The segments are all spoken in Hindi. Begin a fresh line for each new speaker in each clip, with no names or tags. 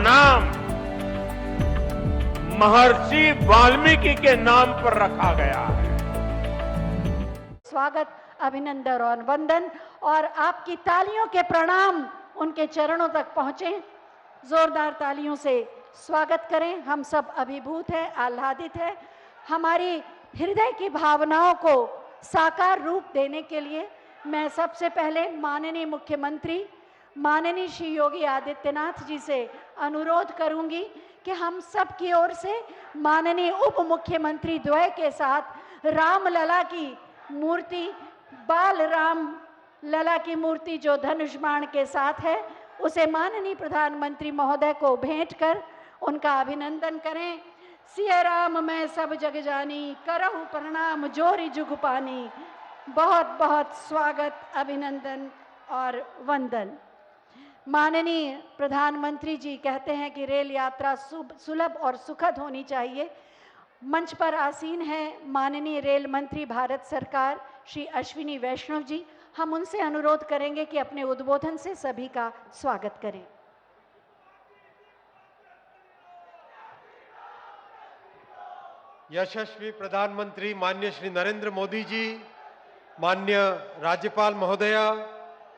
नाम महर्षि वाल्मीकि के नाम पर रखा गया है।
स्वागत, अभिनंदन और वंदन, और आपकी तालियों के प्रणाम उनके चरणों तक पहुंचे। जोरदार तालियों से स्वागत करें। हम सब अभिभूत हैं, आह्लादित हैं। हमारी हृदय की भावनाओं को साकार रूप देने के लिए मैं सबसे पहले माननीय मुख्यमंत्री माननीय श्री योगी आदित्यनाथ जी से अनुरोध करूंगी कि हम सब की ओर से माननीय उप मुख्यमंत्री द्वय के साथ रामलला की मूर्ति, बाल राम लला की मूर्ति जो धनुष बाण के साथ है, उसे माननीय प्रधानमंत्री महोदय को भेंट कर उनका अभिनंदन करें। सिया राम मैं सब जग जानी, करहु प्रणाम जोरी जुग पानी। बहुत बहुत स्वागत, अभिनंदन और वंदन। माननीय प्रधानमंत्री जी कहते हैं कि रेल यात्रा सुलभ और सुखद होनी चाहिए। मंच पर आसीन हैं माननीय रेल मंत्री भारत सरकार श्री अश्विनी वैष्णव जी। हम उनसे अनुरोध करेंगे कि अपने उद्बोधन से सभी का स्वागत करें।
यशस्वी प्रधानमंत्री माननीय श्री नरेंद्र मोदी जी, माननीय राज्यपाल महोदया,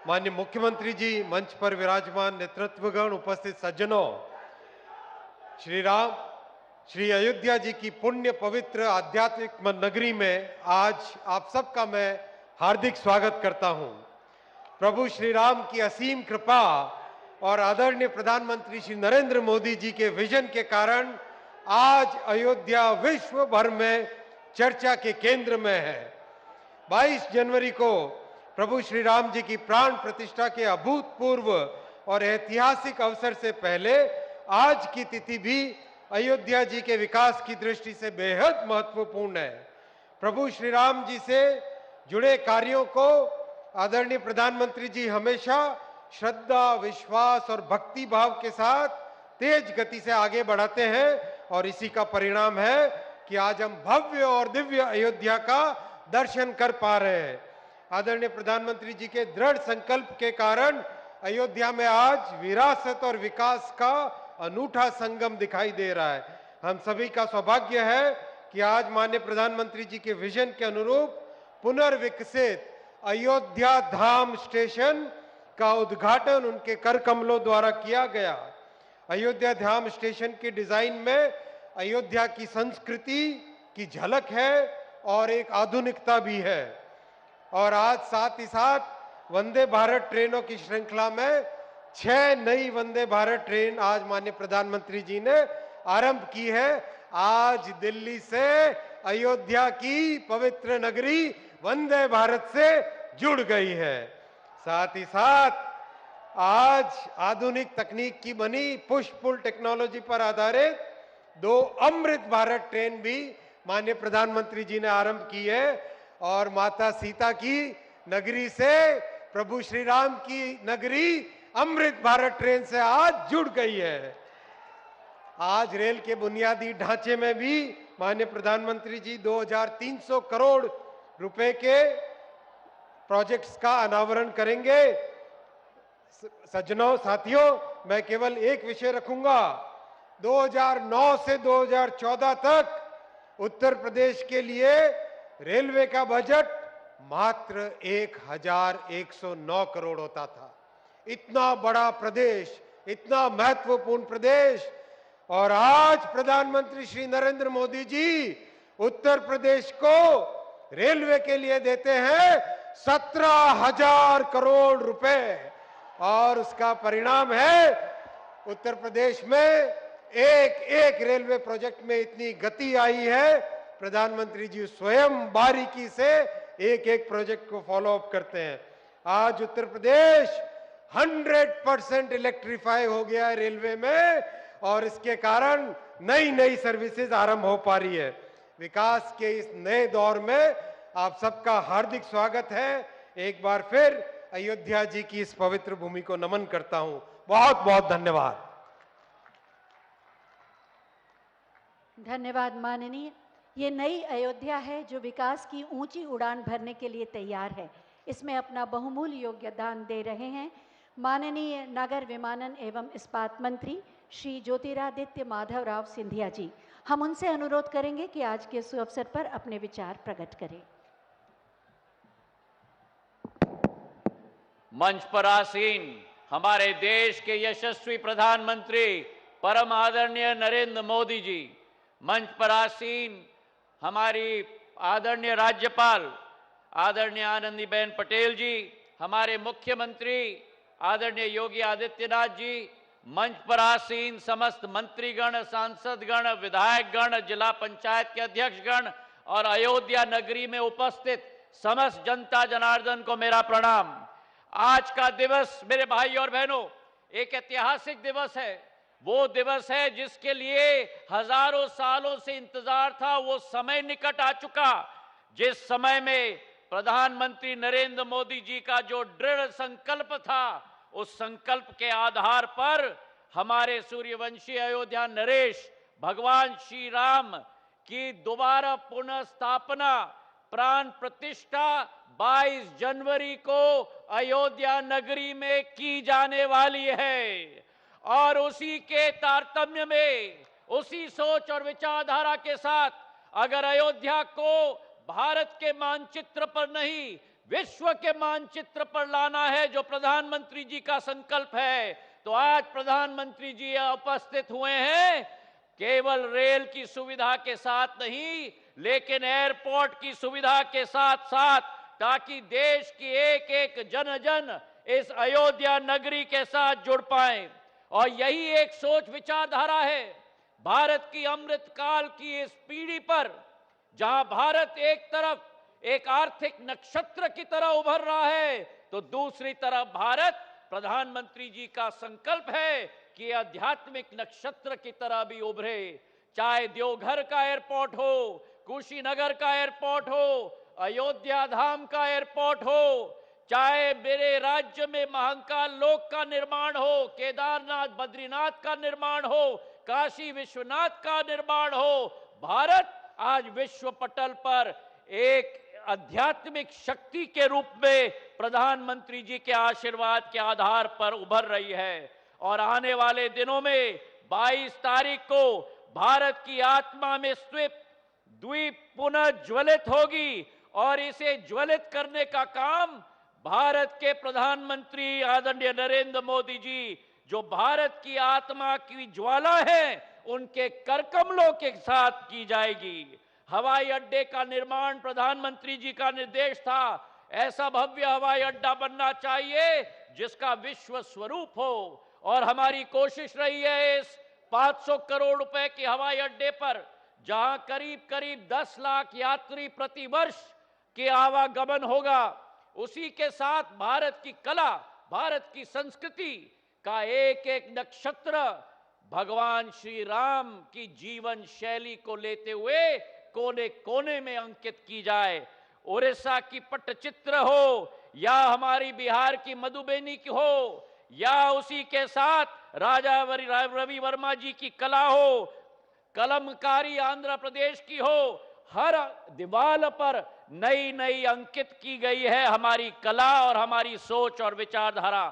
माननीय मुख्यमंत्री जी, मंच पर विराजमान नेतृत्वगण, उपस्थित सज्जनों, श्री अयोध्या जी की पुण्य पवित्र आध्यात्मिक नगरी में आज आप सबका मैं हार्दिक स्वागत करता हूं। प्रभु श्री राम की असीम कृपा और आदरणीय प्रधानमंत्री श्री नरेंद्र मोदी जी के विजन के कारण आज अयोध्या विश्व भर में चर्चा के केंद्र में है। 22 जनवरी को प्रभु श्री राम जी की प्राण प्रतिष्ठा के अभूतपूर्व और ऐतिहासिक अवसर से पहले आज की तिथि भी अयोध्या जी के विकास की दृष्टि से बेहद महत्वपूर्ण है। प्रभु श्री राम जी से जुड़े कार्यों को आदरणीय प्रधानमंत्री जी हमेशा श्रद्धा, विश्वास और भक्ति भाव के साथ तेज गति से आगे बढ़ाते हैं और इसी का परिणाम है कि आज हम भव्य और दिव्य अयोध्या का दर्शन कर पा रहे हैं। आदरणीय प्रधानमंत्री जी के दृढ़ संकल्प के कारण अयोध्या में आज विरासत और विकास का अनूठा संगम दिखाई दे रहा है। हम सभी का सौभाग्य है कि आज माननीय प्रधानमंत्री जी के विजन के अनुरूप पुनर्विकसित अयोध्या धाम स्टेशन का उद्घाटन उनके कर कमलों द्वारा किया गया। अयोध्या धाम स्टेशन के डिजाइन में अयोध्या की संस्कृति की झलक है और एक आधुनिकता भी है। और आज साथ ही साथ वंदे भारत ट्रेनों की श्रृंखला में 6 नई वंदे भारत ट्रेन आज माननीय प्रधानमंत्री जी ने आरंभ की है। आज दिल्ली से अयोध्या की पवित्र नगरी वंदे भारत से जुड़ गई है। साथ ही साथ आज आधुनिक तकनीक की बनी पुश पुल टेक्नोलॉजी पर आधारित 2 अमृत भारत ट्रेन भी माननीय प्रधानमंत्री जी ने आरंभ की है और माता सीता की नगरी से प्रभु श्री राम की नगरी अमृत भारत ट्रेन से आज जुड़ गई है। आज रेल के बुनियादी ढांचे में भी माननीय प्रधानमंत्री जी 2300 करोड़ रुपए के प्रोजेक्ट्स का अनावरण करेंगे। सज्जनों, साथियों, मैं केवल एक विषय रखूंगा। 2009 से 2014 तक उत्तर प्रदेश के लिए रेलवे का बजट मात्र 1109 करोड़ होता था। इतना बड़ा प्रदेश, इतना महत्वपूर्ण प्रदेश, और आज प्रधानमंत्री श्री नरेंद्र मोदी जी उत्तर प्रदेश को रेलवे के लिए देते हैं 17,000 करोड़ रुपए, और उसका परिणाम है उत्तर प्रदेश में एक एक रेलवे प्रोजेक्ट में इतनी गति आई है। प्रधानमंत्री जी स्वयं बारीकी से एक एक प्रोजेक्ट को फॉलो अप करते हैं। आज उत्तर प्रदेश 100% इलेक्ट्रीफाई हो गया है रेलवे में, और इसके कारण नई नई सर्विसेज आरंभ हो पा रही है। विकास के इस नए दौर में आप सबका हार्दिक स्वागत है। एक बार फिर अयोध्या जी की इस पवित्र भूमि को नमन करता हूं। बहुत बहुत धन्यवाद।
धन्यवाद माननीय। ये नई अयोध्या है जो विकास की ऊंची उड़ान भरने के लिए तैयार है। इसमें अपना बहुमूल्य योगदान दे रहे हैं माननीय नगर विमानन एवं इस्पात मंत्री श्री ज्योतिरादित्य माधवराव सिंधिया जी। हम उनसे अनुरोध करेंगे कि आज के शुभ अवसर पर अपने विचार प्रकट करें।
मंच पर आसीन हमारे देश के यशस्वी प्रधानमंत्री परम आदरणीय नरेंद्र मोदी जी, मंच पर आसीन हमारी आदरणीय राज्यपाल आदरणीय आनंदीबेन पटेल जी, हमारे मुख्यमंत्री आदरणीय योगी आदित्यनाथ जी, मंच पर आसीन समस्त मंत्रीगण, सांसदगण, विधायकगण, जिला पंचायत के अध्यक्षगण और अयोध्या नगरी में उपस्थित समस्त जनता जनार्दन को मेरा प्रणाम। आज का दिवस मेरे भाई और बहनों एक ऐतिहासिक दिवस है। वो दिवस है जिसके लिए हजारों सालों से इंतजार था। वो समय निकट आ चुका जिस समय में प्रधानमंत्री नरेंद्र मोदी जी का जो दृढ़ संकल्प था, उस संकल्प के आधार पर हमारे सूर्यवंशी अयोध्या नरेश भगवान श्री राम की दोबारा पुनः स्थापना प्राण प्रतिष्ठा 22 जनवरी को अयोध्या नगरी में की जाने वाली है। और उसी के तारतम्य में, उसी सोच और विचारधारा के साथ अगर अयोध्या को भारत के मानचित्र पर नहीं, विश्व के मानचित्र पर लाना है, जो प्रधानमंत्री जी का संकल्प है, तो आज प्रधानमंत्री जी उपस्थित हुए हैं केवल रेल की सुविधा के साथ नहीं, लेकिन एयरपोर्ट की सुविधा के साथ साथ, ताकि देश की एक एक जन जन इस अयोध्या नगरी के साथ जुड़ पाए। और यही एक सोच विचारधारा है भारत की अमृत काल की इस पीढ़ी पर, जहां भारत एक तरफ एक आर्थिक नक्षत्र की तरह उभर रहा है, तो दूसरी तरफ भारत प्रधानमंत्री जी का संकल्प है कि आध्यात्मिक नक्षत्र की तरह भी उभरे। चाहे देवघर का एयरपोर्ट हो, कुशीनगर का एयरपोर्ट हो, अयोध्या धाम का एयरपोर्ट हो, चाहे मेरे राज्य में महाकाल लोक का निर्माण हो, केदारनाथ बद्रीनाथ का निर्माण हो, काशी विश्वनाथ का निर्माण हो, भारत आज विश्व पटल पर एक आध्यात्मिक शक्ति के रूप में प्रधानमंत्री जी के आशीर्वाद के आधार पर उभर रही है। और आने वाले दिनों में 22 तारीख को भारत की आत्मा में स्थित द्वीप पुनः ज्वलित होगी और इसे ज्वलित करने का काम भारत के प्रधानमंत्री आदरणीय नरेंद्र मोदी जी, जो भारत की आत्मा की ज्वाला है, उनके करकमलों के साथ की जाएगी। हवाई अड्डे का निर्माण प्रधानमंत्री जी का निर्देश था। ऐसा भव्य हवाई अड्डा बनना चाहिए जिसका विश्व स्वरूप हो। और हमारी कोशिश रही है इस 500 करोड़ रुपए के हवाई अड्डे पर, जहां करीब करीब 10 लाख यात्री प्रति वर्ष के आवागमन होगा, उसी के साथ भारत की कला, भारत की संस्कृति का एक एक नक्षत्र भगवान श्री राम की जीवन शैली को लेते हुए कोने कोने में अंकित की जाए। उड़ीसा की पट्टचित्र हो या हमारी बिहार की मधुबनी की हो या उसी के साथ राजा रवि वर्मा जी की कला हो, कलमकारी आंध्र प्रदेश की हो, हर दीवार पर नई नई अंकित की गई है हमारी कला और हमारी सोच और विचारधारा।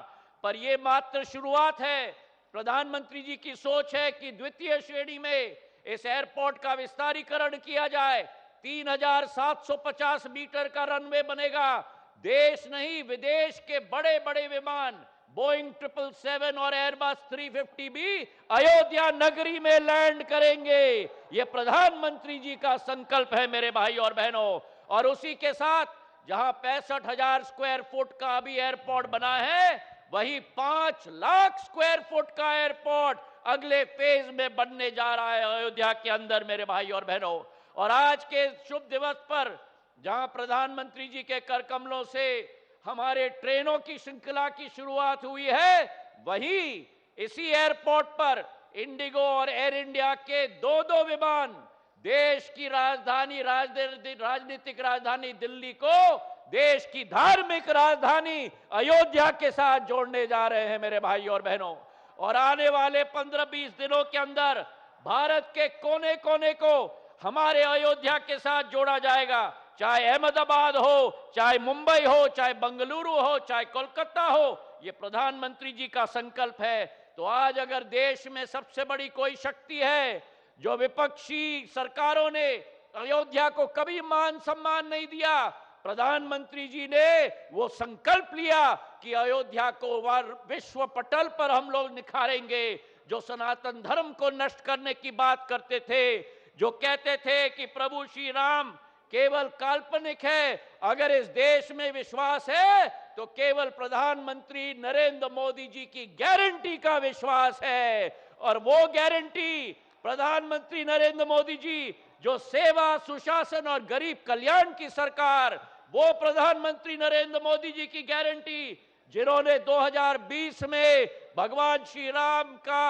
पर यह मात्र शुरुआत है। प्रधानमंत्री जी की सोच है कि द्वितीय श्रेणी में इस एयरपोर्ट का विस्तारीकरण किया जाए। 3750 मीटर का रनवे बनेगा। देश नहीं, विदेश के बड़े बड़े विमान बोइंग 777 और एयरबस 350 भी अयोध्या नगरी में लैंड करेंगे। यह प्रधानमंत्री जी का संकल्प है मेरे भाई और बहनों। और उसी के साथ जहां 65,000 स्क्वायर फुट का भी एयरपोर्ट बना है, वही 5 लाख स्क्वायर फुट का एयरपोर्ट अगले फेज में बनने जा रहा है अयोध्या के अंदर मेरे भाई और बहनों। और आज के शुभ दिवस पर जहां प्रधानमंत्री जी के करकमलों से हमारे ट्रेनों की श्रृंखला की शुरुआत हुई है, वहीं इसी एयरपोर्ट पर इंडिगो और एयर इंडिया के 2 विमान देश की राजधानी, राजनीतिक राजधानी दिल्ली को देश की धार्मिक राजधानी अयोध्या के साथ जोड़ने जा रहे हैं मेरे भाई और बहनों। और आने वाले 15-20 दिनों के अंदर भारत के कोने कोने को हमारे अयोध्या के साथ जोड़ा जाएगा। चाहे अहमदाबाद हो, चाहे मुंबई हो, चाहे बंगलुरु हो, चाहे कोलकाता हो, ये प्रधानमंत्री जी का संकल्प है तो आज अगर देश में सबसे बड़ी कोई शक्ति है जो विपक्षी सरकारों ने अयोध्या को कभी मान सम्मान नहीं दिया, प्रधानमंत्री जी ने वो संकल्प लिया कि अयोध्या को विश्व पटल पर हम लोग निखारेंगे। जो सनातन धर्म को नष्ट करने की बात करते थे, जो कहते थे कि प्रभु श्री राम केवल काल्पनिक है, अगर इस देश में विश्वास है तो केवल प्रधानमंत्री नरेंद्र मोदी जी की गारंटी का विश्वास है। और वो गारंटी प्रधानमंत्री नरेंद्र मोदी जी जो सेवा, सुशासन और गरीब कल्याण की सरकार, वो प्रधानमंत्री नरेंद्र मोदी जी की गारंटी जिन्होंने 2020 में भगवान श्री राम का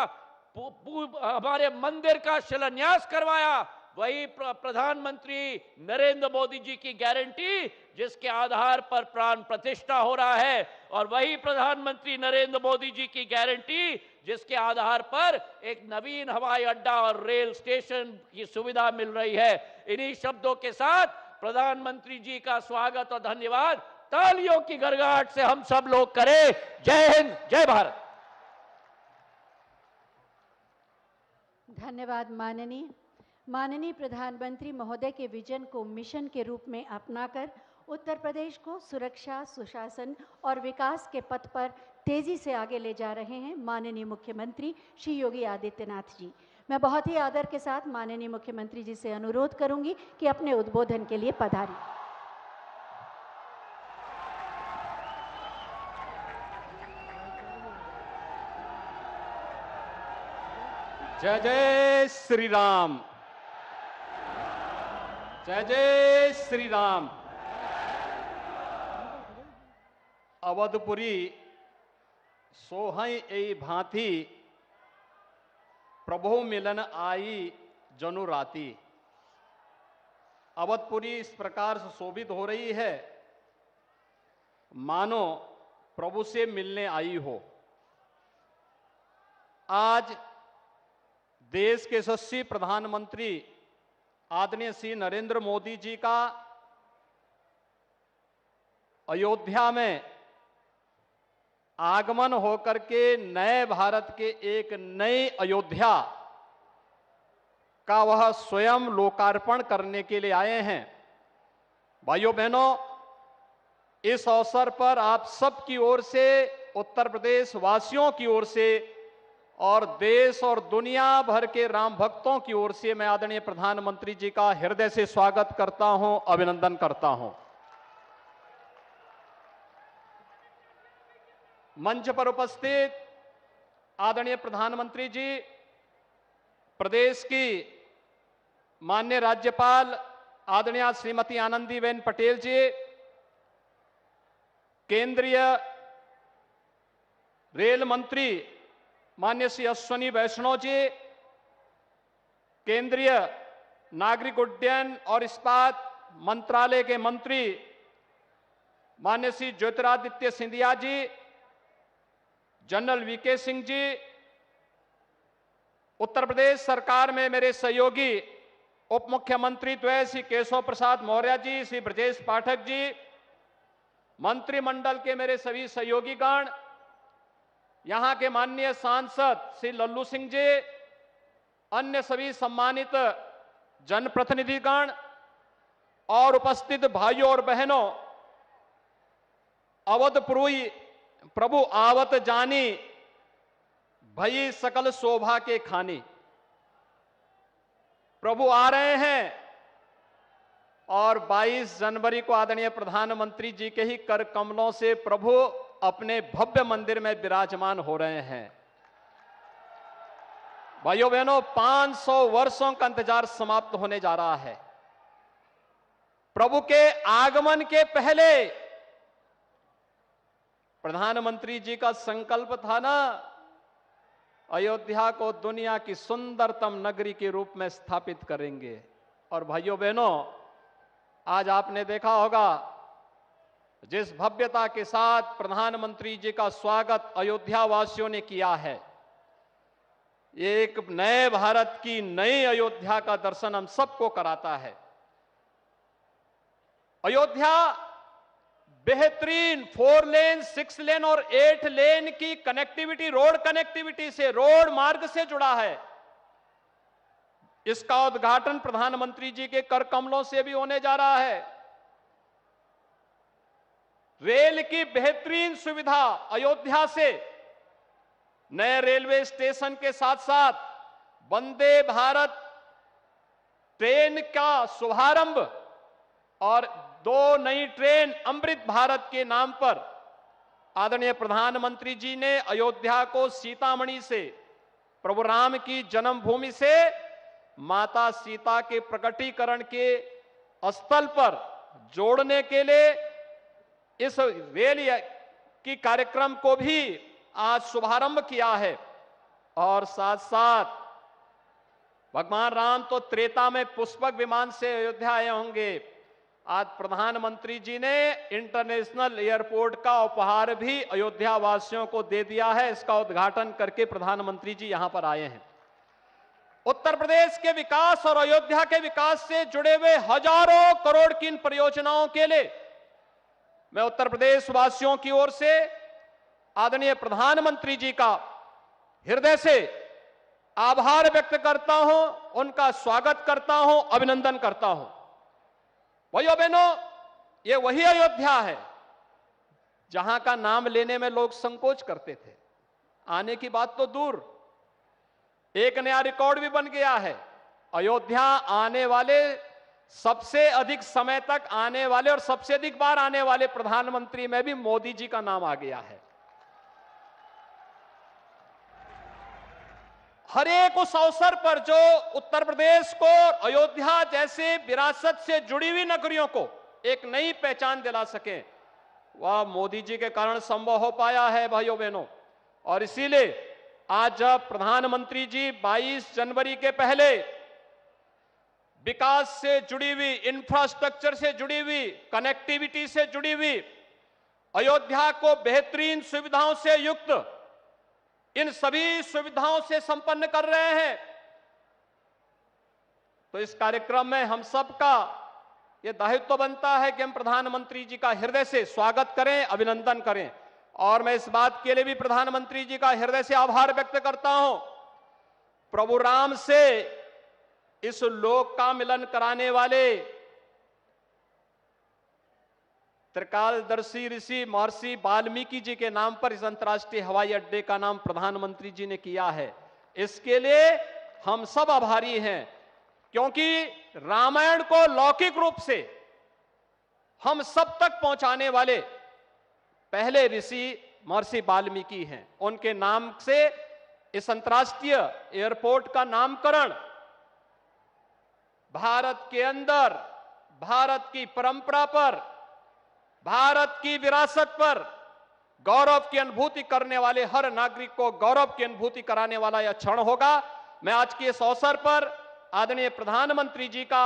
हमारे मंदिर का शिलान्यास करवाया, वही प्रधानमंत्री नरेंद्र मोदी जी की गारंटी जिसके आधार पर प्राण प्रतिष्ठा हो रहा है, और वही प्रधानमंत्री नरेंद्र मोदी जी की गारंटी जिसके आधार पर एक नवीन हवाई अड्डा और रेल स्टेशन की सुविधा मिल रही है। इन्हीं शब्दों के साथ प्रधानमंत्री जी का स्वागत और धन्यवाद तालियों की गड़गड़ाहट से हम सब लोग करें। जय हिंद, जय भारत।
धन्यवाद माननीय प्रधानमंत्री महोदय के विजन को मिशन के रूप में अपनाकर उत्तर प्रदेश को सुरक्षा, सुशासन और विकास के पथ पर तेजी से आगे ले जा रहे हैं माननीय मुख्यमंत्री श्री योगी आदित्यनाथ जी। मैं बहुत ही आदर के साथ माननीय मुख्यमंत्री जी से अनुरोध करूंगी कि अपने उद्बोधन के लिए पधारें।
जय जय श्री राम, जय जय श्री राम। अवधपुरी सोहई ए भांति प्रभु मिलन आई जनु राती। अवधपुरी इस प्रकार से शोभित हो रही है मानो प्रभु से मिलने आई हो। आज देश के यशस्वी प्रधानमंत्री आदरणीय श्री नरेंद्र मोदी जी का अयोध्या में आगमन होकर के नए भारत के एक नई अयोध्या का वह स्वयं लोकार्पण करने के लिए आए हैं। भाइयों बहनों, इस अवसर पर आप सबकी ओर से, उत्तर प्रदेश वासियों की ओर से और देश और दुनिया भर के राम भक्तों की ओर से मैं आदरणीय प्रधानमंत्री जी का हृदय से स्वागत करता हूं, अभिनंदन करता हूं। मंच पर उपस्थित आदरणीय प्रधानमंत्री जी, प्रदेश की माननीय राज्यपाल आदरणीय श्रीमती आनंदीबेन पटेल जी, केंद्रीय रेल मंत्री माननीय श्री अश्विनी वैष्णव जी, केंद्रीय नागरिक उड्डयन और इस्पात मंत्रालय के मंत्री माननीय श्री ज्योतिरादित्य सिंधिया जी, जनरल वीके सिंह जी, उत्तर प्रदेश सरकार में मेरे सहयोगी उप मुख्यमंत्री द्वय श्री केशव प्रसाद मौर्य जी, श्री ब्रजेश पाठक जी, मंत्रिमंडल के मेरे सभी सहयोगीगण, यहां के माननीय सांसद श्री लल्लू सिंह जी, अन्य सभी सम्मानित जनप्रतिनिधिगण और उपस्थित भाइयों और बहनों, अवधपुरी प्रभु आवत जानी भई सकल शोभा के खानी। प्रभु आ रहे हैं और 22 जनवरी को आदरणीय प्रधानमंत्री जी के ही कर कमलों से प्रभु अपने भव्य मंदिर में विराजमान हो रहे हैं। भाइयों बहनों, 500 वर्षों का इंतजार समाप्त होने जा रहा है। प्रभु के आगमन के पहले प्रधानमंत्री जी का संकल्प था ना, अयोध्या को दुनिया की सुंदरतम नगरी के रूप में स्थापित करेंगे। और भाइयों बहनों, आज आपने देखा होगा जिस भव्यता के साथ प्रधानमंत्री जी का स्वागत अयोध्या वासियों ने किया है, ये एक नए भारत की नई अयोध्या का दर्शन हम सबको कराता है। अयोध्या बेहतरीन 4 लेन, 6 लेन और 8 लेन की कनेक्टिविटी, रोड कनेक्टिविटी से, रोड मार्ग से जुड़ा है। इसका उद्घाटन प्रधानमंत्री जी के कर कमलों से भी होने जा रहा है। रेल की बेहतरीन सुविधा, अयोध्या से नए रेलवे स्टेशन के साथ साथ वंदे भारत ट्रेन का शुभारंभ और 2 नई ट्रेन अमृत भारत के नाम पर आदरणीय प्रधानमंत्री जी ने अयोध्या को सीतामढ़ी से, प्रभु राम की जन्मभूमि से माता सीता के प्रकटीकरण के स्थल पर जोड़ने के लिए इस रेल की कार्यक्रम को भी आज शुभारंभ किया है। और साथ साथ भगवान राम तो त्रेता में पुष्पक विमान से अयोध्या आए होंगे, आज प्रधानमंत्री जी ने इंटरनेशनल एयरपोर्ट का उपहार भी अयोध्या वासियों को दे दिया है। इसका उद्घाटन करके प्रधानमंत्री जी यहां पर आए हैं। उत्तर प्रदेश के विकास और अयोध्या के विकास से जुड़े हुए हजारों करोड़ की इन परियोजनाओं के लिए मैं उत्तर प्रदेश वासियों की ओर से आदरणीय प्रधानमंत्री जी का हृदय से आभार व्यक्त करता हूं, उनका स्वागत करता हूं, अभिनंदन करता हूं। भाइयों बहनों, ये वही अयोध्या है जहां का नाम लेने में लोग संकोच करते थे। आने की बात तो दूर, एक नया रिकॉर्ड भी बन गया है। अयोध्या आने वाले, सबसे अधिक समय तक आने वाले और सबसे अधिक बार आने वाले प्रधानमंत्री में भी मोदी जी का नाम आ गया है। हर एक उस अवसर पर जो उत्तर प्रदेश को अयोध्या जैसे विरासत से जुड़ी हुई नगरियों को एक नई पहचान दिला सके, वह मोदी जी के कारण संभव हो पाया है भाइयों बहनों। और इसीलिए आज जब प्रधानमंत्री जी 22 जनवरी के पहले विकास से जुड़ी हुई, इंफ्रास्ट्रक्चर से जुड़ी हुई, कनेक्टिविटी से जुड़ी हुई अयोध्या को बेहतरीन सुविधाओं से युक्त, इन सभी सुविधाओं से संपन्न कर रहे हैं, तो इस कार्यक्रम में हम सबका यह दायित्व बनता है कि हम प्रधानमंत्री जी का हृदय से स्वागत करें, अभिनंदन करें। और मैं इस बात के लिए भी प्रधानमंत्री जी का हृदय से आभार व्यक्त करता हूं। प्रभु राम से इस लोक का मिलन कराने वाले त्रिकालदर्शी ऋषि महर्षि वाल्मीकि जी के नाम पर इस अंतर्राष्ट्रीय हवाई अड्डे का नाम प्रधानमंत्री जी ने किया है। इसके लिए हम सब आभारी हैं, क्योंकि रामायण को लौकिक रूप से हम सब तक पहुंचाने वाले पहले ऋषि महर्षि वाल्मीकि हैं। उनके नाम से इस अंतर्राष्ट्रीय एयरपोर्ट का नामकरण भारत के अंदर, भारत की परंपरा पर, भारत की विरासत पर गौरव की अनुभूति करने वाले हर नागरिक को गौरव की अनुभूति कराने वाला यह क्षण होगा। मैं आज के इस अवसर पर आदरणीय प्रधानमंत्री जी का,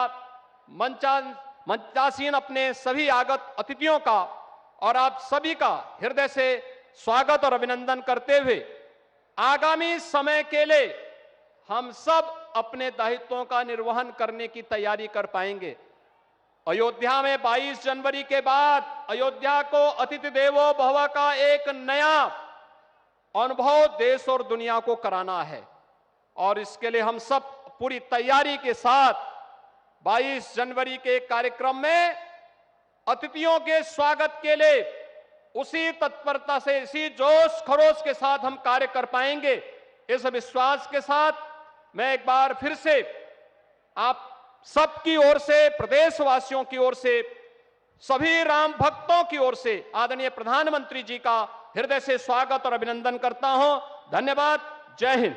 मंचासीन अपने सभी आगत अतिथियों का और आप सभी का हृदय से स्वागत और अभिनंदन करते हुए आगामी समय के लिए हम सब अपने दायित्वों का निर्वहन करने की तैयारी कर पाएंगे। अयोध्या में 22 जनवरी के बाद अयोध्या को अतिथि देवो भव का एक नया अनुभव देश और दुनिया को कराना है, और इसके लिए हम सब पूरी तैयारी के साथ 22 जनवरी के कार्यक्रम में अतिथियों के स्वागत के लिए उसी तत्परता से, इसी जोश खरोश के साथ हम कार्य कर पाएंगे। इस विश्वास के साथ मैं एक बार फिर से आप सबकी ओर से, प्रदेशवासियों की ओर से, सभी राम भक्तों की ओर से आदरणीय प्रधानमंत्री जी का हृदय से स्वागत और अभिनंदन करता हूं। धन्यवाद। जय हिंद।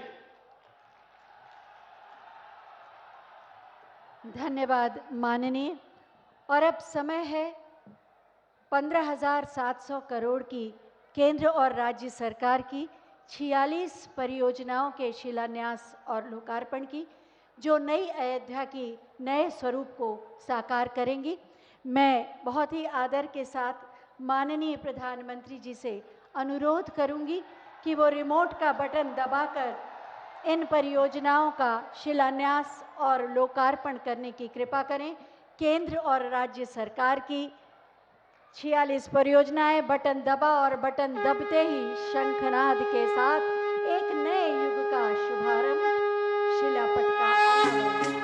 धन्यवाद माननीय। और अब समय है 15,700 करोड़ की केंद्र और राज्य सरकार की 46 परियोजनाओं के शिलान्यास और लोकार्पण की, जो नई अयोध्या की नए स्वरूप को साकार करेंगी। मैं बहुत ही आदर के साथ माननीय प्रधानमंत्री जी से अनुरोध करूंगी कि वो रिमोट का बटन दबाकर इन परियोजनाओं का शिलान्यास और लोकार्पण करने की कृपा करें। केंद्र और राज्य सरकार की 46 परियोजनाएं बटन दबा और बटन दबते ही शंखनाद के साथ एक नए युग का शुभारंभ, शिलापट का अनावरण।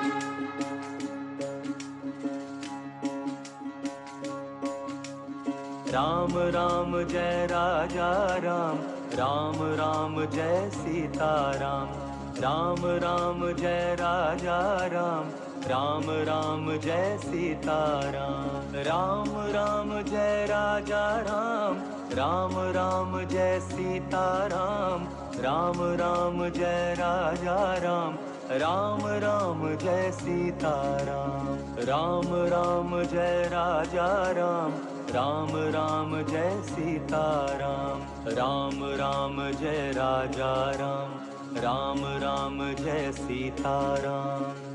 राम राम जय राजा राम, राम राम जय सीताराम। राम राम जय राजा राम, राम राम जय सीताराम। राम राम जय राजा राम, राम राम जय सीताराम। राम राम जय राजा राम, राम राम जय सीताराम। राम राम जय राजा राम, राम राम जय सीताराम। राम राम जय राजा राम, राम राम जय सीताराम।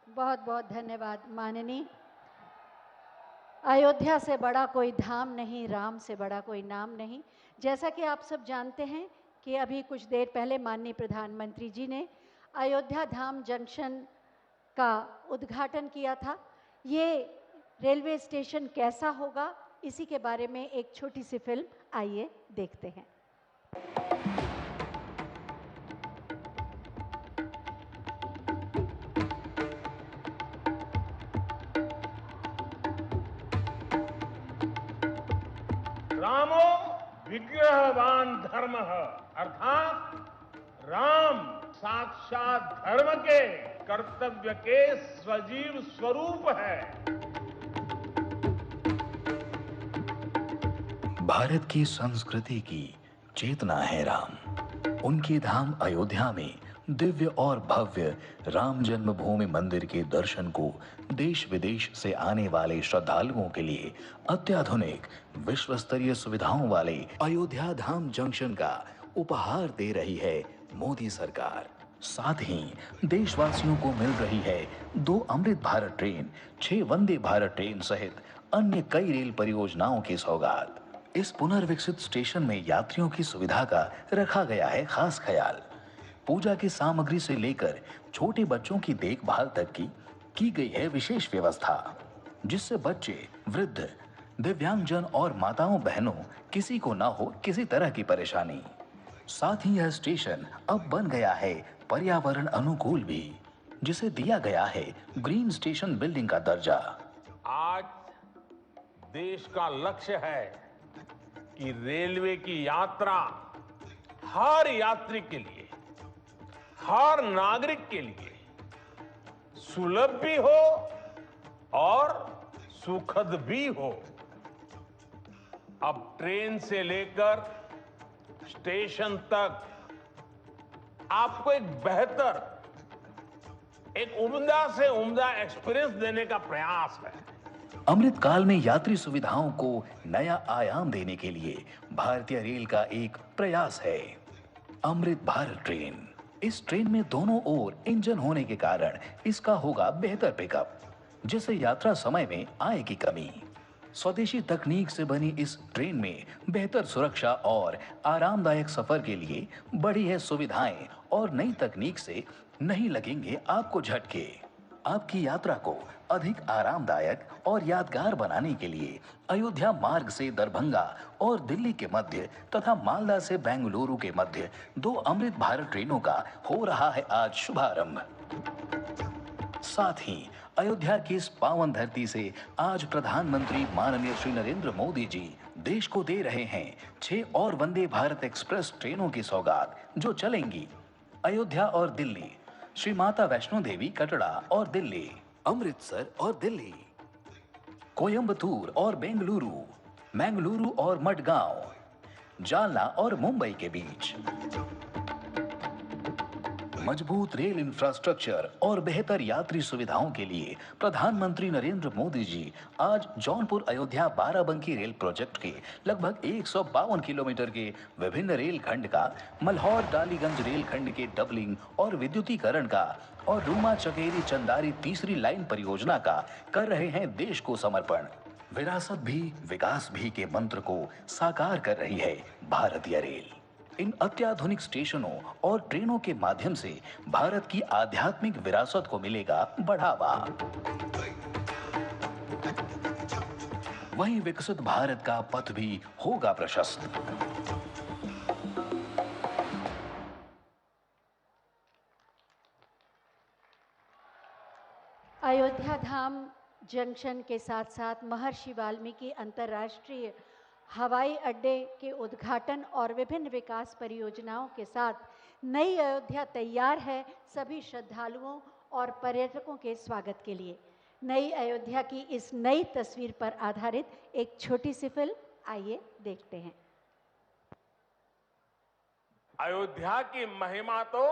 बहुत बहुत धन्यवाद माननीय। अयोध्या से बड़ा कोई धाम नहीं, राम से बड़ा कोई नाम नहीं। जैसा कि आप सब जानते हैं कि अभी कुछ देर पहले माननीय प्रधानमंत्री जी ने अयोध्या धाम जंक्शन का उद्घाटन किया था। ये रेलवे स्टेशन कैसा होगा, इसी के बारे में एक छोटी सी फिल्म आइए देखते हैं।
रामो विग्रहवान धर्मः, अर्थात राम साक्षात धर्म के कर्तव्य के सजीव स्वरूप है।
भारत की संस्कृति की चेतना है राम। उनके धाम अयोध्या में दिव्य और भव्य राम जन्मभूमि मंदिर के दर्शन को देश विदेश से आने वाले श्रद्धालुओं के लिए अत्याधुनिक विश्व स्तरीय सुविधाओं वाले अयोध्या धाम जंक्शन का उपहार दे रही है मोदी सरकार। साथ ही देशवासियों को मिल रही है 2 अमृत भारत ट्रेन, 6 वंदे भारत ट्रेन सहित अन्य कई रेल परियोजनाओं की सौगात। इस पुनर्विकसित स्टेशन में यात्रियों की सुविधा का रखा गया है खास ख्याल। पूजा की सामग्री से लेकर छोटे बच्चों की देखभाल तक की गई है विशेष व्यवस्था, जिससे बच्चे, वृद्ध, दिव्यांगजन और माताओं बहनों किसी को ना हो किसी तरह की परेशानी। साथ ही यह स्टेशन अब बन गया है पर्यावरण अनुकूल भी, जिसे दिया गया है ग्रीन स्टेशन बिल्डिंग का दर्जा।
आज देश का लक्ष्य है कि रेलवे की यात्रा हर यात्री के लिए, हर नागरिक के लिए सुलभ भी हो और सुखद भी हो। अब ट्रेन से लेकर स्टेशन तक आपको एक बेहतर, एक उम्दा से उम्दा एक्सपीरियंस देने का प्रयास है।
अमृत काल में यात्री सुविधाओं को नया आयाम देने के लिए भारतीय रेल का एक प्रयास है अमृत भारत ट्रेन। इस ट्रेन में दोनों ओर इंजन होने के कारण इसका होगा बेहतर पिकअप, जिससे यात्रा समय में आएगी कमी। स्वदेशी तकनीक से बनी इस ट्रेन में बेहतर सुरक्षा और आरामदायक सफर के लिए बढ़ी है सुविधाएं और नई तकनीक से नहीं लगेंगे आपको झटके। आपकी यात्रा को अधिक आरामदायक और यादगार बनाने के लिए अयोध्या मार्ग से दरभंगा और दिल्ली के मध्य तथा मालदा से बेंगलुरु के मध्य 2 अमृत भारत ट्रेनों का हो रहा है आज शुभारंभ। साथ ही अयोध्या की इस पावन धरती से आज प्रधानमंत्री माननीय श्री नरेंद्र मोदी जी देश को दे रहे हैं 6 और वंदे भारत एक्सप्रेस ट्रेनों की सौगात, जो चलेंगी अयोध्या और दिल्ली, श्री माता वैष्णो देवी कटरा और दिल्ली, अमृतसर और दिल्ली, कोयंबटूर और बेंगलुरु, मंगलुरु और मडगांव, जालना और मुंबई के बीच। मजबूत रेल इंफ्रास्ट्रक्चर और बेहतर यात्री सुविधाओं के लिए प्रधानमंत्री नरेंद्र मोदी जी आज जौनपुर अयोध्या बाराबंकी रेल प्रोजेक्ट के लगभग 152 किलोमीटर के विभिन्न रेल खंड का, मल्हौर डालीगंज रेल खंड के डबलिंग और विद्युतीकरण का और रूमा चकेरी चंदारी तीसरी लाइन परियोजना का कर रहे हैं देश को समर्पण। विरासत भी विकास भी के मंत्र को साकार कर रही है भारतीय रेल। इन अत्याधुनिक स्टेशनों और ट्रेनों के माध्यम से भारत की आध्यात्मिक विरासत को मिलेगा बढ़ावा। वहीं विकसित भारत का पथ भी होगा प्रशस्त।
अयोध्या धाम जंक्शन के साथ साथ महर्षि वाल्मीकि अंतर्राष्ट्रीय हवाई अड्डे के उद्घाटन और विभिन्न विकास परियोजनाओं के साथ नई अयोध्या तैयार है सभी श्रद्धालुओं और पर्यटकों के स्वागत के लिए। नई अयोध्या की इस नई तस्वीर पर आधारित एक छोटी सी फिल्म, आइए देखते हैं।
अयोध्या की महिमा तो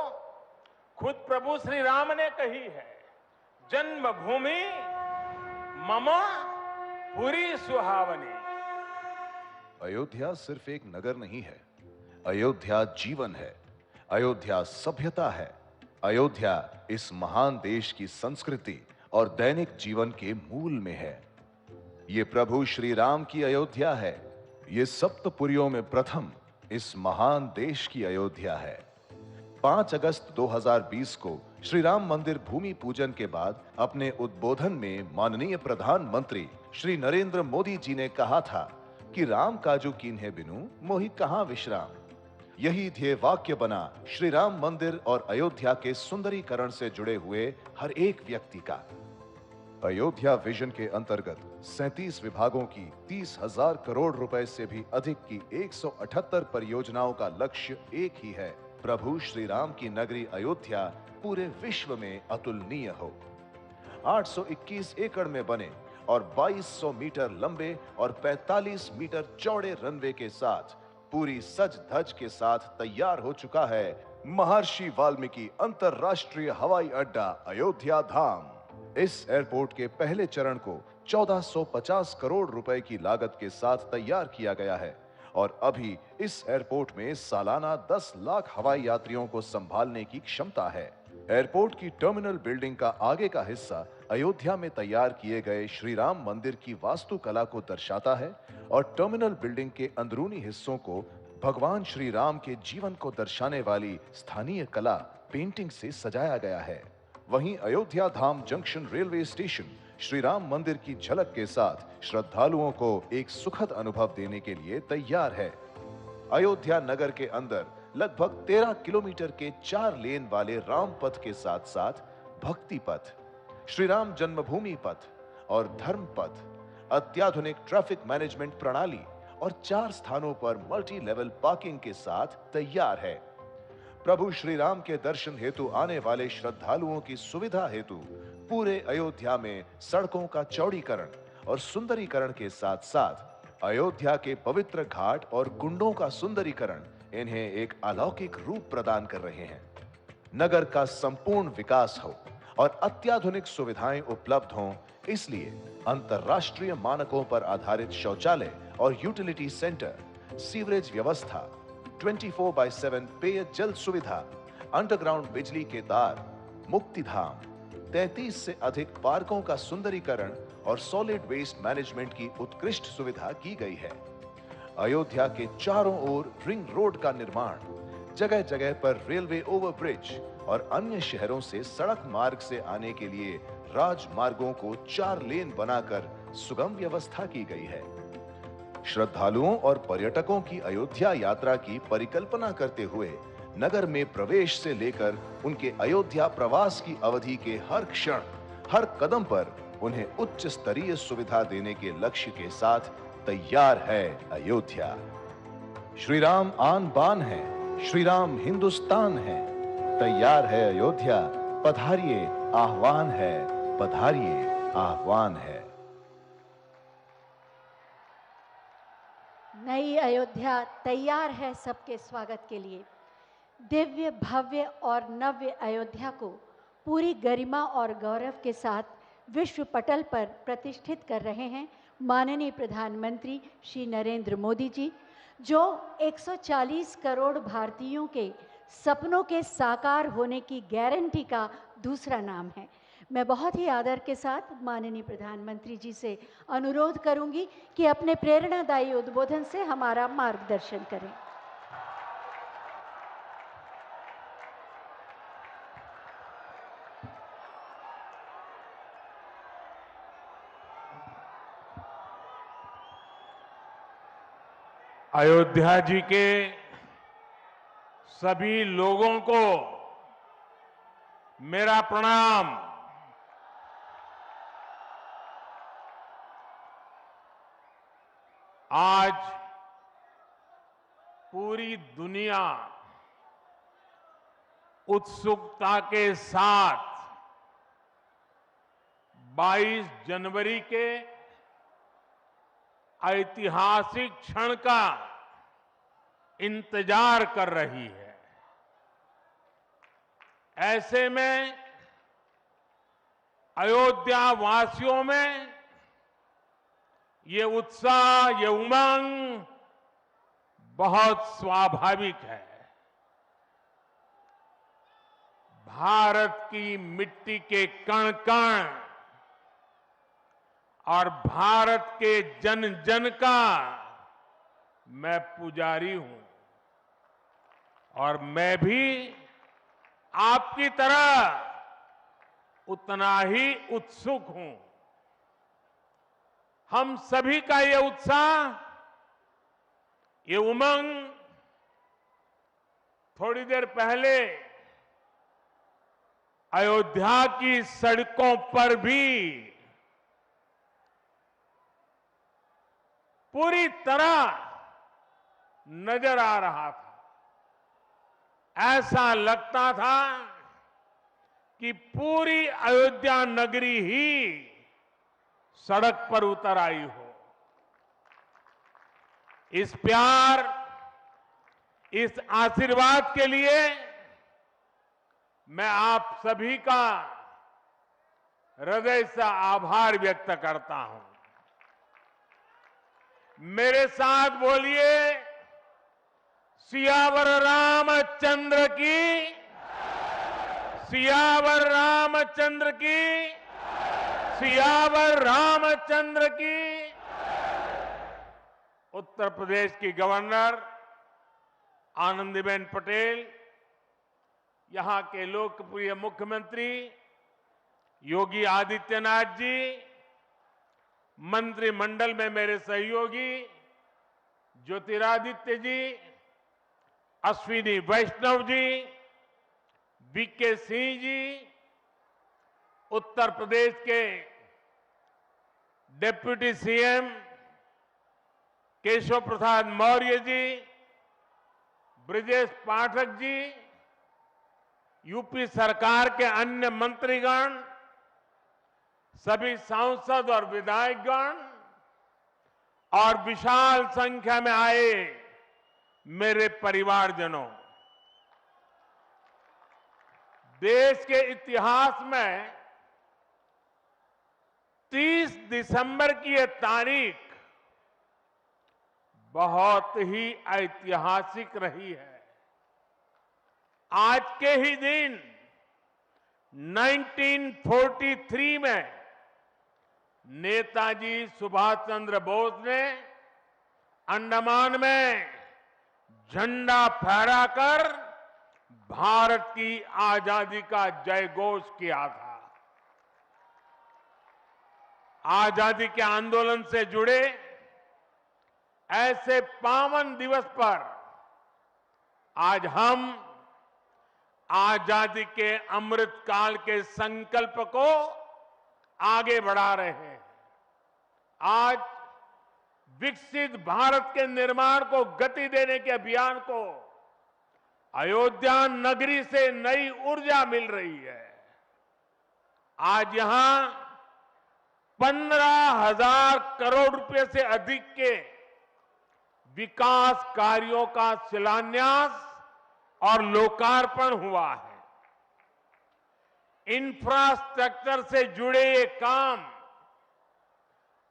खुद प्रभु श्री राम ने कही है। जन्मभूमि मम पुरी सुहावनी।
अयोध्या सिर्फ एक नगर नहीं है, अयोध्या जीवन है, अयोध्या सभ्यता है, अयोध्या इस महान देश की संस्कृति और दैनिक जीवन के मूल में है। ये प्रभु श्री राम की अयोध्या है, ये सप्तपुरियों में प्रथम इस महान देश की अयोध्या है। 5 अगस्त 2020 को श्री राम मंदिर भूमि पूजन के बाद अपने उद्बोधन में माननीय प्रधानमंत्री श्री नरेंद्र मोदी जी ने कहा था कि राम काजू कीन्हे बिनु मोहि कहां विश्राम। यही ध्येय वाक्य बना श्री राम मंदिर और अयोध्या के सुंदरीकरण से जुड़े हुए हर एक व्यक्ति का। अयोध्या विजन के अंतर्गत 37 विभागों की 30,000 करोड़ रुपए से भी अधिक की 178 परियोजनाओं का लक्ष्य एक ही है, प्रभु श्री राम की नगरी अयोध्या पूरे विश्व में अतुलनीय हो। 821 एकड़ में बने और 2200 मीटर लंबे और 45 मीटर चौड़े रनवे के साथ पूरी सज धज के साथ तैयार हो चुका है महर्षि वाल्मीकि अंतरराष्ट्रीय हवाई अड्डा अयोध्या धाम। इस एयरपोर्ट के पहले चरण को 1450 करोड़ रुपए की लागत के साथ तैयार किया गया है और अभी इस एयरपोर्ट में सालाना 10 लाख हवाई यात्रियों को संभालने की क्षमता है। एयरपोर्ट की टर्मिनल बिल्डिंग का आगे का हिस्सा अयोध्या में तैयार किए गए श्री राम मंदिर की वास्तुकला को दर्शाता है और टर्मिनल बिल्डिंग के अंदरूनी हिस्सों को भगवान श्री राम के जीवन को दर्शाने वाली स्थानीय कला पेंटिंग से सजाया गया है। वहीं Ayodhya Dham junction railway station Shri Ram मंदिर की झलक के साथ श्रद्धालुओं को एक सुखद अनुभव देने के लिए तैयार है। अयोध्या नगर के अंदर लगभग 13 किलोमीटर के 4 लेन वाले राम पथ के साथ साथ भक्ति पथ, श्री राम जन्मभूमि पथ और धर्म पथ, अत्याधुनिक ट्रैफिक मैनेजमेंट प्रणाली और 4 स्थानों पर मल्टी लेवल पार्किंग के साथ तैयार है। प्रभु श्री राम के दर्शन हेतु आने वाले श्रद्धालुओं की सुविधा हेतु पूरे अयोध्या में सड़कों का चौड़ीकरण और सुंदरीकरण के साथ साथ अयोध्या के पवित्र घाट और कुंडों का सुंदरीकरण इन्हें एक अलौकिक रूप प्रदान कर रहे हैं। नगर का संपूर्ण विकास हो और अत्याधुनिक सुविधाएं उपलब्ध हों, इसलिए अंतर्राष्ट्रीय मानकों पर आधारित शौचालय और यूटिलिटी सेंटर, सीवरेज व्यवस्था, 24/7 पेयजल सुविधा, अंडरग्राउंड बिजली के तार, मुक्तिधाम, 33 से अधिक पार्कों का सुंदरीकरण और सॉलिड वेस्ट मैनेजमेंट की उत्कृष्ट सुविधा की गई है। अयोध्या के चारों ओर रिंग रोड का निर्माण, जगह जगह पर रेलवे ओवरब्रिज और अन्य शहरों से सड़क मार्ग से आने के लिए राजमार्गों को 4 लेन बनाकर सुगम व्यवस्था की गई है। श्रद्धालुओं और पर्यटकों की अयोध्या यात्रा की परिकल्पना करते हुए नगर में प्रवेश से लेकर उनके अयोध्या प्रवास की अवधि के हर क्षण, हर कदम पर उन्हें उच्च स्तरीय सुविधा देने के लक्ष्य के साथ तैयार है अयोध्या। श्री राम आन बान है, श्री राम हिंदुस्तान है, तैयार है अयोध्या, पधारिए आह्वान है, पधारिए आह्वान है।
नई अयोध्या तैयार है सबके स्वागत के लिए। दिव्य, भव्य और नव्य अयोध्या को पूरी गरिमा और गौरव के साथ विश्व पटल पर प्रतिष्ठित कर रहे हैं माननीय प्रधानमंत्री श्री नरेंद्र मोदी जी, जो 140 करोड़ भारतीयों के सपनों के साकार होने की गारंटी का दूसरा नाम है। मैं बहुत ही आदर के साथ माननीय प्रधानमंत्री जी से अनुरोध करूंगी कि अपने प्रेरणादायी उद्बोधन से हमारा मार्गदर्शन करें।
अयोध्या जी के सभी लोगों को मेरा प्रणाम। आज पूरी दुनिया उत्सुकता के साथ 22 जनवरी के ऐतिहासिक क्षण का इंतजार कर रही है। ऐसे में अयोध्या वासियों में ये उत्साह, ये उमंग बहुत स्वाभाविक है। भारत की मिट्टी के कण कण और भारत के जन जन का मैं पुजारी हूं और मैं भी आपकी तरह उतना ही उत्सुक हूं। हम सभी का ये उत्साह, ये उमंग थोड़ी देर पहले अयोध्या की सड़कों पर भी पूरी तरह नजर आ रहा था। ऐसा लगता था कि पूरी अयोध्या नगरी ही सड़क पर उतर आई हो। इस प्यार, इस आशीर्वाद के लिए मैं आप सभी का हृदय से आभार व्यक्त करता हूं। मेरे साथ बोलिए, सियावर रामचंद्र की, सियावर रामचंद्र की, सियावर रामचंद्र की। उत्तर प्रदेश की गवर्नर आनंदीबेन पटेल, यहां के लोकप्रिय मुख्यमंत्री योगी आदित्यनाथ जी, मंत्रिमंडल में मेरे सहयोगी ज्योतिरादित्य जी, अश्विनी वैष्णव जी, बीके सिंह जी, उत्तर प्रदेश के deputy CM Keshav Prasad Maurya ji, Brajesh Pathak ji, UP सरकार के अन्य मंत्रीगण, सभी सांसद और विधायकगण और विशाल संख्या में आए मेरे परिवारजनों, देश के इतिहास में 30 दिसंबर की यह तारीख बहुत ही ऐतिहासिक रही है। आज के ही दिन 1943 में नेताजी सुभाष चंद्र बोस ने अंडमान में झंडा फहराकर भारत की आजादी का जयघोष किया था। आजादी के आंदोलन से जुड़े ऐसे पावन दिवस पर आज हम आजादी के अमृत काल के संकल्प को आगे बढ़ा रहे हैं। आज विकसित भारत के निर्माण को गति देने के अभियान को अयोध्या नगरी से नई ऊर्जा मिल रही है। आज यहां 15,000 करोड़ रुपए से अधिक के विकास कार्यों का शिलान्यास और लोकार्पण हुआ है। इंफ्रास्ट्रक्चर से जुड़े ये काम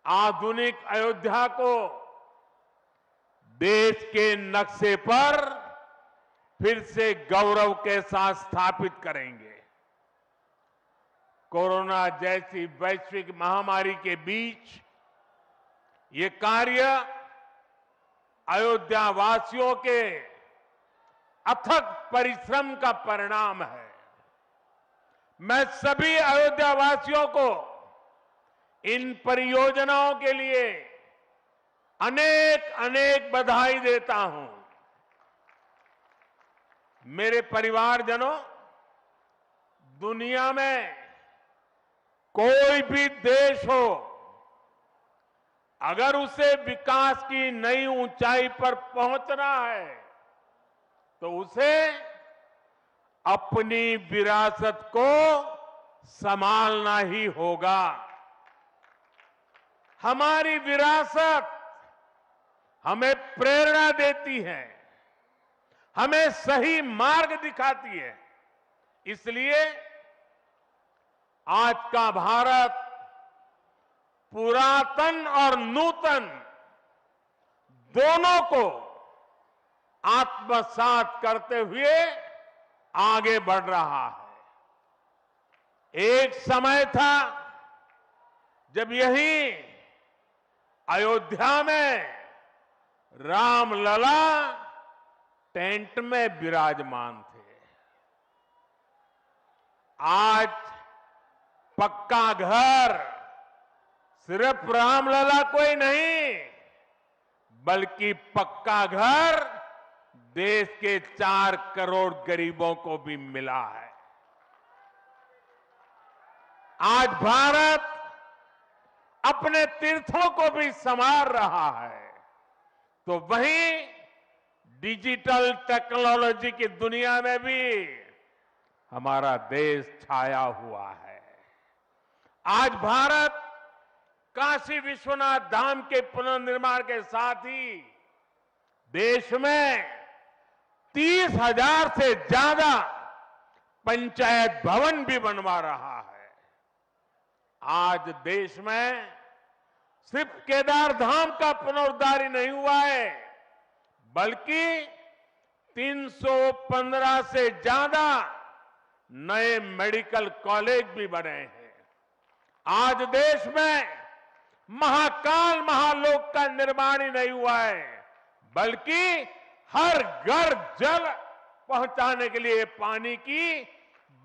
आधुनिक अयोध्या को देश के नक्शे पर फिर से गौरव के साथ स्थापित करेंगे। कोरोना जैसी वैश्विक महामारी के बीच ये कार्य अयोध्या वासियों के अथक परिश्रम का परिणाम है। मैं सभी अयोध्या वासियों को इन परियोजनाओं के लिए अनेक अनेक बधाई देता हूं। मेरे परिवारजनों, दुनिया में कोई भी देश हो, अगर उसे विकास की नई ऊंचाई पर पहुंचना है तो उसे अपनी विरासत को संभालना ही होगा। हमारी विरासत हमें प्रेरणा देती है, हमें सही मार्ग दिखाती है। इसलिए आज का भारत पुरातन और नूतन दोनों को आत्मसात करते हुए आगे बढ़ रहा है। एक समय था जब यही अयोध्या में रामलला टेंट में विराजमान थे। आज पक्का घर सिर्फ रामलला को ही नहीं, बल्कि पक्का घर देश के 4 करोड़ गरीबों को भी मिला है। आज भारत अपने तीर्थों को भी संवार रहा है, तो वहीं डिजिटल टेक्नोलॉजी की दुनिया में भी हमारा देश छाया हुआ है। आज भारत काशी विश्वनाथ धाम के पुनर्निर्माण के साथ ही देश में 30,000 से ज्यादा पंचायत भवन भी बनवा रहा है। आज देश में सिर्फ केदार धाम का पुनरुद्धार ही नहीं हुआ है, बल्कि 315 से ज्यादा नए मेडिकल कॉलेज भी बने हैं। आज देश में महाकाल महालोक का निर्माण ही नहीं हुआ है, बल्कि हर घर जल पहुंचाने के लिए पानी की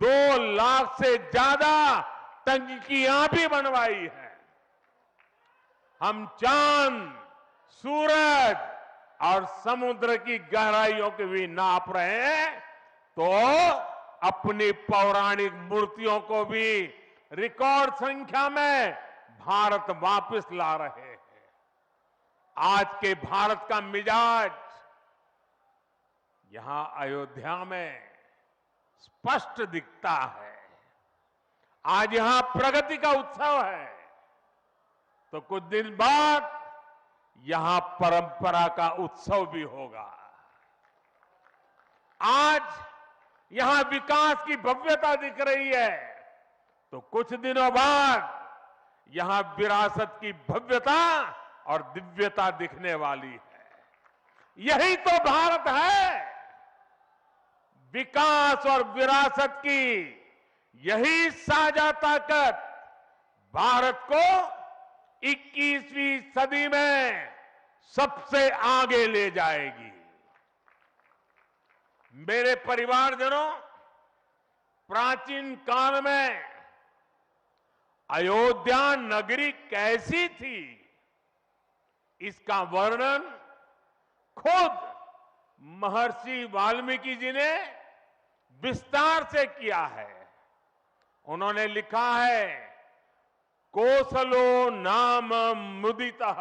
2 लाख से ज्यादा टंकियां भी बनवाई है। हम चांद, सूरज और समुद्र की गहराइयों के भी नाप रहे हैं, तो अपनी पौराणिक मूर्तियों को भी रिकॉर्ड संख्या में भारत वापस ला रहे हैं। आज के भारत का मिजाज यहां अयोध्या में स्पष्ट दिखता है। आज यहां प्रगति का उत्सव है, तो कुछ दिन बाद यहां परंपरा का उत्सव भी होगा। आज यहां विकास की भव्यता दिख रही है, तो कुछ दिनों बाद यहां विरासत की भव्यता और दिव्यता दिखने वाली है। यही तो भारत है। विकास और विरासत की यही साझा ताकत भारत को 21वीं सदी में सबसे आगे ले जाएगी। मेरे परिवारजनों, प्राचीन काल में अयोध्या नगरी कैसी थी, इसका वर्णन खुद महर्षि वाल्मीकि जी ने विस्तार से किया है। उन्होंने लिखा है, कोसलो नाम मुदितः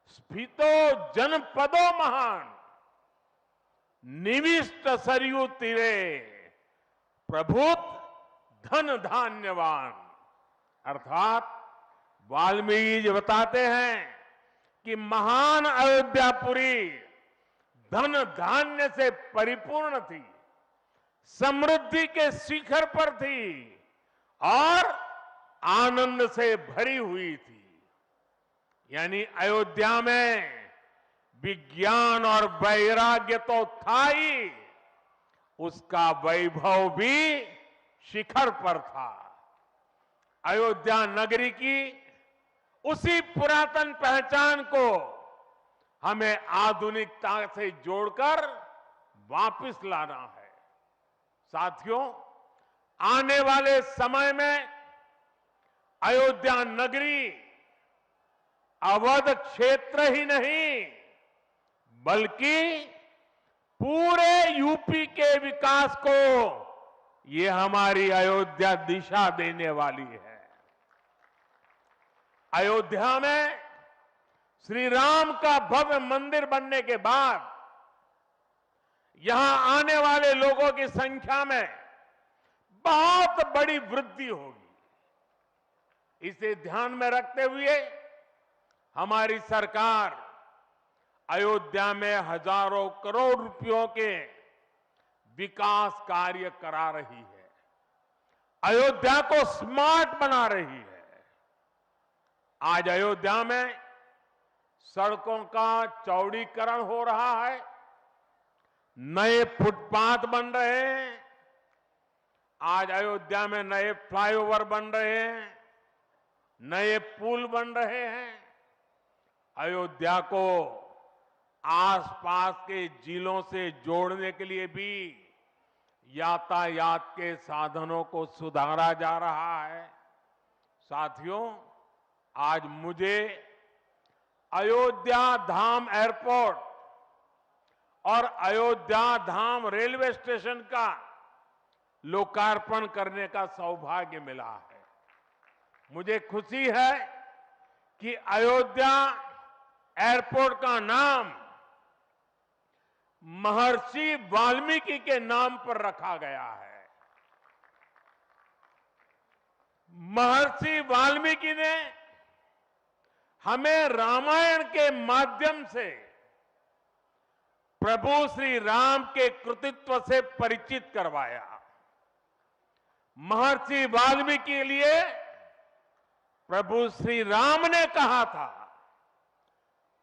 स्फीतो जनपदो महान निविष्ट सरयू तीरे प्रभुत धन धान्यवान। अर्थात वाल्मीकि जी बताते हैं कि महान अयोध्यापुरी धन धान्य से परिपूर्ण थी, समृद्धि के शिखर पर थी और आनंद से भरी हुई थी। यानी अयोध्या में विज्ञान और वैराग्य तो था ही, उसका वैभव भी शिखर पर था। अयोध्या नगरी की उसी पुरातन पहचान को हमें आधुनिकता से जोड़कर वापस लाना है। साथियों, आने वाले समय में अयोध्या नगरी अवध क्षेत्र ही नहीं बल्कि पूरे यूपी के विकास को ये हमारी अयोध्या दिशा देने वाली है। अयोध्या में श्री राम का भव्य मंदिर बनने के बाद यहां आने वाले लोगों की संख्या में बहुत बड़ी वृद्धि होगी। इसे ध्यान में रखते हुए हमारी सरकार अयोध्या में हजारों करोड़ रुपयों के विकास कार्य करा रही है, अयोध्या को स्मार्ट बना रही है। आज अयोध्या में सड़कों का चौड़ीकरण हो रहा है, नए फुटपाथ बन रहे हैं, आज अयोध्या में नए फ्लाईओवर बन रहे हैं, नए पुल बन रहे हैं। अयोध्या को आसपास के जिलों से जोड़ने के लिए भी यातायात के साधनों को सुधारा जा रहा है। साथियों, आज मुझे अयोध्या धाम एयरपोर्ट और अयोध्या धाम रेलवे स्टेशन का लोकार्पण करने का सौभाग्य मिला है। मुझे खुशी है कि अयोध्या एयरपोर्ट का नाम महर्षि वाल्मीकि के नाम पर रखा गया है। महर्षि वाल्मीकि ने हमें रामायण के माध्यम से प्रभु श्री राम के कृतित्व से परिचित करवाया। महर्षि वाल्मीकि के लिए प्रभु श्री राम ने कहा था,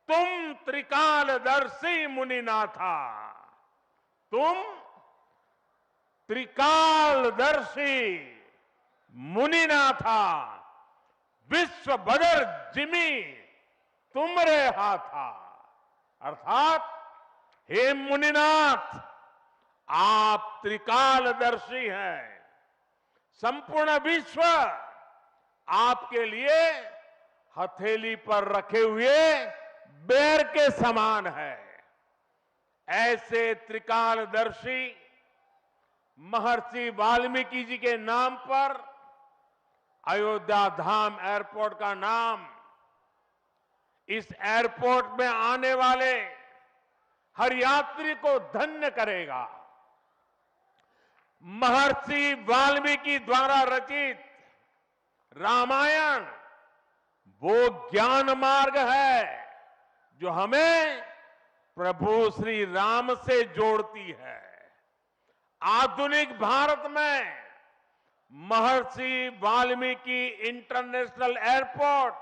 तुम त्रिकालदर्शी मुनिनाथा, तुम त्रिकालदर्शी मुनिनाथा, विश्व बदर जिमी तुमरे हाथा। अर्थात हे मुनिनाथ, आप त्रिकालदर्शी हैं, संपूर्ण विश्व आपके लिए हथेली पर रखे हुए बेर के समान है। ऐसे त्रिकालदर्शी महर्षि वाल्मीकि जी के नाम पर अयोध्या धाम एयरपोर्ट का नाम इस एयरपोर्ट में आने वाले हर यात्री को धन्य करेगा। महर्षि वाल्मीकि द्वारा रचित रामायण वो ज्ञान मार्ग है जो हमें प्रभु श्री राम से जोड़ती है। आधुनिक भारत में महर्षि वाल्मीकि इंटरनेशनल एयरपोर्ट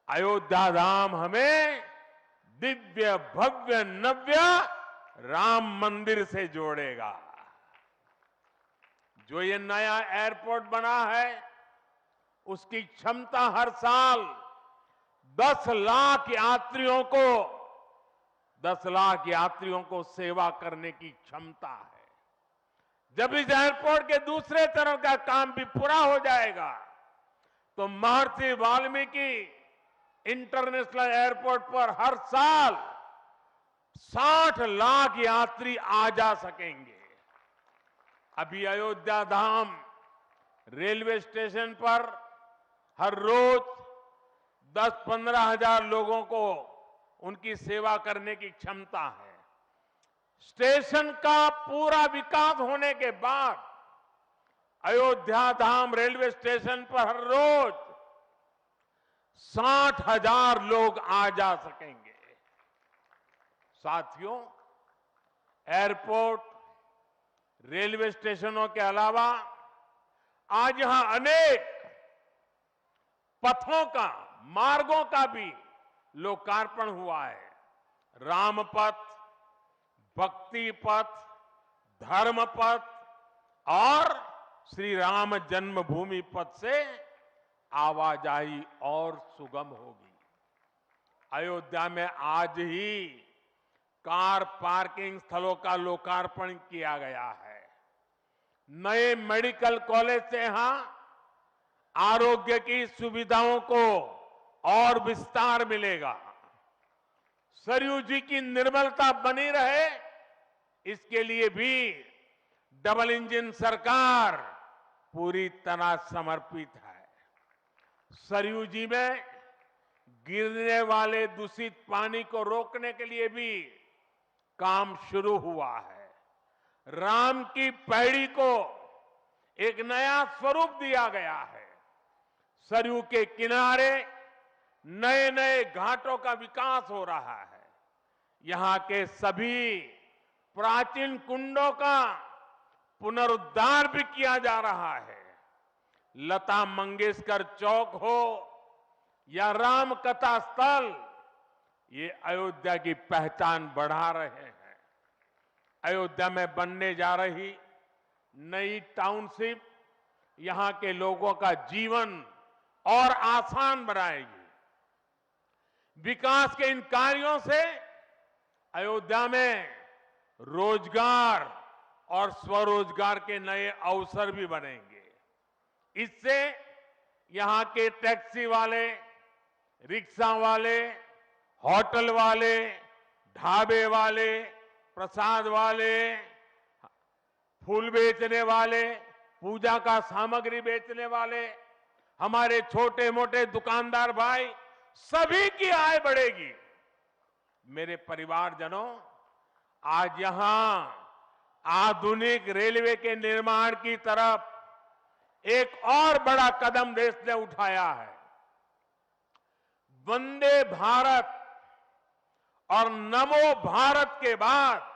अयोध्या धाम हमें दिव्य भव्य नव्य राम मंदिर से जोड़ेगा। जो ये नया एयरपोर्ट बना है उसकी क्षमता हर साल 10 लाख यात्रियों को सेवा करने की क्षमता है। जब इस एयरपोर्ट के दूसरे चरण का काम भी पूरा हो जाएगा तो महर्षि वाल्मीकि इंटरनेशनल एयरपोर्ट पर हर साल 60 लाख यात्री आ जा सकेंगे। अभी अयोध्या धाम रेलवे स्टेशन पर हर रोज 10-15 हजार लोगों को उनकी सेवा करने की क्षमता है। स्टेशन का पूरा विकास होने के बाद अयोध्या धाम रेलवे स्टेशन पर हर रोज 60,000 लोग आ जा सकेंगे। साथियों, एयरपोर्ट, रेलवे स्टेशनों के अलावा आज यहां अनेक पथों का, मार्गों का भी लोकार्पण हुआ है। राम पथ, भक्ति पथ, धर्म पथ और श्री राम जन्मभूमि पथ से आवाजाही और सुगम होगी। अयोध्या में आज ही कार पार्किंग स्थलों का लोकार्पण किया गया है। नए मेडिकल कॉलेज से यहां आरोग्य की सुविधाओं को और विस्तार मिलेगा। सरयू जी की निर्मलता बनी रहे, इसके लिए भी डबल इंजन सरकार पूरी तरह समर्पित है। सरयू जी में गिरने वाले दूषित पानी को रोकने के लिए भी काम शुरू हुआ है। राम की पैड़ी को एक नया स्वरूप दिया गया है। सरयू के किनारे नए नए घाटों का विकास हो रहा है। यहां के सभी प्राचीन कुंडों का पुनरुद्धार भी किया जा रहा है। लता मंगेशकर चौक हो या राम कथा स्थल, ये अयोध्या की पहचान बढ़ा रहे हैं। अयोध्या में बनने जा रही नई टाउनशिप यहां के लोगों का जीवन और आसान बनाएगी। विकास के इन कार्यों से अयोध्या में रोजगार और स्वरोजगार के नए अवसर भी बनेंगे। इससे यहां के टैक्सी वाले, रिक्शा वाले, होटल वाले, ढाबे वाले, प्रसाद वाले, फूल बेचने वाले, पूजा का सामग्री बेचने वाले, हमारे छोटे मोटे दुकानदार भाई, सभी की आय बढ़ेगी। मेरे परिवारजनों, आज यहां आधुनिक रेलवे के निर्माण की तरफ एक और बड़ा कदम देश ने उठाया है। वंदे भारत और नमो भारत के बाद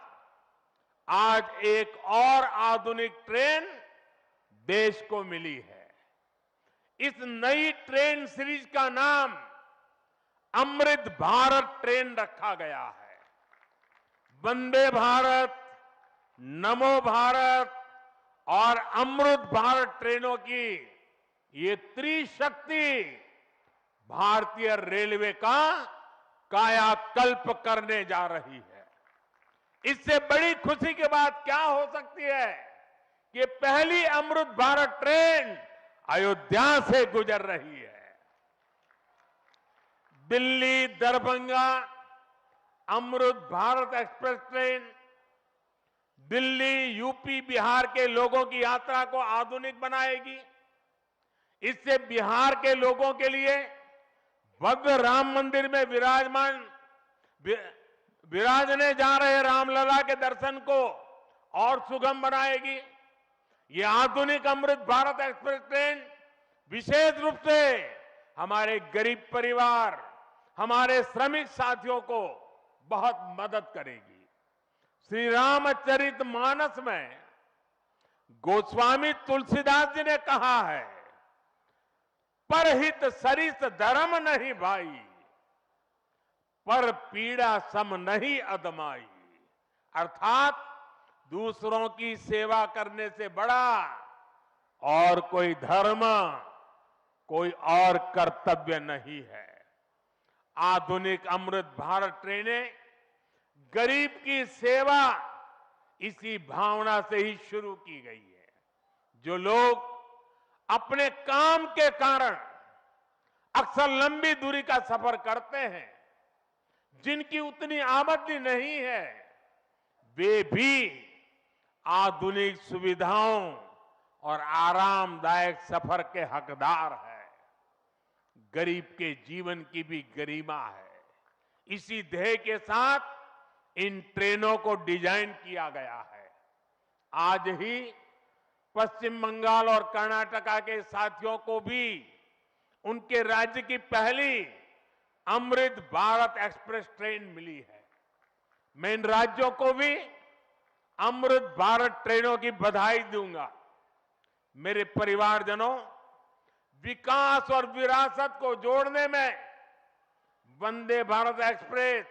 आज एक और आधुनिक ट्रेन देश को मिली है। इस नई ट्रेन सीरीज का नाम अमृत भारत ट्रेन रखा गया है। वंदे भारत, नमो भारत और अमृत भारत ट्रेनों की ये त्रिशक्ति भारतीय रेलवे का कायाकल्प करने जा रही है। इससे बड़ी खुशी की बात क्या हो सकती है कि पहली अमृत भारत ट्रेन अयोध्या से गुजर रही है। Delhi Darbhanga Amrit Bharat express train Delhi, UP, Bihar के लोगों की यात्रा को आधुनिक बनाएगी। इससे बिहार के लोगों के लिए भव्य राम मंदिर में विराजने जा रहे रामलला के दर्शन को और सुगम बनाएगी। ये आधुनिक अमृत भारत एक्सप्रेस ट्रेन विशेष रूप से हमारे गरीब परिवार, हमारे श्रमिक साथियों को बहुत मदद करेगी। श्री रामचरितमानस में गोस्वामी तुलसीदास जी ने कहा है, परहित सरिस धर्म नहीं भाई, पर पीड़ा सम नहीं अदमाई। अर्थात दूसरों की सेवा करने से बड़ा और कोई धर्म, कोई और कर्तव्य नहीं है। आधुनिक अमृत भारत ट्रेनें गरीब की सेवा इसी भावना से ही शुरू की गई है। जो लोग अपने काम के कारण अक्सर लंबी दूरी का सफर करते हैं, जिनकी उतनी आमदनी नहीं है, वे भी आधुनिक सुविधाओं और आरामदायक सफर के हकदार हैं। गरीब के जीवन की भी गरिमा है। इसी ध्येय के साथ इन ट्रेनों को डिजाइन किया गया है। आज ही पश्चिम बंगाल और कर्नाटका के साथियों को भी उनके राज्य की पहली अमृत भारत एक्सप्रेस ट्रेन मिली है। मैं इन राज्यों को भी अमृत भारत ट्रेनों की बधाई दूंगा। मेरे परिवारजनों, विकास और विरासत को जोड़ने में वंदे भारत एक्सप्रेस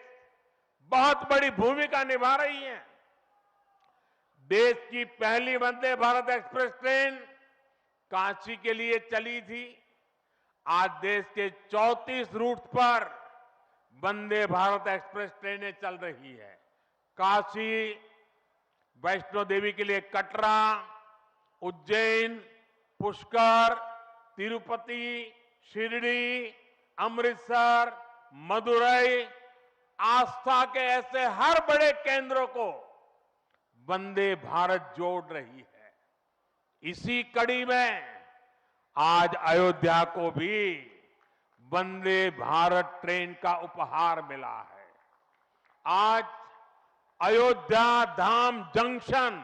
बहुत बड़ी भूमिका निभा रही है। देश की पहली वंदे भारत एक्सप्रेस ट्रेन काशी के लिए चली थी। आज देश के 34 रूट पर वंदे भारत एक्सप्रेस ट्रेनें चल रही है। काशी, वैष्णो देवी के लिए कटरा, उज्जैन, पुष्कर, तिरुपति, शिरडी, अमृतसर, मदुरई, आस्था के ऐसे हर बड़े केंद्रों को वंदे भारत जोड़ रही है। इसी कड़ी में आज अयोध्या को भी वंदे भारत ट्रेन का उपहार मिला है। आज अयोध्या धाम जंक्शन,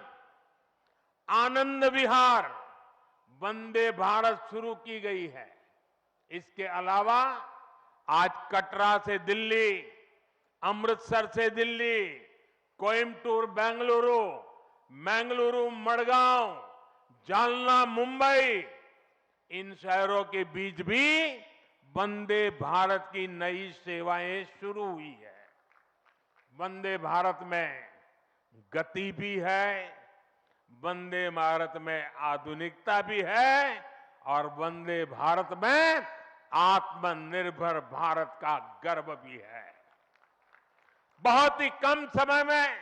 आनंद विहार वंदे भारत शुरू की गई है। इसके अलावा आज कटरा से दिल्ली, अमृतसर से दिल्ली, कोयम्बटूर बेंगलुरु, मंगलुरु मडगांव, जालना मुंबई, इन शहरों के बीच भी वंदे भारत की नई सेवाएं शुरू हुई है। वंदे भारत में गति भी है, वंदे भारत में आधुनिकता भी है और वंदे भारत में आत्मनिर्भर भारत का गर्व भी है। बहुत ही कम समय में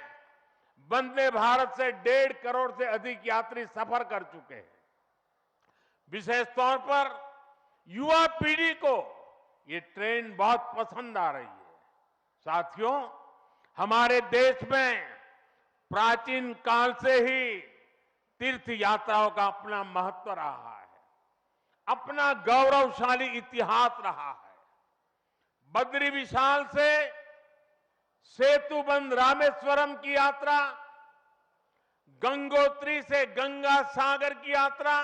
वंदे भारत से 1.5 करोड़ से अधिक यात्री सफर कर चुके हैं। विशेष तौर पर युवा पीढ़ी को ये ट्रेन बहुत पसंद आ रही है। साथियों, हमारे देश में प्राचीन काल से ही तीर्थ यात्राओं का अपना महत्व रहा है, अपना गौरवशाली इतिहास रहा है। बद्री विशाल से सेतुबंध रामेश्वरम की यात्रा, गंगोत्री से गंगा सागर की यात्रा,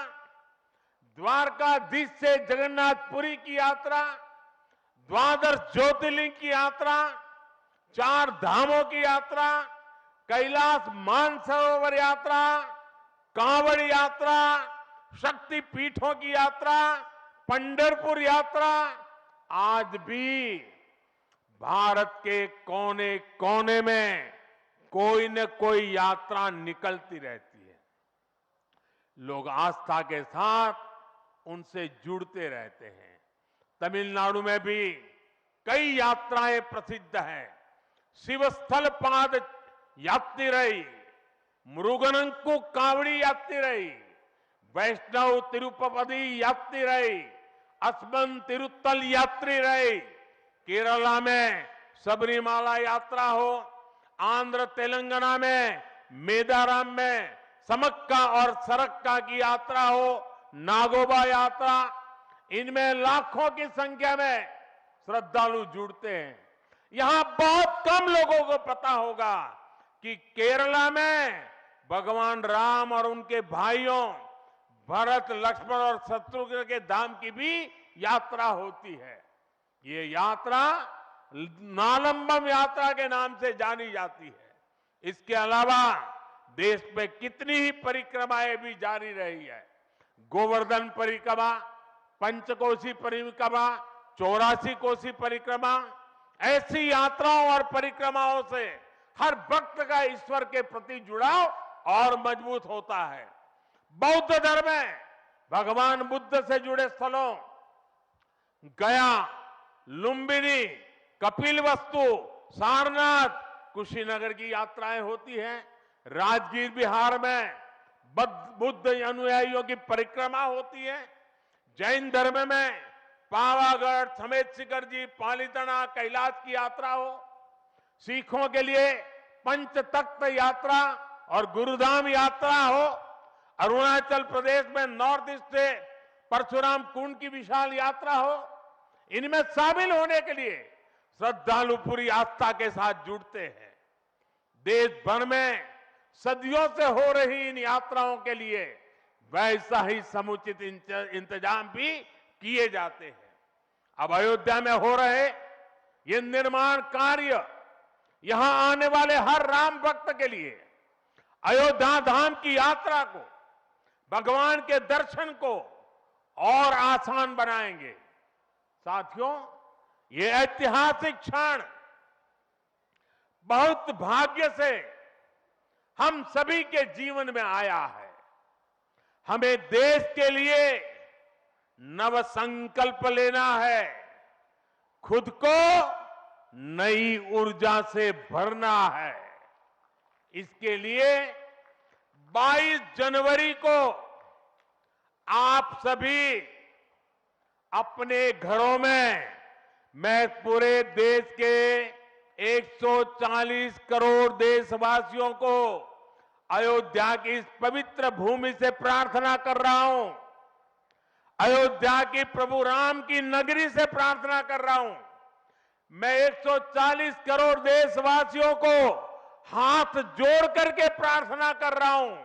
द्वारकाधीश से जगन्नाथपुरी की यात्रा, द्वादश ज्योतिर्लिंग की यात्रा, 4 धामों की यात्रा, कैलाश मानसरोवर यात्रा, कांवड़ यात्रा, शक्ति पीठों की यात्रा, पंढरपुर यात्रा, आज भी भारत के कोने कोने में कोई न कोई यात्रा निकलती रहती है। लोग आस्था के साथ उनसे जुड़ते रहते हैं। तमिलनाडु में भी कई यात्राएं प्रसिद्ध हैं। शिवस्थल पाद यात्रिरई, मुरुगनंकु कावड़ी यात्रिरई, वैष्णव तिरुपति यात्रिरई, अस्मन तिरुत्तल यात्रिरई, केरला में सबरीमाला यात्रा हो, आंध्र तेलंगाना में मेदाराम में समक्का और सरक्का की यात्रा हो, नागोबा यात्रा, इनमें लाखों की संख्या में श्रद्धालु जुड़ते हैं। यहां बहुत कम लोगों को पता होगा कि केरला में भगवान राम और उनके भाइयों भरत, लक्ष्मण और शत्रुघ्न के धाम की भी यात्रा होती है। ये यात्रा नालंबम यात्रा के नाम से जानी जाती है। इसके अलावा देश में कितनी ही परिक्रमाएं भी जारी रही है। गोवर्धन परिक्रमा, पंचकोशी परिक्रमा, 84 कोसी परिक्रमा, ऐसी यात्राओं और परिक्रमाओं से हर भक्त का ईश्वर के प्रति जुड़ाव और मजबूत होता है। बौद्ध धर्म में भगवान बुद्ध से जुड़े स्थलों गया, लुम्बिनी, कपिलवस्तु, सारनाथ, कुशीनगर की यात्राएं होती हैं। राजगीर बिहार में बुद्ध अनुयायियों की परिक्रमा होती है। जैन धर्म में पावागढ़, समेत शिखर जी, पालीताना, कैलाश की यात्रा हो। सिखों के लिए पंचतख्त यात्रा और गुरुधाम यात्रा हो। अरुणाचल प्रदेश में नॉर्थ ईस्ट से परशुराम कुंड की विशाल यात्रा हो। इनमें शामिल होने के लिए श्रद्धालु पूरी आस्था के साथ जुड़ते हैं। देश भर में सदियों से हो रही इन यात्राओं के लिए वैसा ही समुचित इंतजाम भी किए जाते हैं। अब अयोध्या में हो रहे ये निर्माण कार्य यहां आने वाले हर राम भक्त के लिए अयोध्या धाम की यात्रा को, भगवान के दर्शन को और आसान बनाएंगे। साथियों, ये ऐतिहासिक क्षण बहुत भाग्य से हम सभी के जीवन में आया है। हमें देश के लिए नव संकल्प लेना है, खुद को नई ऊर्जा से भरना है। इसके लिए 22 जनवरी को आप सभी अपने घरों में मैं पूरे देश के 140 करोड़ देशवासियों को अयोध्या की इस पवित्र भूमि से प्रार्थना कर रहा हूं। अयोध्या की प्रभु राम की नगरी से प्रार्थना कर रहा हूं। मैं 140 करोड़ देशवासियों को हाथ जोड़ करके प्रार्थना कर रहा हूं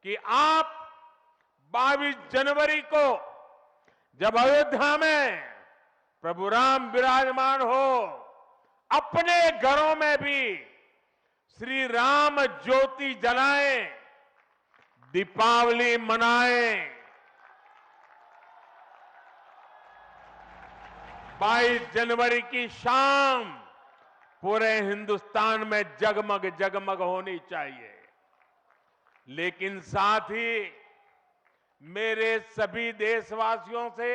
कि आप 22 जनवरी को जब अयोध्या में प्रभु राम विराजमान हो, अपने घरों में भी श्री राम ज्योति जलाएं, दीपावली मनाएं। 22 जनवरी की शाम पूरे हिंदुस्तान में जगमग जगमग होनी चाहिए। लेकिन साथ ही मेरे सभी देशवासियों से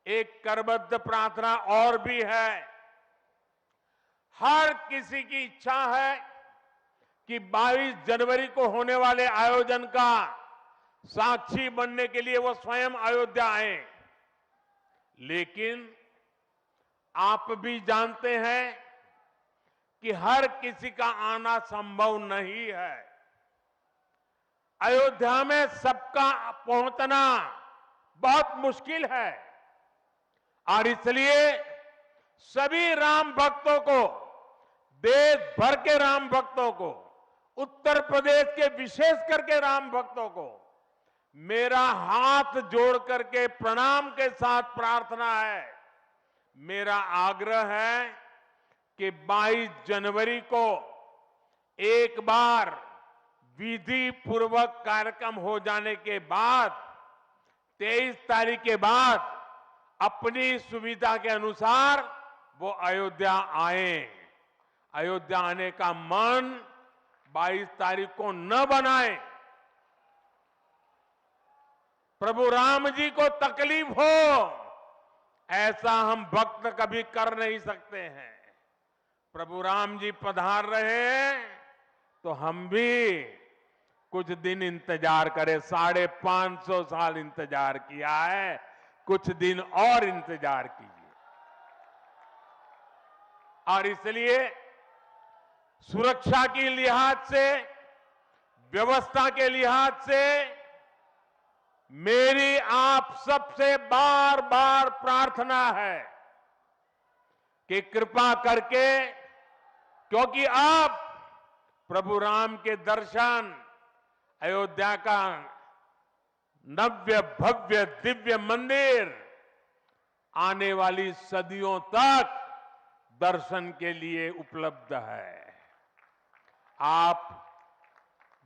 एक करबद्ध प्रार्थना और भी है। हर किसी की इच्छा है कि 22 जनवरी को होने वाले आयोजन का साक्षी बनने के लिए वो स्वयं अयोध्या आए। लेकिन आप भी जानते हैं कि हर किसी का आना संभव नहीं है। अयोध्या में सबका पहुंचना बहुत मुश्किल है और इसलिए सभी राम भक्तों को, देश भर के राम भक्तों को, उत्तर प्रदेश के विशेष करके राम भक्तों को मेरा हाथ जोड़ करके प्रणाम के साथ प्रार्थना है, मेरा आग्रह है कि 22 जनवरी को एक बार विधि पूर्वक कार्यक्रम हो जाने के बाद 23 तारीख के बाद अपनी सुविधा के अनुसार वो अयोध्या आए। अयोध्या आने का मन 22 तारीख को न बनाए। प्रभु राम जी को तकलीफ हो ऐसा हम भक्त कभी कर नहीं सकते हैं। प्रभु राम जी पधार रहे हैं तो हम भी कुछ दिन इंतजार करें। 550 साल इंतजार किया है, कुछ दिन और इंतजार कीजिए। और इसलिए सुरक्षा के लिहाज से, व्यवस्था के लिहाज से मेरी आप सबसे बार बार प्रार्थना है कि कृपा करके, क्योंकि अब प्रभु राम के दर्शन, अयोध्या का नव्य भव्य दिव्य मंदिर आने वाली सदियों तक दर्शन के लिए उपलब्ध है। आप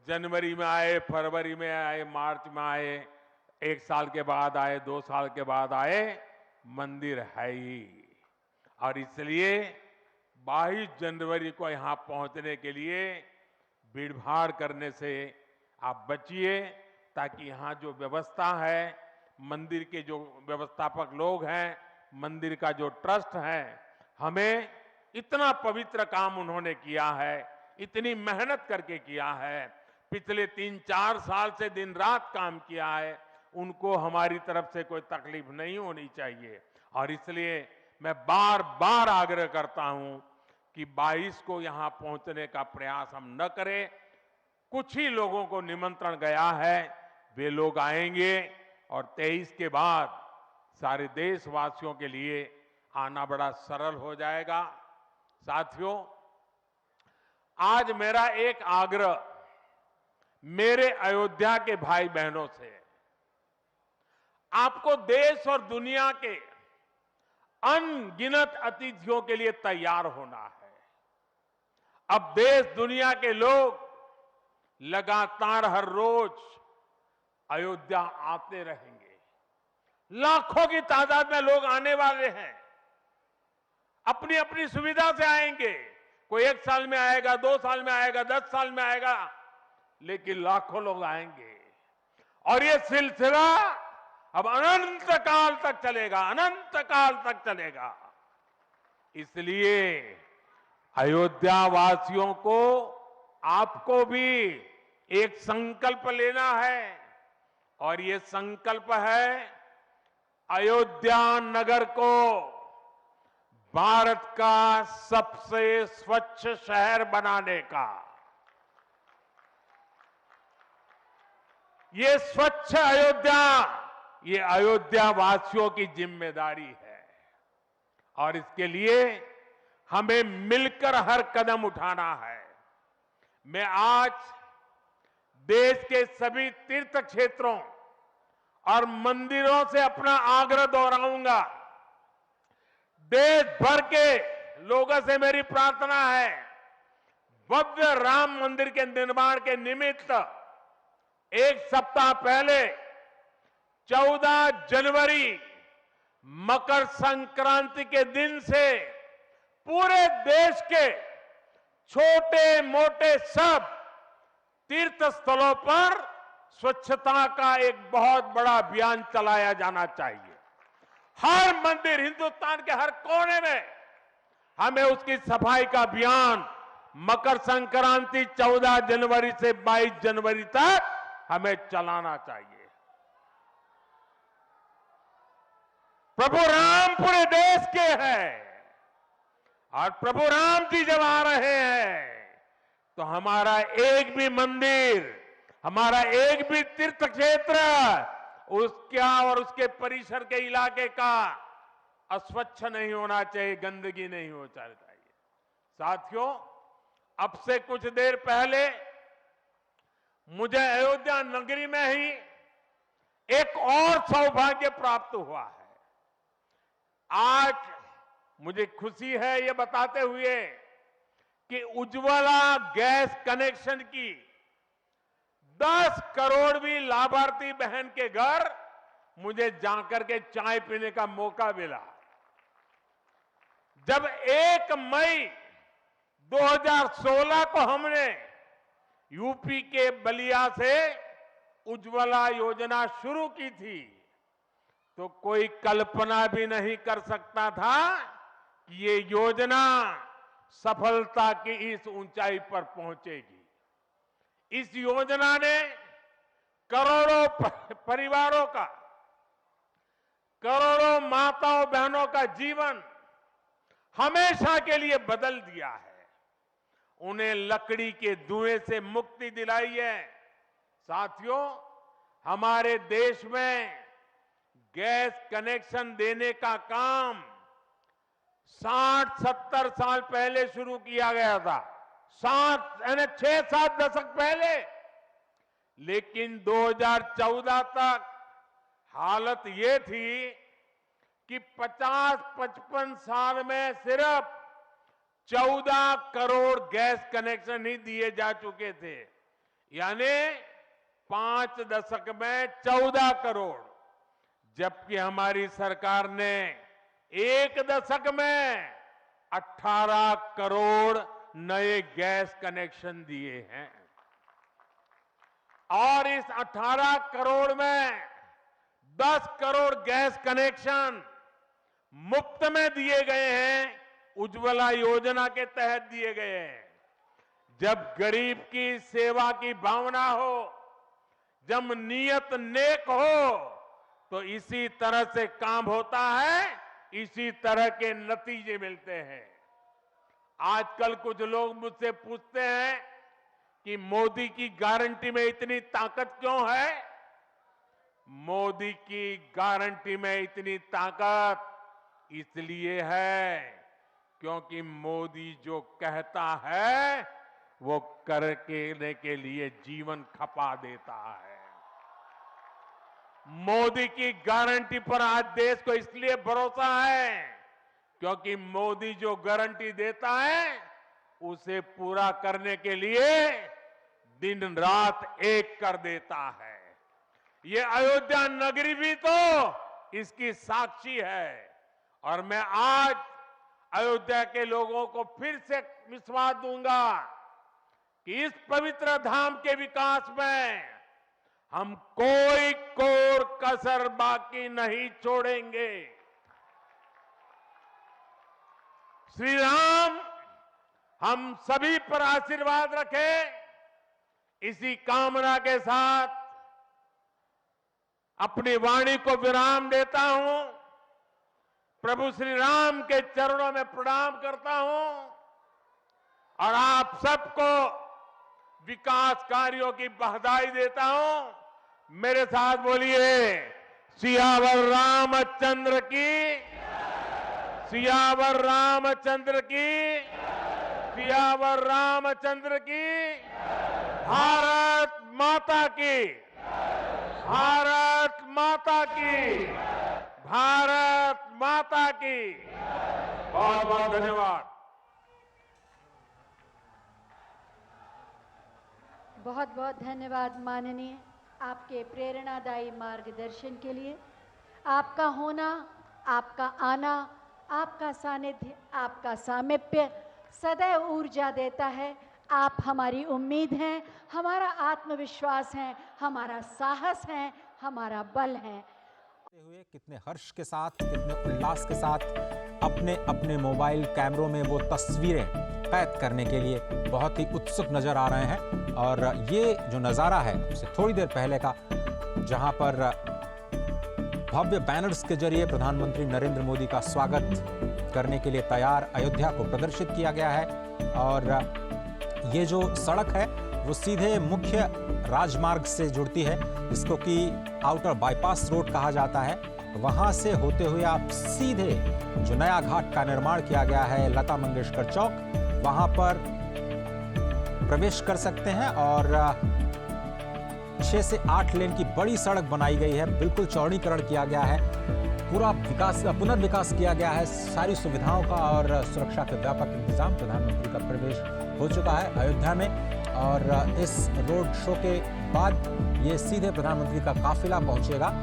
जनवरी में आए, फरवरी में आए, मार्च में आए, 1 साल के बाद आए, 2 साल के बाद आए, मंदिर है ही। और इसलिए 22 जनवरी को यहां पहुंचने के लिए भीड़भाड़ करने से आप बचिए, ताकि यहां जो व्यवस्था है, मंदिर के जो व्यवस्थापक लोग हैं, मंदिर का जो ट्रस्ट है, हमें इतना पवित्र काम उन्होंने किया है, इतनी मेहनत करके किया है, पिछले 3-4 साल से दिन रात काम किया है, उनको हमारी तरफ से कोई तकलीफ नहीं होनी चाहिए। और इसलिए मैं बार बार आग्रह करता हूं कि 22 को यहां पहुंचने का प्रयास हम न करें। कुछ ही लोगों को निमंत्रण गया है, वे लोग आएंगे और 23 के बाद सारे देशवासियों के लिए आना बड़ा सरल हो जाएगा। साथियों, आज मेरा एक आग्रह मेरे अयोध्या के भाई बहनों से है। आपको देश और दुनिया के अनगिनत अतिथियों के लिए तैयार होना है। अब देश दुनिया के लोग लगातार हर रोज अयोध्या आते रहेंगे। लाखों की तादाद में लोग आने वाले हैं, अपनी अपनी सुविधा से आएंगे। कोई 1 साल में आएगा, 2 साल में आएगा, 10 साल में आएगा, लेकिन लाखों लोग आएंगे। और ये सिलसिला अब अनंत काल तक चलेगा, अनंत काल तक चलेगा। इसलिए अयोध्या वासियों को, आपको भी एक संकल्प लेना है, और ये संकल्प है अयोध्या नगर को भारत का सबसे स्वच्छ शहर बनाने का। ये स्वच्छ अयोध्या, ये अयोध्या वासियों की जिम्मेदारी है और इसके लिए हमें मिलकर हर कदम उठाना है। मैं आज देश के सभी तीर्थ क्षेत्रों और मंदिरों से अपना आग्रह दोहराऊंगा। देश भर के लोगों से मेरी प्रार्थना है, भव्य राम मंदिर के निर्माण के निमित्त एक सप्ताह पहले 14 जनवरी मकर संक्रांति के दिन से पूरे देश के छोटे मोटे सब तीर्थ स्थलों पर स्वच्छता का एक बहुत बड़ा अभियान चलाया जाना चाहिए। हर मंदिर, हिंदुस्तान के हर कोने में हमें उसकी सफाई का अभियान मकर संक्रांति 14 जनवरी से 22 जनवरी तक हमें चलाना चाहिए। प्रभु राम पूरे देश के हैं और प्रभु राम जी जब आ रहे हैं तो हमारा एक भी मंदिर, हमारा एक भी तीर्थ क्षेत्र उसका और उसके परिसर के इलाके का अस्वच्छ नहीं होना चाहिए, गंदगी नहीं होना चाहिए। साथियों, अब से कुछ देर पहले मुझे अयोध्या नगरी में ही एक और सौभाग्य प्राप्त हुआ है। आज मुझे खुशी है ये बताते हुए कि उज्ज्वला गैस कनेक्शन की 10 करोड़वीं लाभार्थी बहन के घर मुझे जाकर के चाय पीने का मौका मिला। जब 1 मई 2016 को हमने यूपी के बलिया से उज्ज्वला योजना शुरू की थी तो कोई कल्पना भी नहीं कर सकता था कि ये योजना सफलता की इस ऊंचाई पर पहुंचेगी। इस योजना ने करोड़ों परिवारों का, करोड़ों माताओं बहनों का जीवन हमेशा के लिए बदल दिया है। उन्हें लकड़ी के धुएं से मुक्ति दिलाई है। साथियों, हमारे देश में गैस कनेक्शन देने का काम 60-70 साल पहले शुरू किया गया था, 6-7 दशक पहले। लेकिन 2014 तक हालत ये थी कि 50-55 साल में सिर्फ 14 करोड़ गैस कनेक्शन ही दिए जा चुके थे, यानी 5 दशक में 14 करोड़, जबकि हमारी सरकार ने 1 दशक में 18 करोड़ नए गैस कनेक्शन दिए हैं। और इस 18 करोड़ में 10 करोड़ गैस कनेक्शन मुफ्त में दिए गए हैं, उज्ज्वला योजना के तहत दिए गए हैं। जब गरीब की सेवा की भावना हो, जब नियत नेक हो, तो इसी तरह से काम होता है, इसी तरह के नतीजे मिलते हैं। आजकल कुछ लोग मुझसे पूछते हैं कि मोदी की गारंटी में इतनी ताकत क्यों है? मोदी की गारंटी में इतनी ताकत इसलिए है क्योंकि मोदी जो कहता है वो करने के लिए जीवन खपा देता है। मोदी की गारंटी पर आज देश को इसलिए भरोसा है क्योंकि मोदी जो गारंटी देता है उसे पूरा करने के लिए दिन रात एक कर देता है। ये अयोध्या नगरी भी तो इसकी साक्षी है। और मैं आज अयोध्या के लोगों को फिर से विश्वास दूंगा कि इस पवित्र धाम के विकास में हम कोई कोर कसर बाकी नहीं छोड़ेंगे। श्री राम हम सभी पर आशीर्वाद रखें, इसी कामना के साथ अपनी वाणी को विराम देता हूं। प्रभु श्री राम के चरणों में प्रणाम करता हूं और आप सबको विकास कार्यों की बधाई देता हूं। मेरे साथ बोलिए, सियावर रामचंद्र की, सियावर रामचंद्र की, सियावर रामचंद्र की, भारत माता की, भारत माता की, भारत माता की। बहुत बहुत धन्यवाद।
बहुत बहुत धन्यवाद माननीय, आपके प्रेरणादायी मार्गदर्शन के लिए। आपका होना, आपका आना, आपका सानिध्य, आपका सामीप्य सदैव ऊर्जा देता है। आप हमारी उम्मीद हैं, हमारा आत्मविश्वास है, हमारा साहस है, हमारा बल है।
हुए कितने हर्ष के साथ, कितने उल्लास के साथ अपने अपने मोबाइल कैमरों में वो तस्वीरें कैद करने के लिए बहुत ही उत्सुक नजर आ रहे हैं। और ये जो नज़ारा है उससे थोड़ी देर पहले का, जहां पर भव्य बैनर्स के जरिए प्रधानमंत्री नरेंद्र मोदी का स्वागत करने के लिए तैयार अयोध्या को प्रदर्शित किया गया है। और ये जो सड़क है वो सीधे मुख्य राजमार्ग से जुड़ती है, जिसको कि आउटर बाईपास रोड कहा जाता है। वहां से होते हुए आप सीधे जो नया घाट का निर्माण किया गया है लता मंगेशकर चौक, वहां पर प्रवेश कर सकते हैं। और 6 से 8 लेन की बड़ी सड़क बनाई गई है, बिल्कुल चौड़ीकरण किया गया है, पूरा विकास का पुनर्विकास किया गया है, सारी सुविधाओं का और सुरक्षा के व्यापक इंतजाम। प्रधानमंत्री का प्रवेश हो चुका है अयोध्या में और इस रोड शो के बाद ये सीधे प्रधानमंत्री का काफिला पहुंचेगा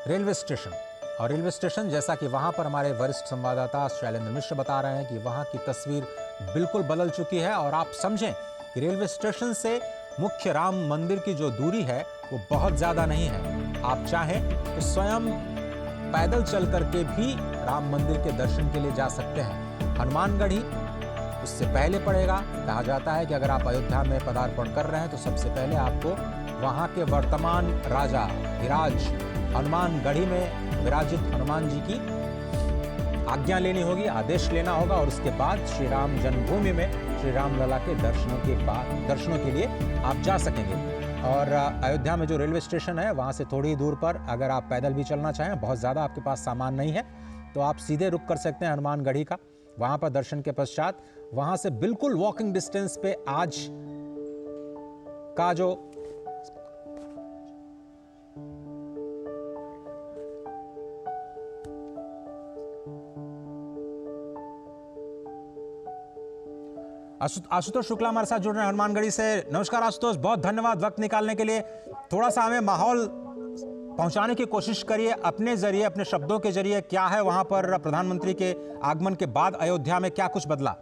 रेलवे स्टेशन। और रेलवे स्टेशन, जैसा कि वहां पर हमारे वरिष्ठ संवाददाता शैलेंद्र मिश्र बता रहे हैं कि वहां की तस्वीर बिल्कुल बदल चुकी है। और आप समझें कि रेलवे स्टेशन से मुख्य राम मंदिर की जो दूरी है वो बहुत ज्यादा नहीं है। आप चाहें तो स्वयं पैदल चल करके भी राम मंदिर के दर्शन के लिए जा सकते हैं। हनुमानगढ़ी उससे पहले पड़ेगा। कहा जाता है कि अगर आप अयोध्या में पदार्पण कर रहे हैं तो सबसे पहले आपको वहां के वर्तमान राजा विराज हनुमानगढ़ी में विराजित हनुमान जी की आज्ञा लेनी होगी, आदेश लेना होगा। और उसके बाद श्री राम जन्मभूमि में श्री राम लला के दर्शनों के लिए आप जा सकेंगे। और अयोध्या में जो रेलवे स्टेशन है वहां से थोड़ी दूर पर अगर आप पैदल भी चलना चाहें, बहुत ज़्यादा आपके पास सामान नहीं है, तो आप सीधे रुक कर सकते हैं हनुमानगढ़ी का। वहां पर दर्शन के पश्चात वहां से बिल्कुल वॉकिंग डिस्टेंस पे आज का जो आशुतोष शुक्ला हमारे साथ जुड़ रहे हैं हनुमानगढ़ी से। नमस्कार आशुतोष, बहुत धन्यवाद वक्त निकालने के लिए। थोड़ा सा हमें माहौल पहुंचाने की कोशिश करिए अपने जरिए, अपने शब्दों के जरिए। क्या है वहां पर प्रधानमंत्री के आगमन के बाद अयोध्या में क्या कुछ बदला?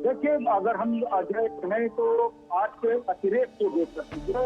देखिए, अगर हम अजय कहें तो आज के अतिरेक को देख सकते हैं, जो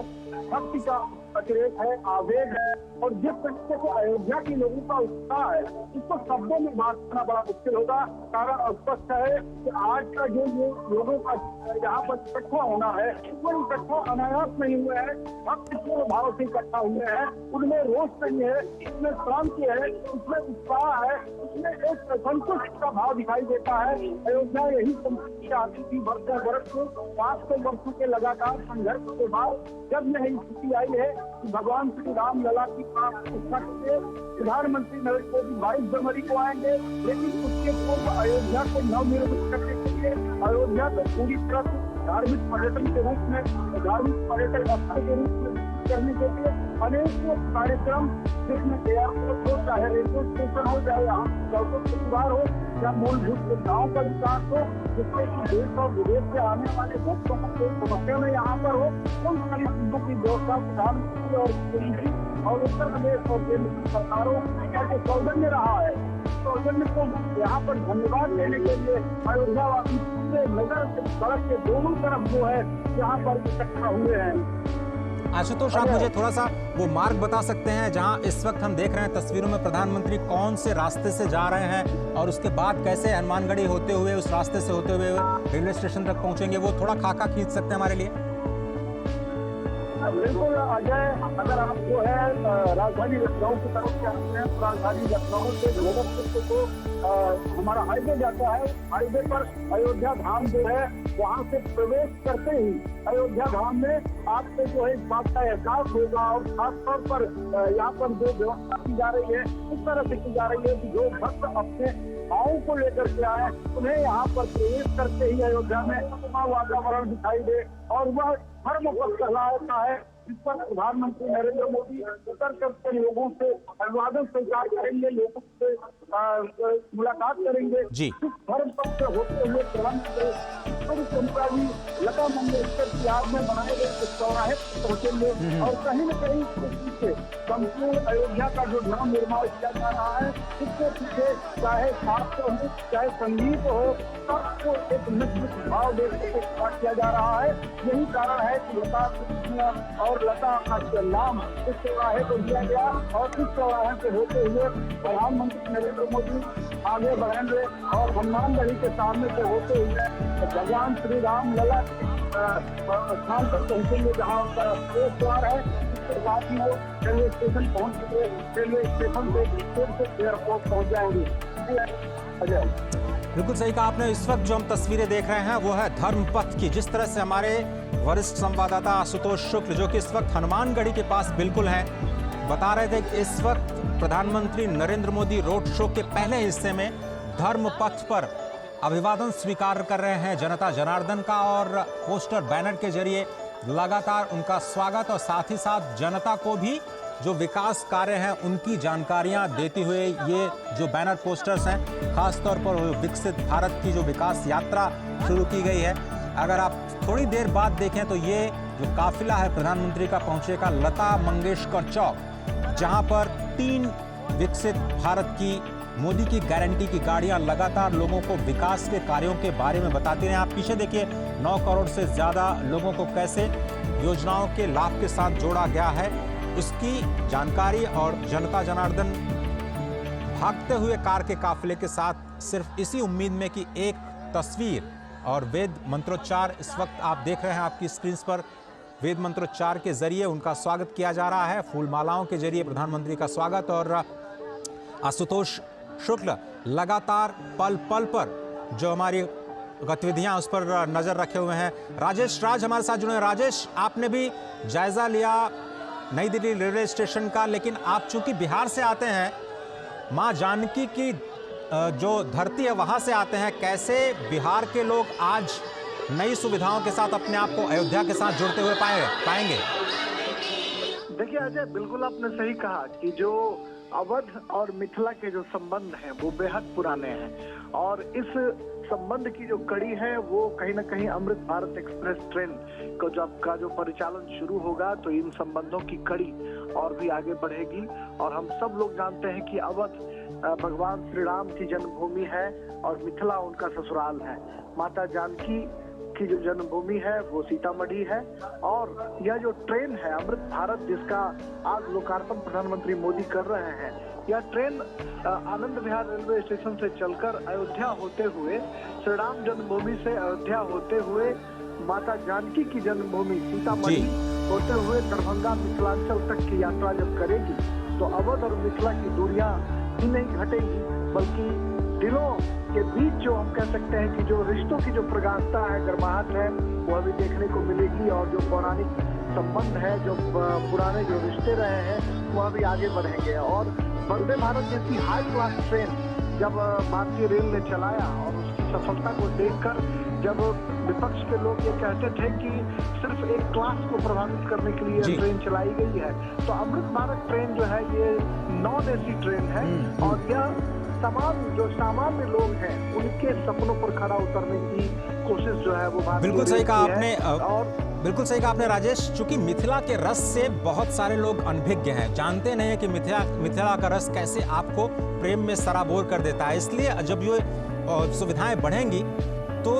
भक्ति का अतिरेक है, आवेग है, और जिस तरीके से अयोध्या के लोगों का उत्साह है इसको शब्दों में बात करना बड़ा मुश्किल होगा। कारण स्पष्ट है कि आज का जो लोगों का यहाँ पर इकट्ठा होना है वो इकट्ठा अनायास नहीं हुए हैं, भक्तिपूर्ण भाव से इकट्ठा हुए हैं। उनमें रोष नहीं है, उसमें शांति है, उसमें उत्साह है, उसमें एक संतुष्ट का भाव दिखाई देता है। अयोध्या यही संस्कृति आती थी वर्षों वर्ष को, 500 वर्षों के लगातार संघर्ष के बाद जब यह स्थिति आई है कि भगवान श्री राम लला की प्रधानमंत्री नरेंद्र मोदी 22 जनवरी को आएंगे, लेकिन उसके पूर्व अयोध्या को नवनिर्मित करने के लिए, अयोध्या को पूरी तरह से धार्मिक पर्यटन के रूप में, धार्मिक पर्यटन स्थल के रूप में करने के लिए अनेक कार्यक्रम, जिसमें एयरपोर्ट हो, चाहे रेलवे स्टेशन हो, चाहे यहाँ सड़कों के सुधार हो, या मूलभूत सुविधाओं का विकास हो, जिससे कि देश और विदेश से आने वाले भक्तों को कोई समस्या में यहाँ पर हो, उन सारी चीजों की व्यवस्था प्रधानमंत्री और उत्तर प्रदेश और केंद्र की सरकारों का जो सौजन्य रहा है, सौजन्य को यहाँ पर धन्यवाद देने के लिए अयोध्यावासी पूरे नगर सड़क के दोनों तरफ जो है यहाँ पर इकट्ठा हुए हैं।
आशुतोष, आप मुझे थोड़ा सा वो मार्ग बता सकते हैं जहां इस वक्त हम देख रहे हैं तस्वीरों में प्रधानमंत्री कौन से रास्ते से जा रहे हैं और उसके बाद कैसे हनुमानगढ़ी होते हुए उस रास्ते से होते हुए रेलवे स्टेशन तक पहुंचेंगे? वो थोड़ा खाका खींच सकते हैं हमारे लिए?
बिल्कुल अजय, अगर आप जो है राजधानी लखनऊ की तरफ जाते हैं, राजधानी लखनऊ से गोरखपुर को हमारा हाईवे जाता है। हाईवे पर अयोध्या धाम जो है, वहाँ से प्रवेश करते ही अयोध्या धाम में आपको जो है इस बात का एहसास होगा। और खासतौर पर यहाँ पर जो व्यवस्था की जा रही है, इस तरह से की जा रही है कि जो भक्त अपने भावों को लेकर के आए, उन्हें यहाँ पर प्रवेश करते ही अयोध्या में वातावरण दिखाई दे और वह धर्म पथ कहलाता है, जिस पर प्रधानमंत्री नरेंद्र मोदी उतर करके लोगों से अभिवादन स्वीकार करेंगे, लोगों से मुलाकात करेंगे। धर्म पथ से होते हुए लता मंगेशकर की याद में बनाए गए चौराहे पहुंचेंगे और कहीं न कहीं पीछे संपूर्ण अयोध्या का जो नव निर्माण किया जा रहा है, इसके पीछे चाहे शास्त्र हो, चाहे संगीत हो, सबको एक निश्चित भाव देकर किया जा रहा है। यही कारण है कि लता और लता का नाम इस चौराहे को दिया गया और इस चौराहे से होते हुए प्रधानमंत्री नरेंद्र मोदी आगे बढ़ेंगे और हनुमानगढ़ी के सामने से होते हुए भगवान श्री राम लला स्थान पर पहुंचेंगे, जहाँ उनका प्रवेश द्वार है। इसके बाद ही वो रेलवे स्टेशन पहुंचेंगे, रेलवे स्टेशन से फिर से एयरपोर्ट पहुंच जाएंगे। अजय,
बिल्कुल सही कहा आपने। इस वक्त जो हम तस्वीरें देख रहे हैं वो है धर्मपथ की, जिस तरह से हमारे वरिष्ठ संवाददाता आशुतोष शुक्ल, जो कि इस वक्त हनुमानगढ़ी के पास बिल्कुल हैं, बता रहे थे कि इस वक्त प्रधानमंत्री नरेंद्र मोदी रोड शो के पहले हिस्से में धर्मपथ पर अभिवादन स्वीकार कर रहे हैं जनता जनार्दन का और पोस्टर बैनर के जरिए लगातार उनका स्वागत और साथ ही साथ जनता को भी जो विकास कार्य हैं उनकी जानकारियां देते हुए ये जो बैनर पोस्टर्स हैं, खासतौर पर विकसित भारत की जो विकास यात्रा शुरू की गई है। अगर आप थोड़ी देर बाद देखें तो ये जो काफिला है प्रधानमंत्री का पहुंचेगा लता मंगेशकर चौक, जहां पर 3 विकसित भारत की मोदी की गारंटी की गाड़ियां लगातार लोगों को विकास के कार्यों के बारे में बताती रहे। आप पीछे देखिए 9 करोड़ से ज्यादा लोगों को कैसे योजनाओं के लाभ के साथ जोड़ा गया है, उसकी जानकारी और जनता जनार्दन भागते हुए कार के काफिले के साथ सिर्फ इसी उम्मीद में कि एक तस्वीर और वेद मंत्रोच्चार इस वक्त आप देख रहे हैं आपकी स्क्रीन पर, वेद मंत्रोच्चार के जरिए उनका स्वागत किया जा रहा है, फूल मालाओं के जरिए प्रधानमंत्री का स्वागत। और आशुतोष शुक्ल लगातार पल पल पर जो हमारी गतिविधियां उस पर नजर रखे हुए हैं। राजेश राज हमारे साथ जुड़े हैं। राजेश, आपने भी जायजा लिया नई दिल्ली रेलवे स्टेशन का, लेकिन आप चूंकि बिहार से आते हैं, मां जानकी की जो धरती है वहां से आते हैं, कैसे बिहार के लोग आज नई सुविधाओं के साथ अपने आप को अयोध्या के साथ जुड़ते हुए पाएंगे?
देखिए अजय, बिल्कुल आपने सही कहा कि जो अवध और मिथिला के जो संबंध हैं वो बेहद पुराने हैं और इस संबंध की जो कड़ी है वो कहीं ना कहीं अमृत भारत एक्सप्रेस ट्रेन का जो परिचालन शुरू होगा तो इन संबंधों की कड़ी और भी आगे बढ़ेगी। और हम सब लोग जानते हैं कि अवध भगवान श्री राम की जन्मभूमि है और मिथिला उनका ससुराल है। माता जानकी की जो जन्मभूमि है वो सीतामढ़ी है और यह जो ट्रेन है अमृत भारत, जिसका आज लोकार्पण प्रधानमंत्री मोदी कर रहे हैं, यह train Anand Vihar railway station से चलकर अयोध्या होते हुए, श्री राम जन्मभूमि से अयोध्या होते हुए माता जानकी की जन्मभूमि सीतामढ़ी होते हुए दरभंगा मिथिलांचल तक की यात्रा जब करेगी तो अवध और मिथिला की दूरियां ही नहीं घटेगी, बल्कि दिलों के बीच जो हम कह सकते हैं कि जो रिश्तों की जो प्रगाढ़ता है, गर्माहट है, वह भी देखने को मिलेगी और जो पौराणिक संबंध है, जो पुराने जो रिश्ते रहे हैं, वह भी आगे बढ़ेंगे। और वंदे भारत जैसी हाई क्लास ट्रेन जब भारतीय रेल ने चलाया और उसकी सफलता को देखकर जब विपक्ष के लोग ये कहते थे कि सिर्फ एक क्लास को प्रभावित करने के लिए ट्रेन चलाई गई है, तो अमृत भारत ट्रेन जो है ये नॉन एसी ट्रेन है और यह तमाम जो सामान्य लोग हैं उनके सपनों पर खड़ा उतरने की कोशिश जो है वो
बिल्कुल सही कहा आपने और बिल्कुल सही कहा आपने राजेश। चूंकि मिथिला के रस से बहुत सारे लोग अनभिज्ञ हैं, जानते नहीं है कि मिथिला का रस कैसे आपको प्रेम में सराबोर कर देता है। इसलिए जब ये सुविधाएं बढ़ेंगी तो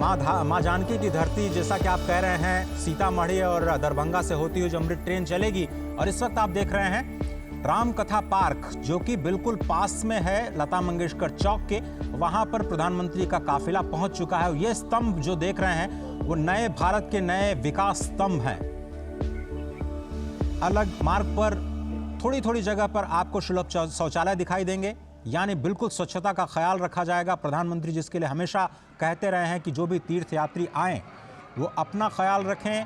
माँ जानकी की धरती, जैसा कि आप कह रहे हैं, सीतामढ़ी और दरभंगा से होती हुई जो अमृत ट्रेन चलेगी। और इस वक्त आप देख रहे हैं राम कथा पार्क, जो कि बिल्कुल पास में है लता मंगेशकर चौक के, वहां पर प्रधानमंत्री का काफिला पहुंच चुका है। ये स्तंभ जो देख रहे हैं वो नए भारत के नए विकास स्तंभ हैं। अलग मार्ग पर थोड़ी थोड़ी जगह पर आपको सुलभ शौचालय दिखाई देंगे, यानी बिल्कुल स्वच्छता का ख्याल रखा जाएगा। प्रधानमंत्री जिसके लिए हमेशा कहते रहे हैं कि जो भी तीर्थयात्री आएँ वो अपना ख्याल रखें,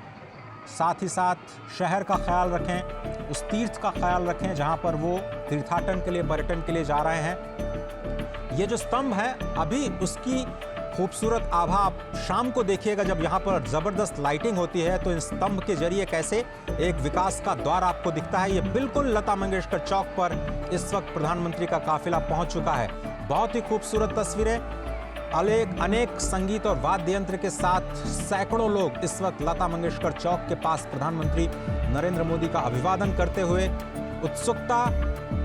साथ ही साथ शहर का ख्याल रखें, उस तीर्थ का ख्याल रखें जहां पर वो तीर्थाटन के लिए, पर्यटन के लिए जा रहे हैं। ये जो स्तंभ है, अभी उसकी खूबसूरत आभा आप शाम को देखिएगा जब यहाँ पर ज़बरदस्त लाइटिंग होती है, तो इन स्तंभ के जरिए कैसे एक विकास का द्वार आपको दिखता है। ये बिल्कुल लता मंगेशकर चौक पर इस वक्त प्रधानमंत्री का काफिला पहुंच चुका है। बहुत ही खूबसूरत तस्वीरें, अनेक संगीत और वाद्य यंत्र के साथ सैकड़ों लोग इस वक्त लता मंगेशकर चौक के पास प्रधानमंत्री नरेंद्र मोदी का अभिवादन करते हुए। उत्सुकता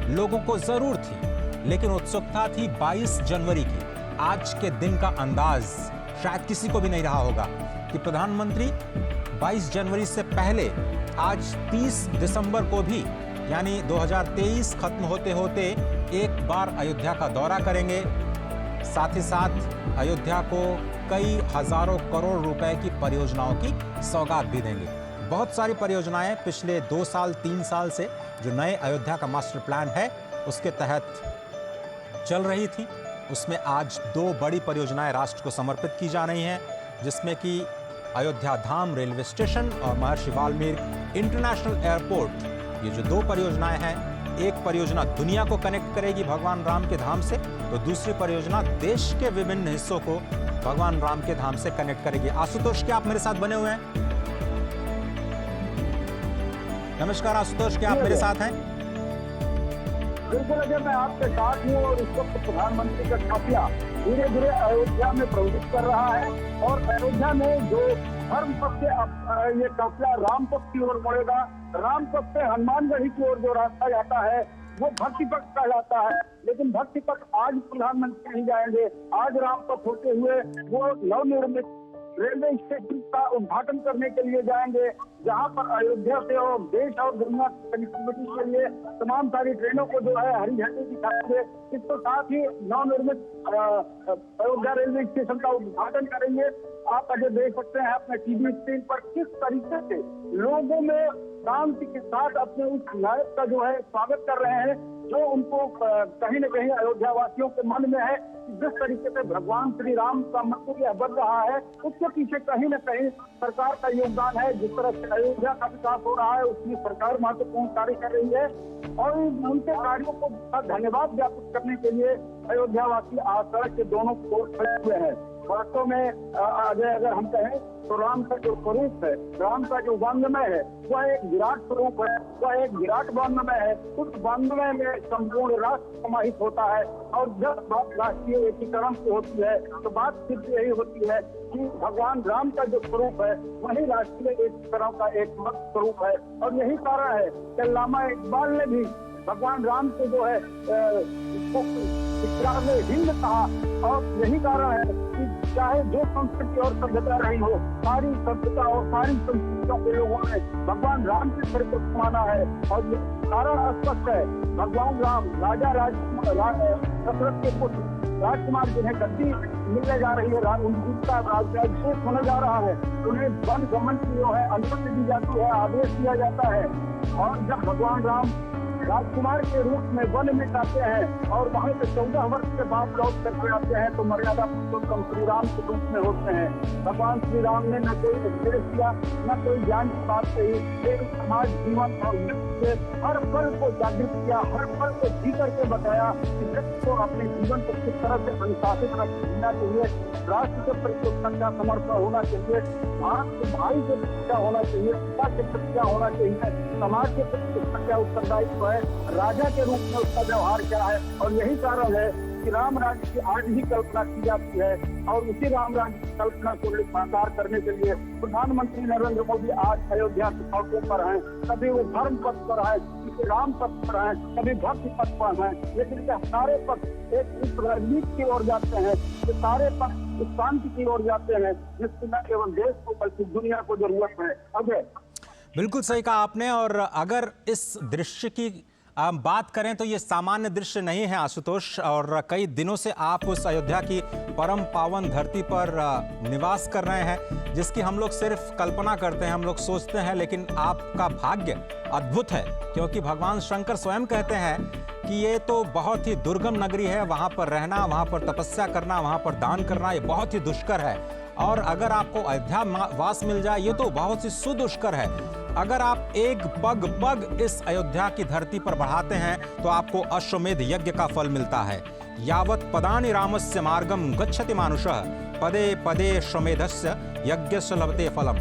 लोगों को जरूर थी, लेकिन उत्सुकता थी 22 जनवरी की। आज के दिन का अंदाज शायद किसी को भी नहीं रहा होगा कि प्रधानमंत्री 22 जनवरी से पहले आज 30 दिसंबर को भी, यानी 2023 खत्म होते होते एक बार अयोध्या का दौरा करेंगे। साथ ही साथ अयोध्या को कई हजारों करोड़ रुपए की परियोजनाओं की सौगात भी देंगे। बहुत सारी परियोजनाएं पिछले 2 साल 3 साल से जो नए अयोध्या का मास्टर प्लान है उसके तहत चल रही थी, उसमें आज 2 बड़ी परियोजनाएं राष्ट्र को समर्पित की जा रही हैं, जिसमें कि अयोध्या धाम रेलवे स्टेशन और महर्षि वाल्मीकि इंटरनेशनल एयरपोर्ट। ये जो 2 परियोजनाएं हैं, एक परियोजना दुनिया को कनेक्ट करेगी भगवान राम के धाम से, तो दूसरी परियोजना देश के विभिन्न हिस्सों को भगवान राम के धाम से कनेक्ट करेगी। आशुतोष, क्या आप मेरे साथ बने हुए हैं? नमस्कार आशुतोष, क्या आप मेरे साथ हैं?
बिल्कुल अजय, मैं आपके साथ हूँ और इस वक्त प्रधानमंत्री का काफिला धीरे धीरे अयोध्या में प्रवेश कर रहा है और अयोध्या में जो धर्म पथ से ये काफिला राम पथ की ओर मुड़ेगा। राम पथ से हनुमानगढ़ी की ओर जो रास्ता जाता है वो भक्ति पथ कहलाता है, लेकिन भक्ति पथ आज प्रधानमंत्री नहीं जाएंगे। आज राम पथ होते हुए वो नवनिर्मित रेलवे स्टेशन का उद्घाटन करने के लिए जाएंगे, जहां पर अयोध्या से और देश और दुनिया की कनेक्टिविटी के लिए तमाम सारी ट्रेनों को जो है हरी झंडी दिखाएंगे। इसके साथ ही नवनिर्मित अयोध्या रेलवे स्टेशन का उद्घाटन करेंगे। आप अजय देख सकते हैं अपने टीवी स्क्रीन पर किस तरीके से लोगों में शांति के साथ अपने उस नायक का जो है स्वागत कर रहे हैं, जो उनको कहीं न कहीं अयोध्या वासियों के मन में है। जिस तरीके से भगवान श्री राम का मंदिर बन रहा है, उसके पीछे कहीं न कहीं सरकार का योगदान है। जिस तरह से अयोध्या का विकास हो रहा है, उसमें सरकार महत्वपूर्ण कार्य कर रही है और उनके कार्यों को धन्यवाद ज्ञापित करने के लिए अयोध्या वासी आज सड़क के दोनों ओर खड़े हुए हैं। वास्तव में अजय, अगर हम कहें तो राम का जो स्वरूप है, राम का जो वांग्मय है, वह एक विराट स्वरूप है, वह एक विराट वांग्मय है। उस वांग्मय में संपूर्ण राष्ट्र समाहित होता है और जब बात राष्ट्रीय एकीकरण की होती है तो बात सिर्फ यही होती है कि भगवान राम का जो स्वरूप है वही राष्ट्रीय एकीकरण का एक मत स्वरूप है। और यही कारण है कि अल्लामा इकबाल ने भी भगवान राम को जो है हिंद कहा। और यही कारण है कि चाहे जो संस्कृति और सभ्यता रही हो, सारी सभ्यता और सारी संस्कृतियों के लोगों ने भगवान राम के सिर को माना है। और ये कारण स्पष्ट है, भगवान राम राजा दशरथ के पुत्र राजकुमार जिन्हें गद्दी मिलने जा रही है, उनका राज्याभिषेक होने जा रहा है, उन्हें वन गमन की जो है अनुमति दी जाती है, आदेश दिया जाता है। और जब भगवान राम राजकुमार के रूप में वन में जाते हैं और वहाँ से 14 वर्ष के बाद लौट करके आते हैं तो मर्यादा पुरुषोत्तम श्री राम के रूप में होते हैं। भगवान श्री राम ने न कोई उपदेश दिया, न कोई ज्ञान की बात कही, एक समाज जीवन और व्यक्ति के हर पल को जागृत किया, हर पल को जी करके बताया कि व्यक्ति को अपने जीवन को किस तरह से अनुशासित रखना चाहिए, राष्ट्र के प्रति उसका समर्पण होना चाहिए, भारत के भाई के प्रति क्या होना चाहिए, पिता के प्रति क्या होना चाहिए, समाज के प्रति उसका क्या उत्तरदायित्व है, राजा के रूप में उसका व्यवहार क्या है। और यही कारण है कि राम राज्य की आज ही कल्पना की जाती है और उसी राम राज्य की कल्पना को साकार करने के लिए प्रधानमंत्री नरेंद्र मोदी आज अयोध्या के सड़कों पर हैं। कभी वो धर्म पथ पर है, कभी राम पथ पर है, कभी भक्ति पथ पर है, लेकिन सारे पथ एक इस राजनीति की ओर जाते हैं, ये सारे पथ इस शांति की ओर जाते हैं जिसकी न केवल देश को बल्कि दुनिया को जरूरत है। अजय,
बिल्कुल सही कहा आपने। और अगर इस दृश्य की बात करें तो ये सामान्य दृश्य नहीं है आशुतोष, और कई दिनों से आप उस अयोध्या की परम पावन धरती पर निवास कर रहे हैं, जिसकी हम लोग सिर्फ कल्पना करते हैं, हम लोग सोचते हैं, लेकिन आपका भाग्य अद्भुत है, क्योंकि भगवान शंकर स्वयं कहते हैं कि ये तो बहुत ही दुर्गम नगरी है, वहाँ पर रहना, वहाँ पर तपस्या करना, वहाँ पर दान करना, ये बहुत ही दुष्कर है। और अगर आपको अयोध्या वास मिल जाए, ये तो बहुत ही सुदुष्कर है। अगर आप एक पग इस अयोध्या की धरती पर बढ़ाते हैं तो आपको अश्वमेध यज्ञ का फल मिलता है। यावत् पदानि रामस्य मार्गम गच्छति मानुषः पदे पदे अश्वमेधस्य यज्ञस्य लभते फलम।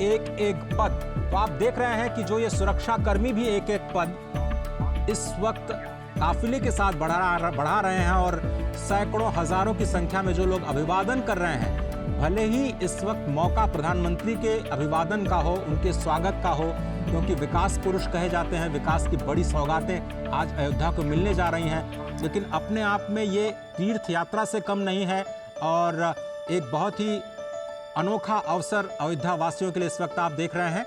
एक एक पद, तो आप देख रहे हैं कि जो ये सुरक्षा कर्मी भी एक एक पद इस वक्त काफिले के साथ बढ़ा रहे हैं, और सैकड़ों हजारों की संख्या में जो लोग अभिवादन कर रहे हैं। भले ही इस वक्त मौका प्रधानमंत्री के अभिवादन का हो, उनके स्वागत का हो, क्योंकि विकास पुरुष कहे जाते हैं, विकास की बड़ी सौगातें आज अयोध्या को मिलने जा रही हैं, लेकिन अपने आप में ये तीर्थ यात्रा से कम नहीं है और एक बहुत ही अनोखा अवसर अयोध्या वासियों के लिए इस वक्त आप देख रहे हैं।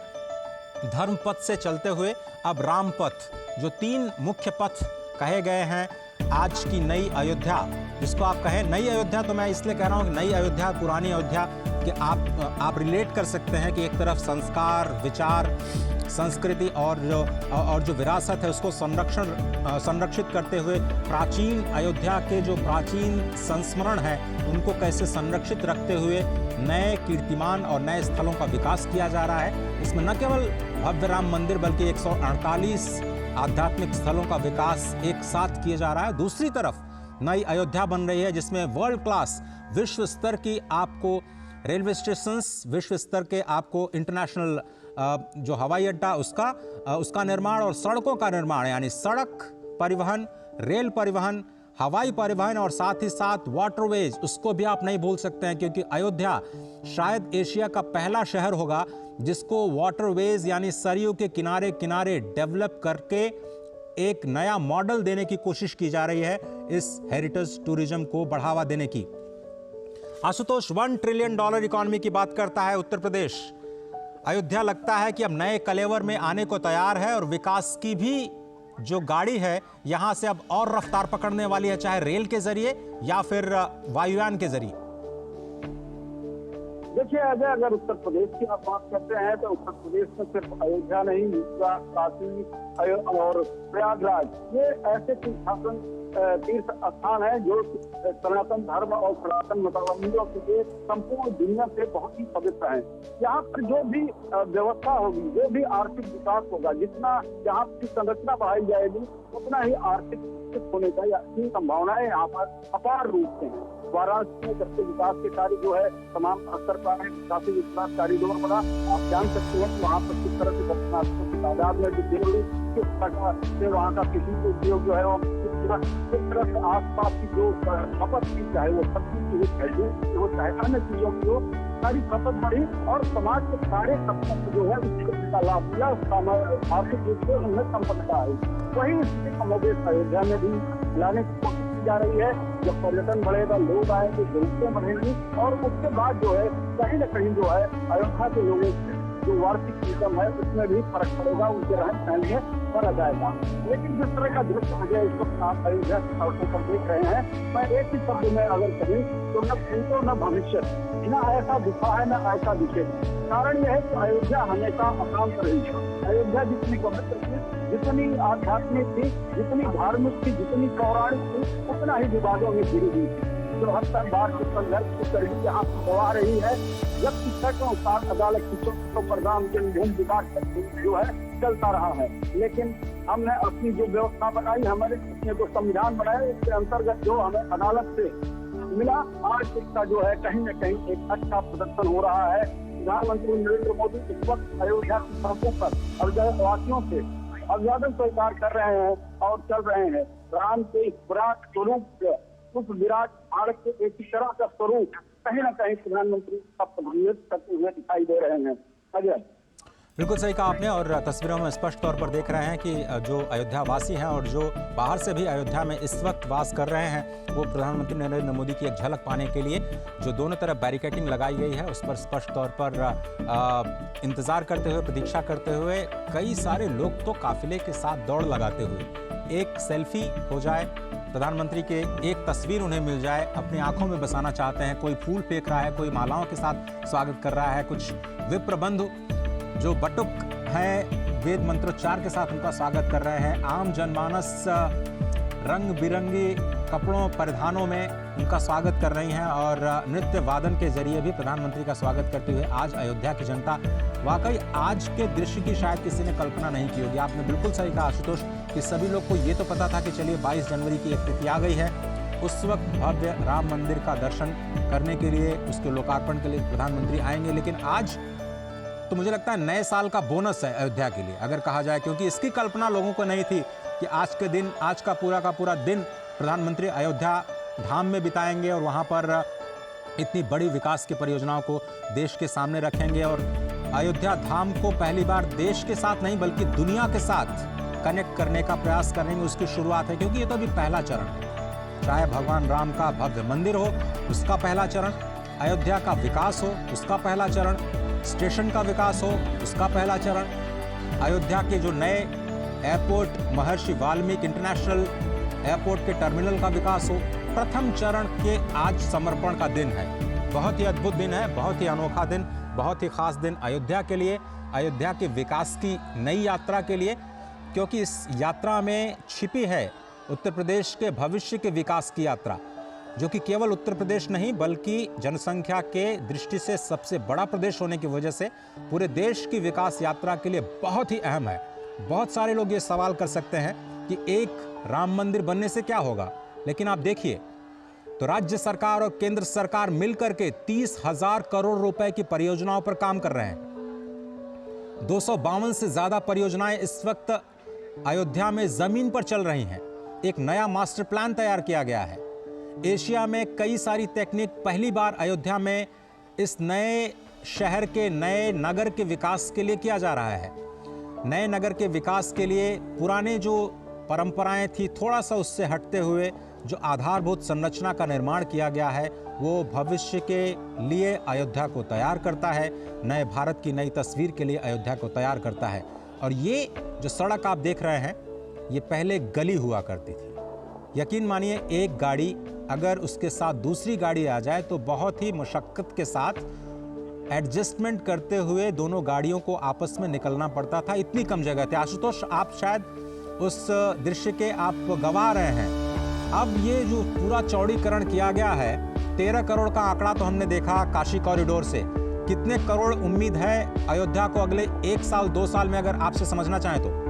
धर्म पथ से चलते हुए अब राम पथ, जो 3 मुख्य पथ कहे गए हैं आज की नई अयोध्या, जिसको आप कहें नई अयोध्या, तो मैं इसलिए कह रहा हूं कि नई अयोध्या पुरानी अयोध्या कि आप रिलेट कर सकते हैं कि एक तरफ संस्कार, विचार, संस्कृति और जो विरासत है उसको संरक्षित करते हुए प्राचीन अयोध्या के जो प्राचीन संस्मरण है उनको कैसे संरक्षित रखते हुए नए कीर्तिमान और नए स्थलों का विकास किया जा रहा है। इसमें न केवल भव्य राम मंदिर बल्कि 148 आध्यात्मिक स्थलों का विकास एक साथ किया जा रहा है। दूसरी तरफ नई अयोध्या बन रही है जिसमें वर्ल्ड क्लास विश्व स्तर की आपको रेलवे स्टेशंस, विश्व स्तर के आपको इंटरनेशनल जो हवाई अड्डा उसका निर्माण और सड़कों का निर्माण, यानी सड़क परिवहन, रेल परिवहन, हवाई परिवहन और साथ ही साथ वाटरवेज, उसको भी आप नहीं भूल सकते हैं, क्योंकि अयोध्या शायद एशिया का पहला शहर होगा जिसको वाटरवेज यानी सरयू के किनारे किनारे डेवलप करके एक नया मॉडल देने की कोशिश की जा रही है इस हेरिटेज टूरिज्म को बढ़ावा देने की। आशुतोष, $1 ट्रिलियन इकोनॉमी की बात करता है उत्तर प्रदेश। अयोध्या लगता है कि अब नए कलेवर में आने को तैयार है और विकास की भी जो गाड़ी है यहां से अब और रफ्तार पकड़ने वाली है, चाहे रेल के जरिए या फिर वायुयान के जरिए।
देखिए अजय, अगर उत्तर प्रदेश की आप बात करते हैं तो उत्तर प्रदेश में सिर्फ अयोध्या नहीं, काशी और प्रयागराज, ये ऐसे तीर्थ स्थान है जो सनातन धर्म और सनातन मतावलंबियों के लिए संपूर्ण दुनिया से बहुत ही पवित्र है। यहाँ पर जो भी व्यवस्था होगी, जो भी आर्थिक विकास होगा, जितना यहाँ की संरचना बढ़ाई जाएगी उतना ही आर्थिक विकसित होने की संभावनाएं यहाँ पर अपार रूप से हैं। वाराणसी में सबसे विकास के कार्य जो है तमाम स्तर पर है, काफी विकास कॉरिडोर बना, आप जान सकते हैं कि वहाँ पर किस तरह से दर्शनार्थियों की तादाद में वृद्धि हुई, किस प्रकार से वहाँ का कृषि उद्योग जो है वो किस तरह से आसपास की जो खपत की, चाहे वो सब्जी की हो, चाहे अन्य चीजों की हो, सारी खपत बढ़ी और समाज के सारे तबकों जो है उसका लाभ मिला, आर्थिक रूप से उन्हें संपन्नता आई। वही स्थिति कमोबेश अयोध्या में भी लाने की कोशिश की जा रही है। जब पर्यटन बढ़ेगा, लोग आएंगे, जरूरतें बढ़ेंगी और उसके बाद जो है कहीं न कहीं जो है अयोध्या के लोगों की जो वार्षिक इनकम है उसमें भी फर्क पड़ेगा, उनके रहन सहन में फर्क आएगा। लेकिन जिस तरह का दृश्य मुझे इस वक्त आप अयोध्या की सड़कों पर देख रहे हैं, मैं एक ही शब्द में अगर कहूँ तो न भूतो न भविष्य, न ऐसा दिखा है न ऐसा दिखे। कारण यह है कि अयोध्या हमेशा अशांत रही है। अयोध्या जितनी पवित्र थी, जितनी आध्यात्मिक थी, जितनी धार्मिक थी, जितनी पौराणिक थी, उतना ही विवादों में घिरी हुई थी। जो हद तक बात के संघर्ष की कड़ी यहाँ गवा रही है, जबकि सैकड़ों साल अदालत की चोटों पर राम जन्मभूमि विवाद जो है चलता रहा है। लेकिन हमने अपनी जो व्यवस्था बनाई, हमारे जो संविधान बनाया, इसके अंतर्गत जो हमें अदालत से मिला, आज इसका जो है कहीं न कहीं एक अच्छा प्रदर्शन हो रहा है। प्रधानमंत्री नरेंद्र मोदी इस वक्त अयोध्या की सड़कों पर अयोध्यावासियों से अभिवादन स्वीकार कर रहे हैं और चल रहे हैं। राम के इस विराट स्वरूप, उस विराट भारत के एक तरह का स्वरूप कहीं न कहीं प्रधानमंत्री का प्रतिनिधित्व करते हुए दिखाई दे रहे हैं। अजय,
बिल्कुल सही कहा आपने। और तस्वीरों में स्पष्ट तौर पर देख रहे हैं कि जो अयोध्या वासी हैं और जो बाहर से भी अयोध्या में इस वक्त वास कर रहे हैं, वो प्रधानमंत्री नरेंद्र मोदी की एक झलक पाने के लिए जो दोनों तरफ बैरिकेडिंग लगाई गई है उस पर स्पष्ट तौर पर इंतजार करते हुए, प्रतीक्षा करते हुए कई सारे लोग तो काफिले के साथ दौड़ लगाते हुए एक सेल्फी हो जाए, प्रधानमंत्री के एक तस्वीर उन्हें मिल जाए, अपनी आंखों में बसाना चाहते हैं। कोई फूल फेंक रहा है, कोई मालाओं के साथ स्वागत कर रहा है, कुछ विप्र बंधु जो बटुक हैं वेद मंत्रोच्चार के साथ उनका स्वागत कर रहे हैं। आम जनमानस रंग बिरंगी कपड़ों परिधानों में उनका स्वागत कर रही हैं और नृत्य वादन के जरिए भी प्रधानमंत्री का स्वागत करते हुए आज अयोध्या की जनता, वाकई आज के दृश्य की शायद किसी ने कल्पना नहीं की होगी। आपने बिल्कुल सही कहा आशुतोष कि सभी लोग को ये तो पता था कि चलिए 22 जनवरी की एक तिथि आ गई है, उस वक्त भव्य राम मंदिर का दर्शन करने के लिए, उसके लोकार्पण के लिए प्रधानमंत्री आएंगे। लेकिन आज तो मुझे लगता है नए साल का बोनस है अयोध्या के लिए अगर कहा जाए, क्योंकि इसकी कल्पना लोगों को नहीं थी कि आज के दिन, आज का पूरा दिन प्रधानमंत्री अयोध्या धाम में बिताएंगे और वहाँ पर इतनी बड़ी विकास की परियोजनाओं को देश के सामने रखेंगे और अयोध्या धाम को पहली बार देश के साथ नहीं बल्कि दुनिया के साथ कनेक्ट करने का प्रयास करेंगे। उसकी शुरुआत है, क्योंकि ये तो अभी पहला चरण है। चाहे भगवान राम का भव्य मंदिर हो उसका पहला चरण, अयोध्या का विकास हो उसका पहला चरण, स्टेशन का विकास हो उसका पहला चरण, अयोध्या के जो नए एयरपोर्ट महर्षि वाल्मीकि इंटरनेशनल एयरपोर्ट के टर्मिनल का विकास हो, प्रथम चरण के आज समर्पण का दिन है। बहुत ही अद्भुत दिन है, बहुत ही अनोखा दिन, बहुत ही खास दिन अयोध्या के लिए, अयोध्या के विकास की नई यात्रा के लिए, क्योंकि इस यात्रा में छिपी है उत्तर प्रदेश के भविष्य के विकास की यात्रा, जो कि केवल उत्तर प्रदेश नहीं बल्कि जनसंख्या के दृष्टि से सबसे बड़ा प्रदेश होने की वजह से पूरे देश की विकास यात्रा के लिए बहुत ही अहम है। बहुत सारे लोग ये सवाल कर सकते हैं कि एक राम मंदिर बनने से क्या होगा, लेकिन आप देखिए तो राज्य सरकार और केंद्र सरकार मिलकर के 30,000 करोड़ रुपए की परियोजनाओं पर काम कर रहे हैं। 252 से ज्यादा परियोजनाएं इस वक्त अयोध्या में जमीन पर चल रही हैं। एक नया मास्टर प्लान तैयार किया गया है। एशिया में कई सारी टेक्निक पहली बार अयोध्या में इस नए शहर के, नए नगर के विकास के लिए किया जा रहा है। नए नगर के विकास के लिए पुराने जो परंपराएं थी, थोड़ा सा उससे हटते हुए जो आधारभूत संरचना का निर्माण किया गया है वो भविष्य के लिए अयोध्या को तैयार करता है, नए भारत की नई तस्वीर के लिए अयोध्या को तैयार करता है। और ये जो सड़क आप देख रहे हैं ये पहले गली हुआ करती थी। यकीन मानिए एक गाड़ी अगर उसके साथ दूसरी गाड़ी आ जाए तो बहुत ही मशक्कत के साथ एडजस्टमेंट करते हुए दोनों गाड़ियों को आपस में निकलना पड़ता था, इतनी कम जगह थी। आशुतोष आप शायद उस दृश्य के आप गवाह रहे हैं। अब ये जो पूरा चौड़ीकरण किया गया है, 13 करोड़ का आंकड़ा तो हमने देखा काशी कॉरिडोर से, कितने करोड़ उम्मीद है अयोध्या को अगले 1 साल 2 साल में, अगर आपसे समझना चाहें तो?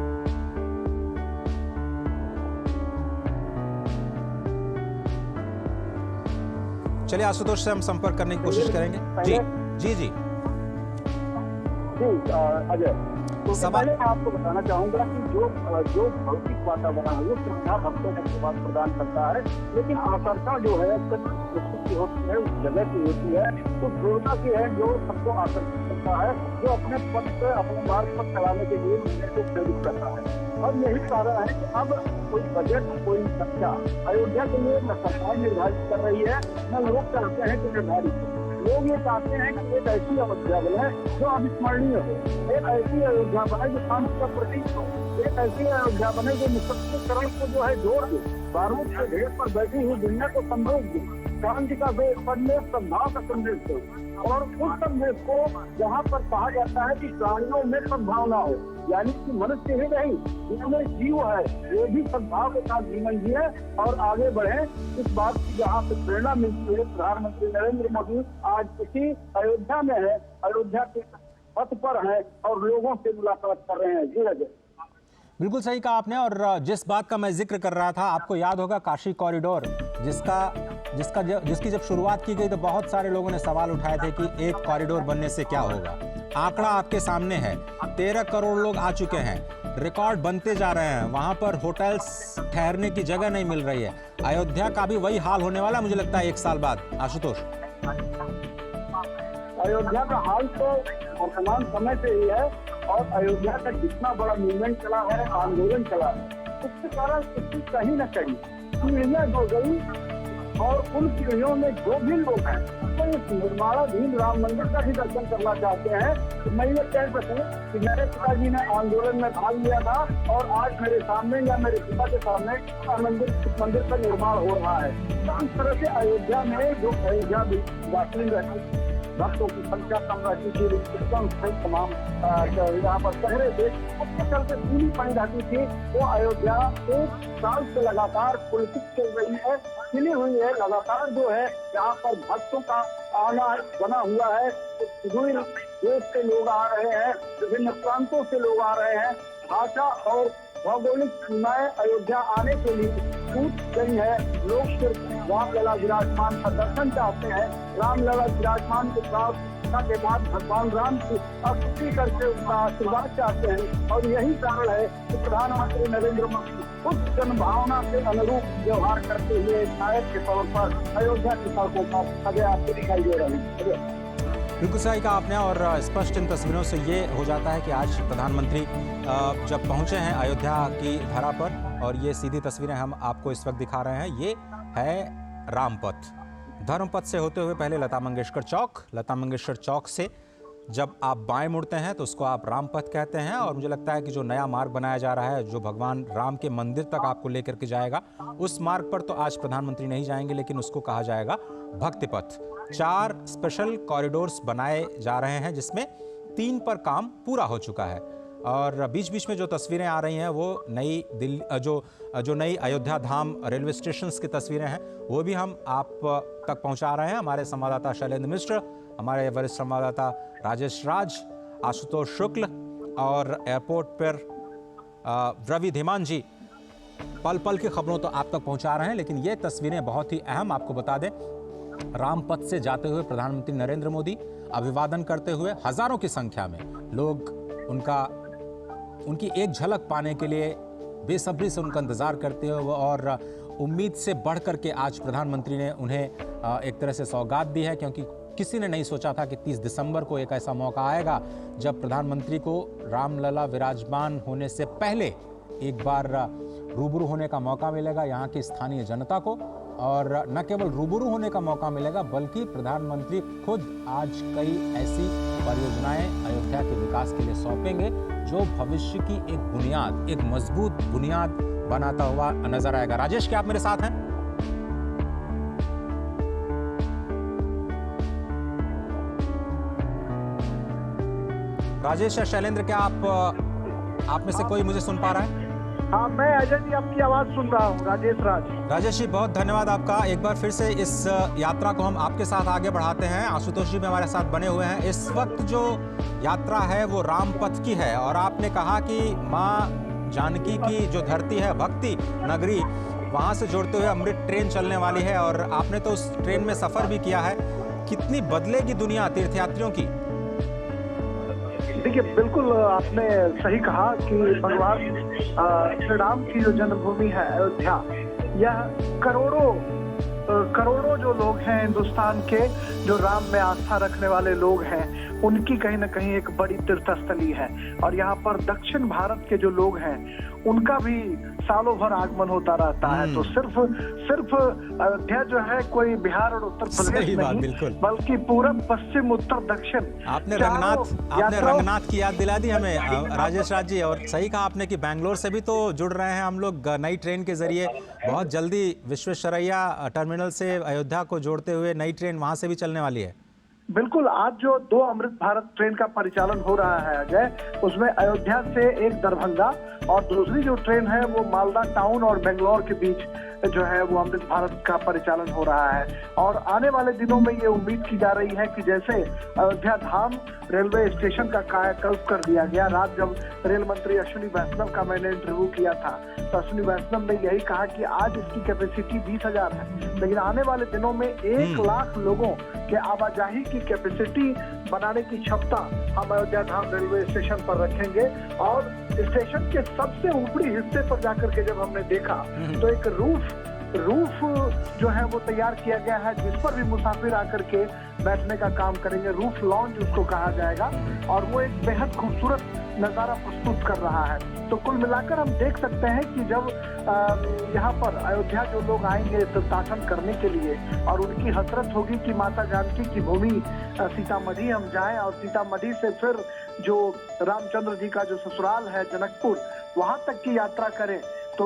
चलिए आशुतोष से हम संपर्क करने की कोशिश करेंगे। जी जी जी
अजय, तो पहले मैं आपको बताना चाहूंगा कि जो भौतिक वातावरण है वो सुविधा भक्तों को सेवा प्रदान करता है, लेकिन आकर्षण जो है की होती है उस जगह की होती है, तो देवता की है जो सबको आकर्षित करता है, जो अपने पथ पे अपने मार्ग पर चलाने के लिए दुनिया को प्रेरित करता है। और यही कारण है कि अब कोई बजट, कोई खर्चा अयोध्या के लिए न सरकार निर्धारित कर रही है, न लोग चाहते हैं कि निर्धारित हो। लोग ये चाहते हैं कि एक ऐसी अयोध्या बने जो अविस्मरणीय हो, एक ऐसी अयोध्या बने जो शांति का प्रतीक हो, एक ऐसी अयोध्या बने जो निःशस्त्रीकरण को जो है जोड़ दे, बारूद के ढेर पर बैठी हुई दुनिया को संदेश दे, शांति का संदेश, सद्भाव का संदेश दे। और उस संदेश को जहाँ पर कहा जाता है कि प्राणियों में सद्भावना हो, यानी कि मनुष्य ही नहीं जिनमें जीव है वे भी सद्भाव के साथ जीवन जिए और आगे बढ़े। इस बात की जहाँ पे प्रेरणा मिलती है, प्रधानमंत्री नरेंद्र मोदी आज इसी अयोध्या में है, अयोध्या के पथ पर है और लोगों से मुलाकात कर रहे हैं। जी अजय,
बिल्कुल सही कहा आपने। और जिस बात का मैं जिक्र कर रहा था, आपको याद होगा काशी कॉरिडोर, जिसकी जब शुरुआत की गई तो बहुत सारे लोगों ने सवाल उठाए थे कि एक कॉरिडोर बनने से क्या होगा। आंकड़ा आपके सामने है, 13 करोड़ लोग आ चुके हैं, रिकॉर्ड बनते जा रहे हैं, वहां पर होटल्स ठहरने की जगह नहीं मिल रही है। अयोध्या का भी वही हाल होने वाला मुझे लगता है 1 साल बाद। आशुतोष,
अयोध्या का हाल तो वर्तमान समय से ही है और अयोध्या का जितना बड़ा मूवमेंट चला है, आंदोलन चला है, उसके कारण इसकी कहीं न कहीं पीढ़ियां जो गई और उन पीढ़ियों में जो भी लोग हैं तो इस निर्माणाधीन राम मंदिर का भी दर्शन करना चाहते हैं। तो मैं ये कह सकूं कि मेरे पिताजी ने आंदोलन में भाग लिया था और आज मेरे सामने या मेरे पिता के सामने मंदिर का निर्माण हो रहा है। तो इस तरह से अयोध्या में जो अयोध्या वासी रहते भक्तों की संख्या कम रहती थी, तमाम यहाँ पर शहरे थे, उसके चलते पूरी पड़ी रहती थी। वो अयोध्या 1 साल से लगातार पॉलिटिक्स चल रही है, खिली हुई है, लगातार जो है यहाँ पर भक्तों का आना बना हुआ है। सुदूर देश से लोग आ रहे हैं, विभिन्न प्रांतों से लोग आ रहे हैं। भाषा और भौगोलिक सीमाएं अयोध्या आने के लिए टूट गई है। लोग सिर्फ रामलला विराजमान का दर्शन चाहते हैं, रामलला विराजमान के के बाद भगवान राम की स्तुति करके उनका आशीर्वाद चाहते हैं। और यही कारण है कि प्रधानमंत्री नरेंद्र मोदी उस जनभावना के अनुरूप व्यवहार करते हुए नायक के तौर पर अयोध्या की सड़कों पर आगे आपको दिखाई दे रहे हैं।
बिल्कुल सही कहा आपने और स्पष्ट इन तस्वीरों से ये हो जाता है कि आज प्रधानमंत्री जब पहुंचे हैं अयोध्या की धरा पर, और ये सीधी तस्वीरें हम आपको इस वक्त दिखा रहे हैं। ये है रामपथ, धर्मपथ से होते हुए पहले लता मंगेशकर चौक, लता मंगेशकर चौक से जब आप बाएं मुड़ते हैं तो उसको आप रामपथ कहते हैं। और मुझे लगता है कि जो नया मार्ग बनाया जा रहा है, जो भगवान राम के मंदिर तक आपको लेकर के जाएगा, उस मार्ग पर तो आज प्रधानमंत्री नहीं जाएंगे, लेकिन उसको कहा जाएगा भक्ति पथ। 4 स्पेशल कॉरिडोर्स बनाए जा रहे हैं, जिसमें 3 पर काम पूरा हो चुका है। और बीच बीच में जो तस्वीरें आ रही हैं वो नई दिल्ली जो नई अयोध्या धाम रेलवे स्टेशन की तस्वीरें हैं, वो भी हम आप तक पहुंचा रहे हैं। हमारे संवाददाता शैलेंद्र मिश्र, हमारे वरिष्ठ संवाददाता राजेश राज, आशुतोष शुक्ल और एयरपोर्ट पर रवि धीमान जी पल पल की खबरों तो आप तक पहुंचा रहे हैं। लेकिन ये तस्वीरें बहुत ही अहम, आपको बता दें, रामपथ से जाते हुए प्रधानमंत्री नरेंद्र मोदी अभिवादन करते हुए हजारों की संख्या में लोग उनकी एक झलक पाने के लिए बेसब्री से उनका इंतजार करते हुए, और उम्मीद से बढ़ करके आज प्रधानमंत्री ने उन्हें एक तरह से सौगात दी है, क्योंकि किसी ने नहीं सोचा था कि 30 दिसंबर को एक ऐसा मौका आएगा जब प्रधानमंत्री को रामलला विराजमान होने से पहले एक बार रूबरू होने का मौका मिलेगा यहाँ की स्थानीय जनता को। और न केवल रूबरू होने का मौका मिलेगा, बल्कि प्रधानमंत्री खुद आज कई ऐसी परियोजनाएं अयोध्या के विकास के लिए सौंपेंगे जो भविष्य की एक बुनियाद, एक मजबूत बुनियाद बनाता हुआ नजर आएगा। राजेश, क्या आप मेरे साथ हैं? राजेश या शैलेंद्र, क्या आप में से कोई मुझे सुन पा रहा है?
हाँ, मैं अजय जी आपकी आवाज सुन रहा हूँ। राजेश
जी, बहुत धन्यवाद आपका। एक बार फिर से इस यात्रा को हम आपके साथ आगे बढ़ाते हैं। आशुतोष जी भी हमारे साथ बने हुए हैं। इस वक्त जो यात्रा है वो रामपथ की है, और आपने कहा कि माँ जानकी की जो धरती है, भक्ति नगरी, वहाँ से जोड़ते हुए अमृत ट्रेन चलने वाली है, और आपने तो उस ट्रेन में सफर भी किया है। कितनी बदलेगी दुनिया तीर्थयात्रियों की?
देखिए, बिल्कुल आपने सही कहा कि भगवान श्री राम की जो जन्मभूमि है अयोध्या, यह करोड़ों जो लोग हैं हिंदुस्तान के, जो राम में आस्था रखने वाले लोग हैं, उनकी कहीं ना कहीं एक बड़ी तीर्थस्थली है। और यहाँ पर दक्षिण भारत के जो लोग हैं उनका भी सालों भर आगमन होता रहता है। तो सिर्फ अयोध्या जो है कोई बिहार और उत्तर प्रदेश नहीं, बल्कि पूरब, पश्चिम, उत्तर, दक्षिण।
आपने रंगनाथ की याद दिला दी हमें राजेश राज जी। और सही कहा आपने कि बैंगलोर से भी तो जुड़ रहे हैं हम लोग नई ट्रेन के जरिए। बहुत जल्दी विश्वेश्वरैया टर्मिनल से अयोध्या को जोड़ते हुए नई ट्रेन वहां से भी चलने वाली है।
बिल्कुल, आज जो 2 अमृत भारत ट्रेन का परिचालन हो रहा है अजय, उसमें अयोध्या से एक दरभंगा और दूसरी जो ट्रेन है वो मालदा टाउन और बेंगलोर के बीच जो है वो अमृत भारत का परिचालन हो रहा है। और आने वाले दिनों में ये उम्मीद की जा रही है कि जैसे अयोध्या धाम रेलवे स्टेशन का कायाकल्प कर दिया गया, रात जब रेल मंत्री अश्विनी वैष्णव का मैंने इंटरव्यू किया था तो अश्विनी वैष्णव ने यही कहा कि आज इसकी कैपेसिटी 20,000 है, लेकिन आने वाले दिनों में 1 लाख लोगों के आवाजाही की कैपेसिटी बनाने की क्षमता हम अयोध्या धाम रेलवे स्टेशन पर रखेंगे। और स्टेशन के सबसे ऊपरी हिस्से पर जाकर के जब हमने देखा तो एक रूफ रूफ जो है वो तैयार किया गया है, जिस पर भी मुसाफिर आकर के बैठने का काम करेंगे। रूफ लॉन्ज उसको कहा जाएगा और वो एक बेहद खूबसूरत नजारा प्रस्तुत कर रहा है। तो कुल मिलाकर हम देख सकते हैं कि जब यहाँ पर अयोध्या जो लोग आएंगे तीर्थाटन करने के लिए और उनकी हसरत होगी कि माता जानकी की भूमि सीतामढ़ी हम जाएं और सीतामढ़ी से फिर जो रामचंद्र जी का जो ससुराल है जनकपुर, वहां तक की यात्रा करें, तो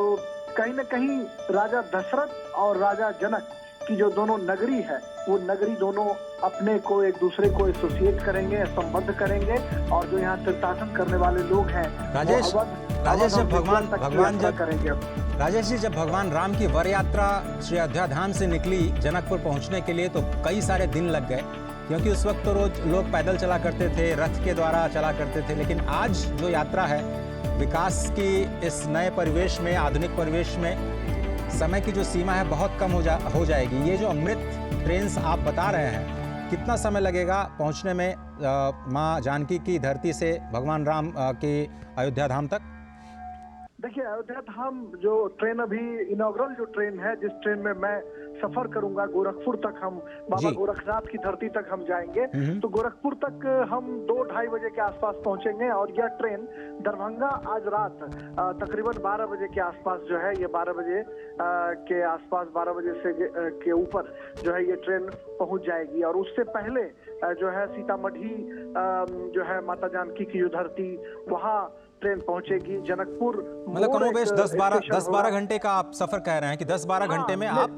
कहीं न कहीं राजा दशरथ और राजा जनक की जो दोनों नगरी है, वो नगरी दोनों अपने को एक दूसरे को एसोसिएट करेंगे, संबद्ध करेंगे और जो यहाँ तीर्थाटन करने वाले लोग हैं
राजेश, जब भगवान राम की वर यात्रा श्री अयोध्या धाम से निकली जनकपुर पहुंचने के लिए, तो कई सारे दिन लग गए, क्योंकि उस वक्त तो रोज लोग पैदल चला करते थे, रथ के द्वारा चला करते थे। लेकिन आज जो यात्रा है विकास की इस नए परिवेश में, आधुनिक परिवेश में, समय की जो सीमा है बहुत कम हो जाएगी। ये जो अमृत ट्रेन आप बता रहे हैं, कितना समय लगेगा पहुंचने में माँ जानकी की धरती से भगवान राम के अयोध्या धाम तक?
देखिए, अयोध्या धाम जो ट्रेन अभी इनॉग्रल जो ट्रेन है, जिस ट्रेन में मैं सफर करूंगा गोरखपुर तक, हम बाबा गोरखनाथ की धरती तक हम जाएंगे, तो गोरखपुर तक हम 2-2:30 बजे के आसपास पहुंचेंगे और यह ट्रेन दरभंगा आज रात तकरीबन 12 बजे के आसपास जो है, ये 12 बजे के आसपास, 12 बजे से के ऊपर जो है ये ट्रेन पहुंच जाएगी। और उससे पहले जो है सीतामढ़ी जो है माता जानकी की जो धरती, वहाँ ट्रेन पहुंचेगी। जनकपुर
मतलब कमोबेश 10-12 घंटे का आप सफर कह रहे हैं कि 10-12 घंटे में आप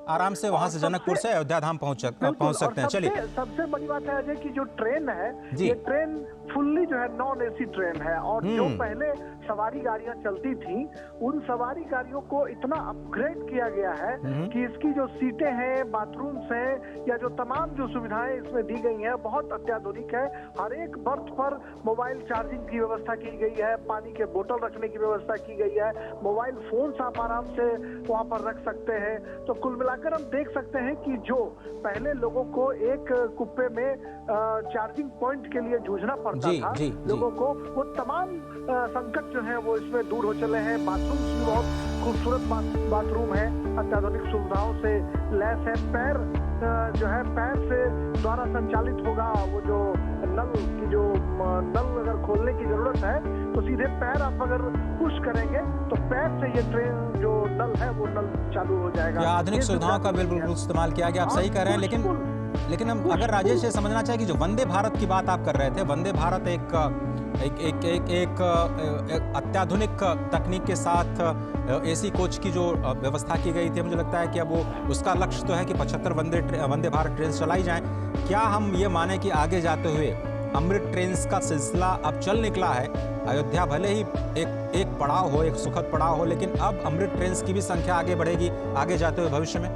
आराम से वहां से जनकपुर से अयोध्या धाम पहुंच सकते हैं। चलिए,
सबसे बड़ी बात है अजय कि जो ट्रेन है, ये ट्रेन फुल्ली जो है नॉन एसी ट्रेन है और जो पहले सवारी गाड़ियां चलती थी, उन सवारी गाड़ियों को इतना अपग्रेड किया गया है कि इसकी जो सीटें हैं, बाथरूम्स हैं, या जो तमाम जो सुविधाएं इसमें दी गई हैं, बहुत अत्याधुनिक है। हर एक बर्थ पर मोबाइल चार्जिंग की व्यवस्था की गई है, पानी के बोतल रखने की व्यवस्था की गई है, मोबाइल फोन आप आराम से वहां पर रख सकते हैं। तो कुल मिलाकर हम देख सकते हैं कि जो पहले लोगों को एक कुप्पे में चार्जिंग पॉइंट के लिए जूझना पड़ता था लोगों को, वो तमाम संकट जो है वो इसमें दूर हो चले हैं। बाथरूम भी बहुत खूबसूरत बाथरूम है, अत्याधुनिक सुविधाओं से लैस है। पैर जो है पैर से द्वारा संचालित होगा, वो जो नल अगर खोलने की जरूरत है तो सीधे पैर आप अगर पुश करेंगे तो पैर से ये ट्रेन जो नल है वो नल चालू हो जाएगा।
आधुनिक सुविधाओं का बिल्कुल इस्तेमाल किया गया, आप सही कह रहे हैं। लेकिन हम अगर राजेश ये समझना चाहिए कि जो वंदे भारत की बात आप कर रहे थे, वंदे भारत एक अत्याधुनिक तकनीक के साथ एसी कोच की जो व्यवस्था की गई थी, मुझे लगता है कि अब वो उसका लक्ष्य तो है कि 75 वंदे भारत ट्रेन चलाई जाएं। क्या हम ये माने कि आगे जाते हुए अमृत ट्रेन का सिलसिला अब चल निकला है? अयोध्या भले ही एक पड़ाव हो, एक सुखद पड़ाव हो, लेकिन अब अमृत ट्रेन की भी संख्या आगे बढ़ेगी आगे जाते हुए भविष्य में।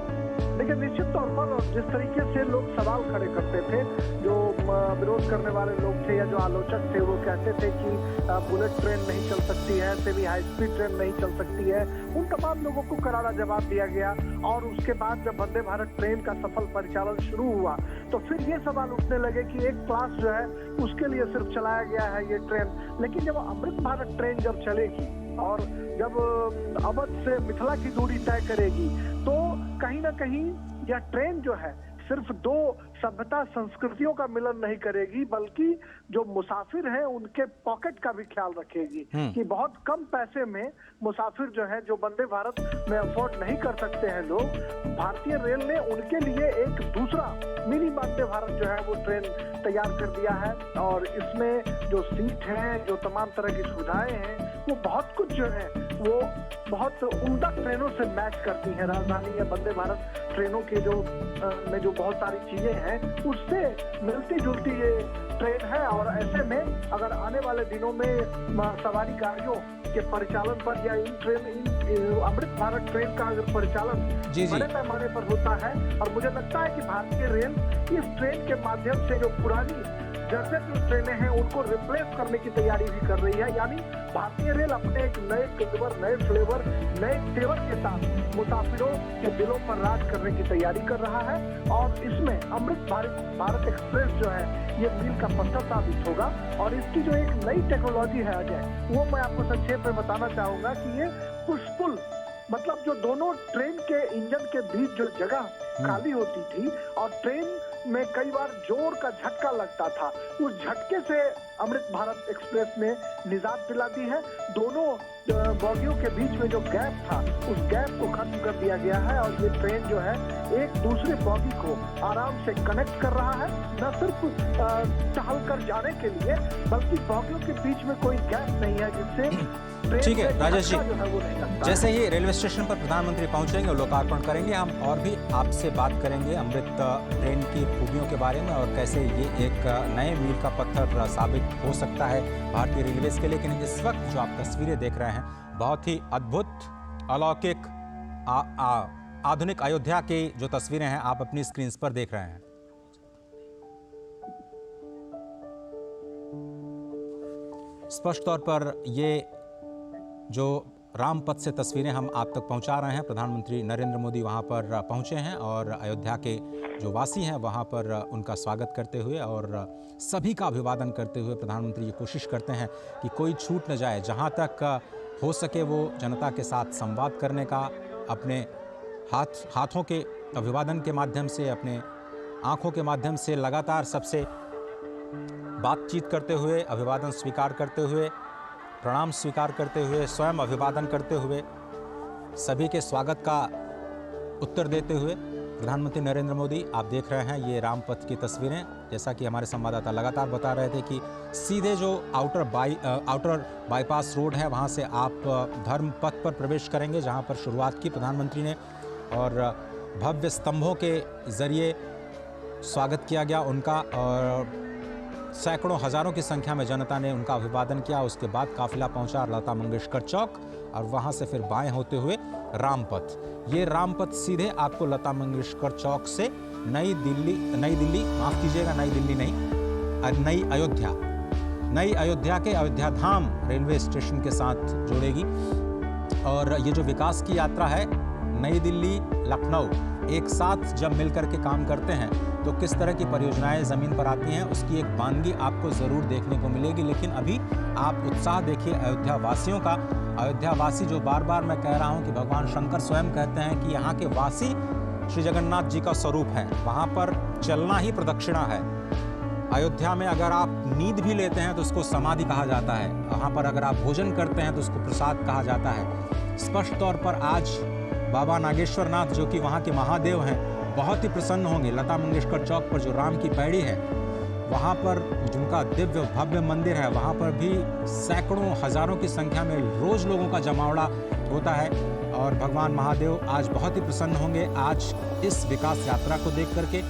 देखिए, निश्चित तौर पर जिस तरीके से लोग सवाल खड़े करते थे, जो विरोध करने वाले लोग थे या जो आलोचक थे, वो कहते थे कि बुलेट ट्रेन नहीं चल सकती है, सेमी हाई स्पीड ट्रेन नहीं चल सकती है, उन तमाम लोगों को करारा जवाब दिया गया। और उसके बाद जब वंदे भारत ट्रेन का सफल परिचालन शुरू हुआ तो फिर ये सवाल उठने लगे कि एक क्लास जो है उसके लिए सिर्फ चलाया गया है ये ट्रेन। लेकिन जब अमृत भारत ट्रेन जब चलेगी और जब अवध से मिथिला की दूरी तय करेगी, तो कहीं ना कहीं यह ट्रेन जो है सिर्फ दो सभ्यता संस्कृतियों का मिलन नहीं करेगी, बल्कि जो मुसाफिर हैं उनके पॉकेट का भी ख्याल रखेगी कि बहुत कम पैसे में मुसाफिर जो है, जो वंदे भारत में अफोर्ड नहीं कर सकते हैं लोग, भारतीय रेल ने उनके लिए एक दूसरा मिनी वंदे भारत जो है वो ट्रेन तैयार कर दिया है। और इसमें जो सीट है, जो तमाम तरह की सुविधाएं हैं, वो बहुत कुछ जो है वो बहुत उम्दा ट्रेनों से मैच करती है। राजधानी या वंदे भारत ट्रेनों के जो में जो बहुत सारी चीजें हैं उससे मिलती जुलती ये ट्रेन है। और ऐसे में अगर आने वाले दिनों में सवारी गाड़ियों के परिचालन पर या इन अमृत भारत ट्रेन का अगर परिचालन बड़े पैमाने पर होता है, और मुझे लगता है कि भारतीय रेल इस ट्रेन के माध्यम से जो पुरानी जैसे जो ट्रेनें हैं उनको रिप्लेस करने की तैयारी भी कर रही है। यानी भारतीय रेल अपने एक नए कदवर, नए फ्लेवर, नए तेवर के साथ मुसाफिरों के दिलों पर राज करने की तैयारी कर रहा है। और इसमें अमृत भारत एक्सप्रेस जो है ये मील का पत्थर साबित होगा। और इसकी जो एक नई टेक्नोलॉजी है अजय, वो मैं आपको संक्षेप में बताना चाहूंगा कि ये पुश पुल मतलब जो दोनों ट्रेन के इंजन के बीच जो जगह खाली होती थी और ट्रेन में कई बार जोर का झटका लगता था, उस झटके से अमृत भारत एक्सप्रेस ने निजात दिला दी है। दोनों बोगियों के बीच में जो गैप था, उस गैप को खत्म कर दिया गया है और ये ट्रेन जो है एक दूसरे बोगी को आराम से कनेक्ट कर रहा है, न सिर्फ टहल कर जाने के लिए बल्कि बोगियों के बीच में कोई गैप नहीं है जिससे
ठीक है राजेश जी,
जो है वो नहीं लगता।
जैसे ही रेलवे स्टेशन पर प्रधानमंत्री पहुंचेंगे और लोकार्पण करेंगे, हम और भी आपसे बात करेंगे अमृत ट्रेन की खूबियों के बारे में और कैसे ये एक नए मील का पत्थर साबित हो सकता है भारतीय रेलवेज के लिए। लेकिन इस वक्त जो आप तस्वीरें देख रहे हैं, बहुत ही अद्भुत, अलौकिक, आधुनिक अयोध्या की जो तस्वीरें हैं आप अपनी स्क्रीन पर देख रहे हैं। स्पष्ट तौर पर ये जो रामपथ से तस्वीरें हम आप तक पहुंचा रहे हैं, प्रधानमंत्री नरेंद्र मोदी वहां पर पहुंचे हैं और अयोध्या के जो वासी हैं वहां पर उनका स्वागत करते हुए और सभी का अभिवादन करते हुए प्रधानमंत्री ये कोशिश करते हैं कि कोई छूट न जाए, जहां तक हो सके वो जनता के साथ संवाद करने का, अपने हाथों के अभिवादन के माध्यम से, अपने आँखों के माध्यम से लगातार सबसे बातचीत करते हुए, अभिवादन स्वीकार करते हुए, प्रणाम स्वीकार करते हुए, स्वयं अभिवादन करते हुए, सभी के स्वागत का उत्तर देते हुए प्रधानमंत्री नरेंद्र मोदी, आप देख रहे हैं ये रामपथ की तस्वीरें। जैसा कि हमारे संवाददाता लगातार बता रहे थे कि सीधे जो आउटर बाईपास रोड है वहाँ से आप धर्म पथ पर प्रवेश करेंगे, जहाँ पर शुरुआत की प्रधानमंत्री ने और भव्य स्तंभों के जरिए स्वागत किया गया उनका और सैकड़ों हजारों की संख्या में जनता ने उनका अभिवादन किया। उसके बाद काफिला पहुंचा लता मंगेशकर चौक और वहां से फिर बाएं होते हुए रामपथ। ये रामपथ सीधे आपको लता मंगेशकर चौक से नई दिल्ली माफ कीजिएगा, नई दिल्ली नहीं, नई अयोध्या के अयोध्या धाम रेलवे स्टेशन के साथ जोड़ेगी। और ये जो विकास की यात्रा है, नई दिल्ली लखनऊ एक साथ जब मिलकर के काम करते हैं तो किस तरह की परियोजनाएं ज़मीन पर आती हैं, उसकी एक वानगी आपको ज़रूर देखने को मिलेगी। लेकिन अभी आप उत्साह देखिए अयोध्या वासियों का। अयोध्या वासी जो बार बार मैं कह रहा हूं कि भगवान शंकर स्वयं कहते हैं कि यहाँ के वासी श्री जगन्नाथ जी का स्वरूप है, वहाँ पर चलना ही प्रदक्षिणा है। अयोध्या में अगर आप नींद भी लेते हैं तो उसको समाधि कहा जाता है, वहाँ पर अगर आप भोजन करते हैं तो उसको प्रसाद कहा जाता है। स्पष्ट तौर पर आज बाबा नागेश्वर नाथ जो कि वहाँ के महादेव हैं बहुत ही प्रसन्न होंगे। लता मंगेशकर चौक पर जो राम की पैड़ी है वहाँ पर जिनका दिव्य भव्य मंदिर है, वहाँ पर भी सैकड़ों हजारों की संख्या में रोज लोगों का जमावड़ा होता है और भगवान महादेव आज बहुत ही प्रसन्न होंगे। आज इस विकास यात्रा को देख करके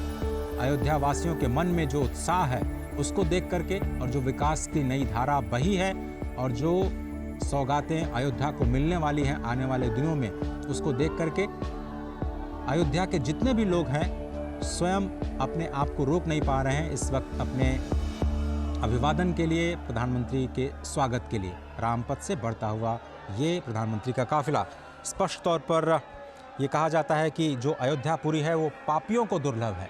अयोध्या वासियों के मन में जो उत्साह है उसको देख करके और जो विकास की नई धारा बही है और जो सौगातें अयोध्या को मिलने वाली हैं आने वाले दिनों में, उसको देख करके अयोध्या के जितने भी लोग हैं स्वयं अपने आप को रोक नहीं पा रहे हैं इस वक्त अपने अभिवादन के लिए, प्रधानमंत्री के स्वागत के लिए। रामपथ से बढ़ता हुआ ये प्रधानमंत्री का काफिला। स्पष्ट तौर पर ये कहा जाता है कि जो अयोध्यापुरी है वो पापियों को दुर्लभ है,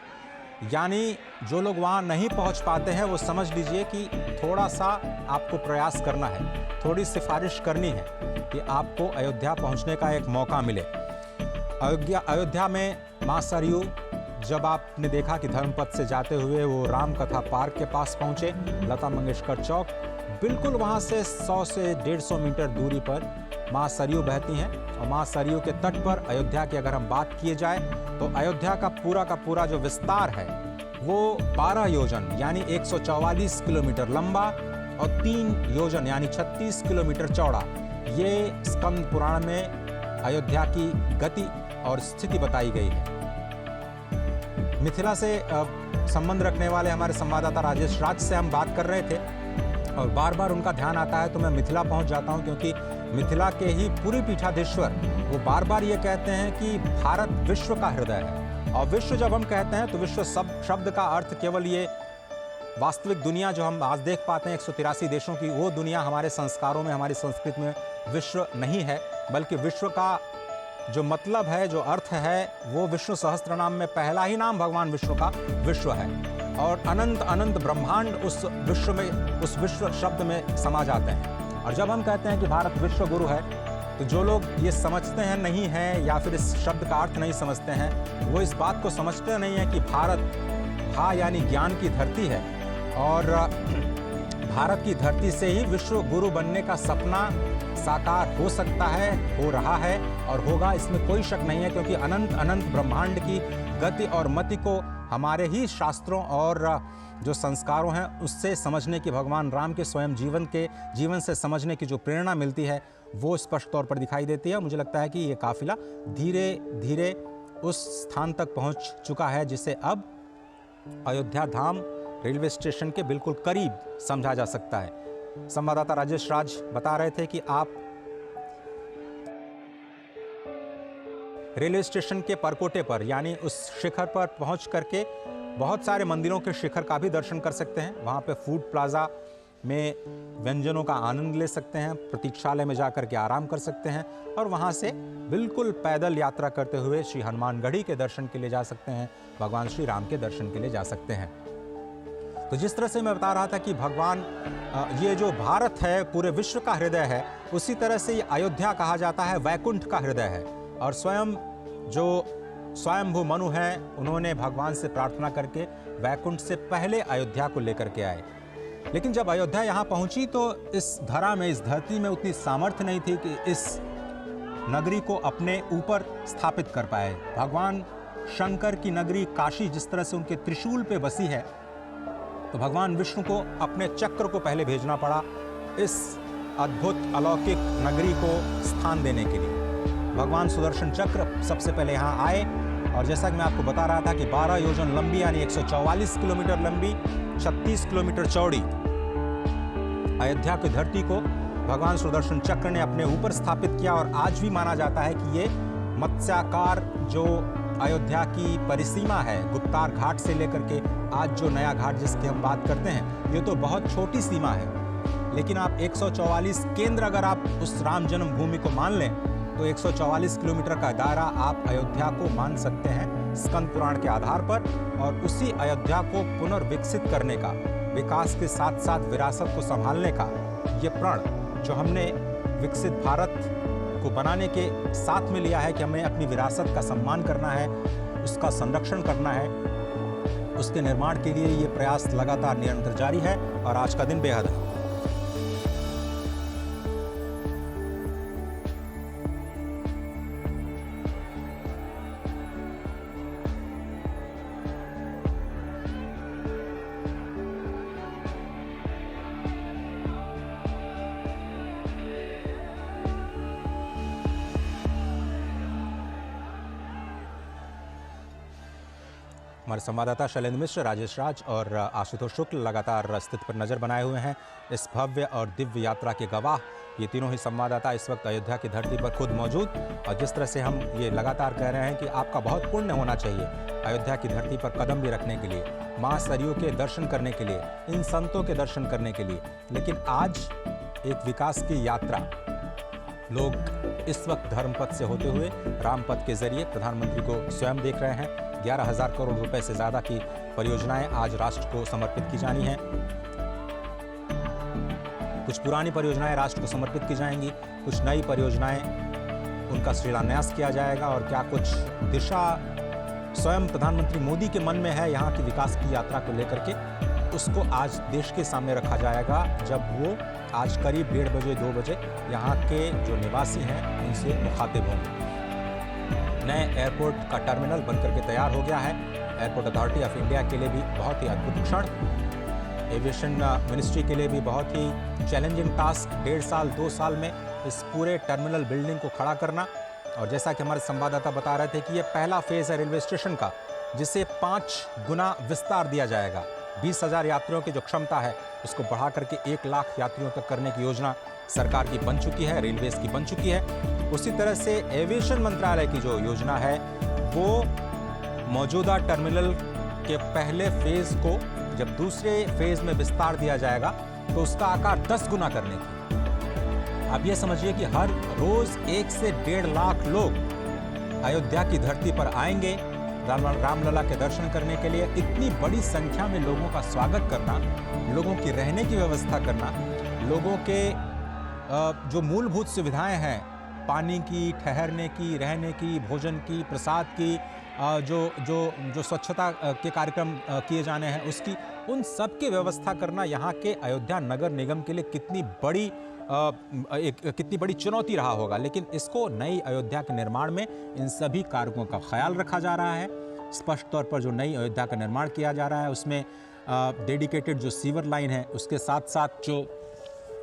यानी जो लोग वहाँ नहीं पहुँच पाते हैं वो समझ लीजिए कि थोड़ा सा आपको प्रयास करना है, थोड़ी सिफारिश करनी है कि आपको अयोध्या पहुँचने का एक मौका मिले। अयोध्या में माँ सरयू जब आपने देखा कि धर्मपथ से जाते हुए वो राम कथा पार्क के पास पहुँचे, लता मंगेशकर चौक, बिल्कुल वहाँ से 100 से 150 मीटर दूरी पर माँ सरयू बहती हैं और माँ सरयू के तट पर अयोध्या की अगर हम बात किए जाए तो अयोध्या का पूरा जो विस्तार है वो 12 योजन यानी 144 किलोमीटर लंबा और 3 योजन यानी 36 किलोमीटर चौड़ा। ये स्कंद पुराण में अयोध्या की गति और स्थिति बताई गई है। मिथिला से संबंध रखने वाले हमारे संवाददाता राजेश राज से हम बात कर रहे थे और बार बार उनका ध्यान आता है तो मैं मिथिला पहुंच जाता हूं, क्योंकि मिथिला के ही पूरी पीठाधीश्वर वो बार बार ये कहते हैं कि भारत विश्व का हृदय है। और विश्व जब हम कहते हैं तो विश्व शब्द का अर्थ केवल ये वास्तविक दुनिया जो हम आज देख पाते हैं 183 देशों की, वो दुनिया हमारे संस्कारों में, हमारी संस्कृति में विश्व नहीं है, बल्कि विश्व का जो मतलब है, जो अर्थ है, वो विष्णु सहस्त्र नाम में पहला ही नाम भगवान विष्णु का विश्व है और अनंत अनंत ब्रह्मांड उस विश्व में, उस विश्व शब्द में समा जाते हैं। और जब हम कहते हैं कि भारत विश्व गुरु है तो जो लोग ये समझते हैं नहीं हैं या फिर इस शब्द का अर्थ नहीं समझते हैं, वो इस बात को समझते नहीं है कि भारत भा यानी ज्ञान की धरती है और भारत की धरती से ही विश्व गुरु बनने का सपना साकार हो सकता है, हो रहा है और होगा, इसमें कोई शक नहीं है, क्योंकि अनंत अनंत ब्रह्मांड की गति और मति को हमारे ही शास्त्रों और जो संस्कारों हैं उससे समझने की, भगवान राम के स्वयं जीवन से समझने की जो प्रेरणा मिलती है वो स्पष्ट तौर पर दिखाई देती है। मुझे लगता है कि ये काफिला धीरे धीरे उस स्थान तक पहुंच चुका है जिसे अब अयोध्या धाम रेलवे स्टेशन के बिल्कुल करीब समझा जा सकता है। संवाददाता राजेश राज बता रहे थे कि आप रेलवे स्टेशन के परकोटे पर यानी उस शिखर पर पहुंच करके बहुत सारे मंदिरों के शिखर का भी दर्शन कर सकते हैं। वहां पे फूड प्लाजा में व्यंजनों का आनंद ले सकते हैं, प्रतीक्षालय में जाकर के आराम कर सकते हैं और वहां से बिल्कुल पैदल यात्रा करते हुए श्री हनुमानगढ़ी के दर्शन के लिए जा सकते हैं, भगवान श्री राम के दर्शन के लिए जा सकते हैं। तो जिस तरह से मैं बता रहा था कि भगवान ये जो भारत है पूरे विश्व का हृदय है, उसी तरह से ये अयोध्या कहा जाता है वैकुंठ का हृदय है। और स्वयं जो स्वयंभू मनु हैं उन्होंने भगवान से प्रार्थना करके वैकुंठ से पहले अयोध्या को लेकर के आए। लेकिन जब अयोध्या यहाँ पहुंची तो इस धरा में, इस धरती में उतनी सामर्थ्य नहीं थी कि इस नगरी को अपने ऊपर स्थापित कर पाए। भगवान शंकर की नगरी काशी जिस तरह से उनके त्रिशूल पे बसी है, तो भगवान विष्णु को अपने चक्र को पहले भेजना पड़ा इस अद्भुत अलौकिक नगरी को स्थान देने के लिए। भगवान सुदर्शन चक्र सबसे पहले यहाँ आए और जैसा कि मैं आपको बता रहा था कि 12 योजन लंबी यानी 144 किलोमीटर लंबी, 36 किलोमीटर चौड़ी अयोध्या की धरती को भगवान सुदर्शन चक्र ने अपने ऊपर स्थापित किया। और आज भी माना जाता है कि ये मत्स्याकार जो अयोध्या की परिसीमा है, गुप्तार घाट से लेकर के आज जो नया घाट जिसकी हम बात करते हैं, ये तो बहुत छोटी सीमा है। लेकिन आप 144 केंद्र अगर आप उस राम जन्मभूमि को मान लें तो 144 किलोमीटर का दायरा आप अयोध्या को मान सकते हैं स्कंद पुराण के आधार पर। और उसी अयोध्या को पुनर्विकसित करने का, विकास के साथ साथ विरासत को संभालने का ये प्रण जो हमने विकसित भारत को बनाने के साथ में लिया है कि हमें अपनी विरासत का सम्मान करना है, उसका संरक्षण करना है, उसके निर्माण के लिए ये प्रयास लगातार निरंतर जारी है और आज का दिन बेहद है। हमारे संवाददाता शैलेंद्र मिश्र, राजेश राज और आशुतोष शुक्ल लगातार स्थिति पर नजर बनाए हुए हैं। इस भव्य और दिव्य यात्रा के गवाह ये तीनों ही संवाददाता इस वक्त अयोध्या की धरती पर खुद मौजूद। और जिस तरह से हम ये लगातार कह रहे हैं कि आपका बहुत पुण्य होना चाहिए अयोध्या की धरती पर कदम भी रखने के लिए, माँ सरयू के दर्शन करने के लिए, इन संतों के दर्शन करने के लिए। लेकिन आज एक विकास की यात्रा लोग इस वक्त धर्मपथ से होते हुए रामपथ के जरिए प्रधानमंत्री को स्वयं देख रहे हैं। 11,000 करोड़ रुपए से ज्यादा की परियोजनाएं आज राष्ट्र को समर्पित की जानी हैं। कुछ पुरानी परियोजनाएं राष्ट्र को समर्पित की जाएंगी, कुछ नई परियोजनाएं उनका शिलान्यास किया जाएगा और क्या कुछ दिशा स्वयं प्रधानमंत्री मोदी के मन में है यहाँ की विकास की यात्रा को लेकर के, उसको आज देश के सामने रखा जाएगा जब वो आज करीब 1:30 बजे 2 बजे यहाँ के जो निवासी हैं उनसे मुखातिब होंगे। नए एयरपोर्ट का टर्मिनल बनकर के तैयार हो गया है। एयरपोर्ट अथॉरिटी ऑफ इंडिया के लिए भी बहुत ही अद्भुत क्षण, एविएशन मिनिस्ट्री के लिए भी बहुत ही चैलेंजिंग टास्क, 1.5 साल 2 साल में इस पूरे टर्मिनल बिल्डिंग को खड़ा करना। और जैसा कि हमारे संवाददाता बता रहे थे कि ये पहला फेज है रेलवे स्टेशन का, जिसे 5 गुना विस्तार दिया जाएगा। 20,000 यात्रियों की जो क्षमता है उसको बढ़ा करके 1 लाख यात्रियों तक करने की योजना सरकार की बन चुकी है, रेलवेज की बन चुकी है। उसी तरह से एविएशन मंत्रालय की जो योजना है वो मौजूदा टर्मिनल के पहले फेज को जब दूसरे फेज में विस्तार दिया जाएगा तो उसका आकार 10 गुना करने की। अब ये समझिए कि हर रोज 1 से 1.5 लाख लोग अयोध्या की धरती पर आएंगे रामलला के दर्शन करने के लिए। इतनी बड़ी संख्या में लोगों का स्वागत करना, लोगों की रहने की व्यवस्था करना, लोगों के जो मूलभूत सुविधाएं हैं पानी की, ठहरने की, रहने की, भोजन की, प्रसाद की, जो स्वच्छता के कार्यक्रम किए जाने हैं उसकी, उन सब की व्यवस्था करना यहाँ के अयोध्या नगर निगम के लिए कितनी बड़ी चुनौती रहा होगा। लेकिन इसको नई अयोध्या के निर्माण में इन सभी कारकों का ख्याल रखा जा रहा है। स्पष्ट तौर पर जो नई अयोध्या का निर्माण किया जा रहा है उसमें डेडिकेटेड जो सीवर लाइन है, उसके साथ साथ जो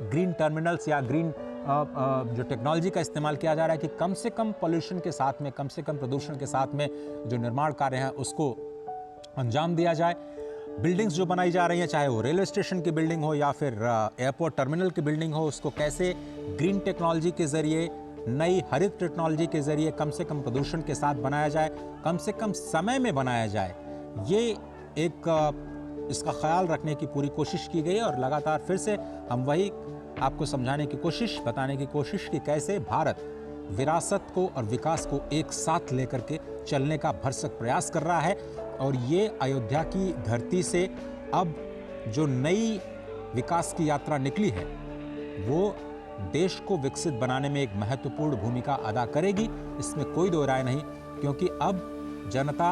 ग्रीन टर्मिनल्स या ग्रीन जो टेक्नोलॉजी का इस्तेमाल किया जा रहा है कि कम से कम पॉल्यूशन के साथ में, कम से कम प्रदूषण के साथ में जो निर्माण कार्य हैं उसको अंजाम दिया जाए। बिल्डिंग्स जो बनाई जा रही हैं, चाहे वो रेलवे स्टेशन की बिल्डिंग हो या फिर एयरपोर्ट टर्मिनल की बिल्डिंग हो, उसको कैसे ग्रीन टेक्नोलॉजी के ज़रिए, नई हरित टेक्नोलॉजी के ज़रिए कम से कम प्रदूषण के साथ बनाया जाए, कम से कम समय में बनाया जाए, ये एक इसका ख्याल रखने की पूरी कोशिश की गई है। और लगातार फिर से हम वही आपको समझाने की कोशिश, बताने की कोशिश कि कैसे भारत विरासत को और विकास को एक साथ लेकर के चलने का भरसक प्रयास कर रहा है। और ये अयोध्या की धरती से अब जो नई विकास की यात्रा निकली है वो देश को विकसित बनाने में एक महत्वपूर्ण भूमिका अदा करेगी, इसमें कोई दो राय नहीं। क्योंकि अब जनता,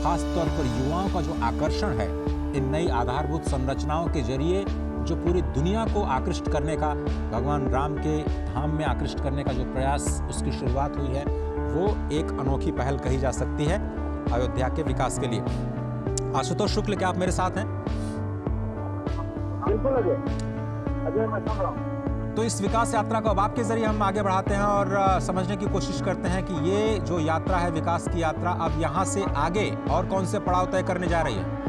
खास तौर पर युवाओं का जो आकर्षण है इन नई आधारभूत संरचनाओं के जरिए, जो पूरी दुनिया को आकृष्ट करने का, भगवान राम के धाम में आकृष्ट करने का जो प्रयास उसकी शुरुआत हुई है, वो एक अनोखी पहल कही जा सकती है अयोध्या के विकास के लिए। आशुतोष शुक्ल, क्या आप मेरे साथ हैं?
बिल्कुल अजय, मैं सुन रहा हूं।
तो इस विकास यात्रा को अब आपके जरिए हम आगे बढ़ाते हैं और समझने की कोशिश करते हैं कि ये जो यात्रा है, विकास की यात्रा, अब यहाँ से आगे और कौन से पड़ाव तय करने जा रही है?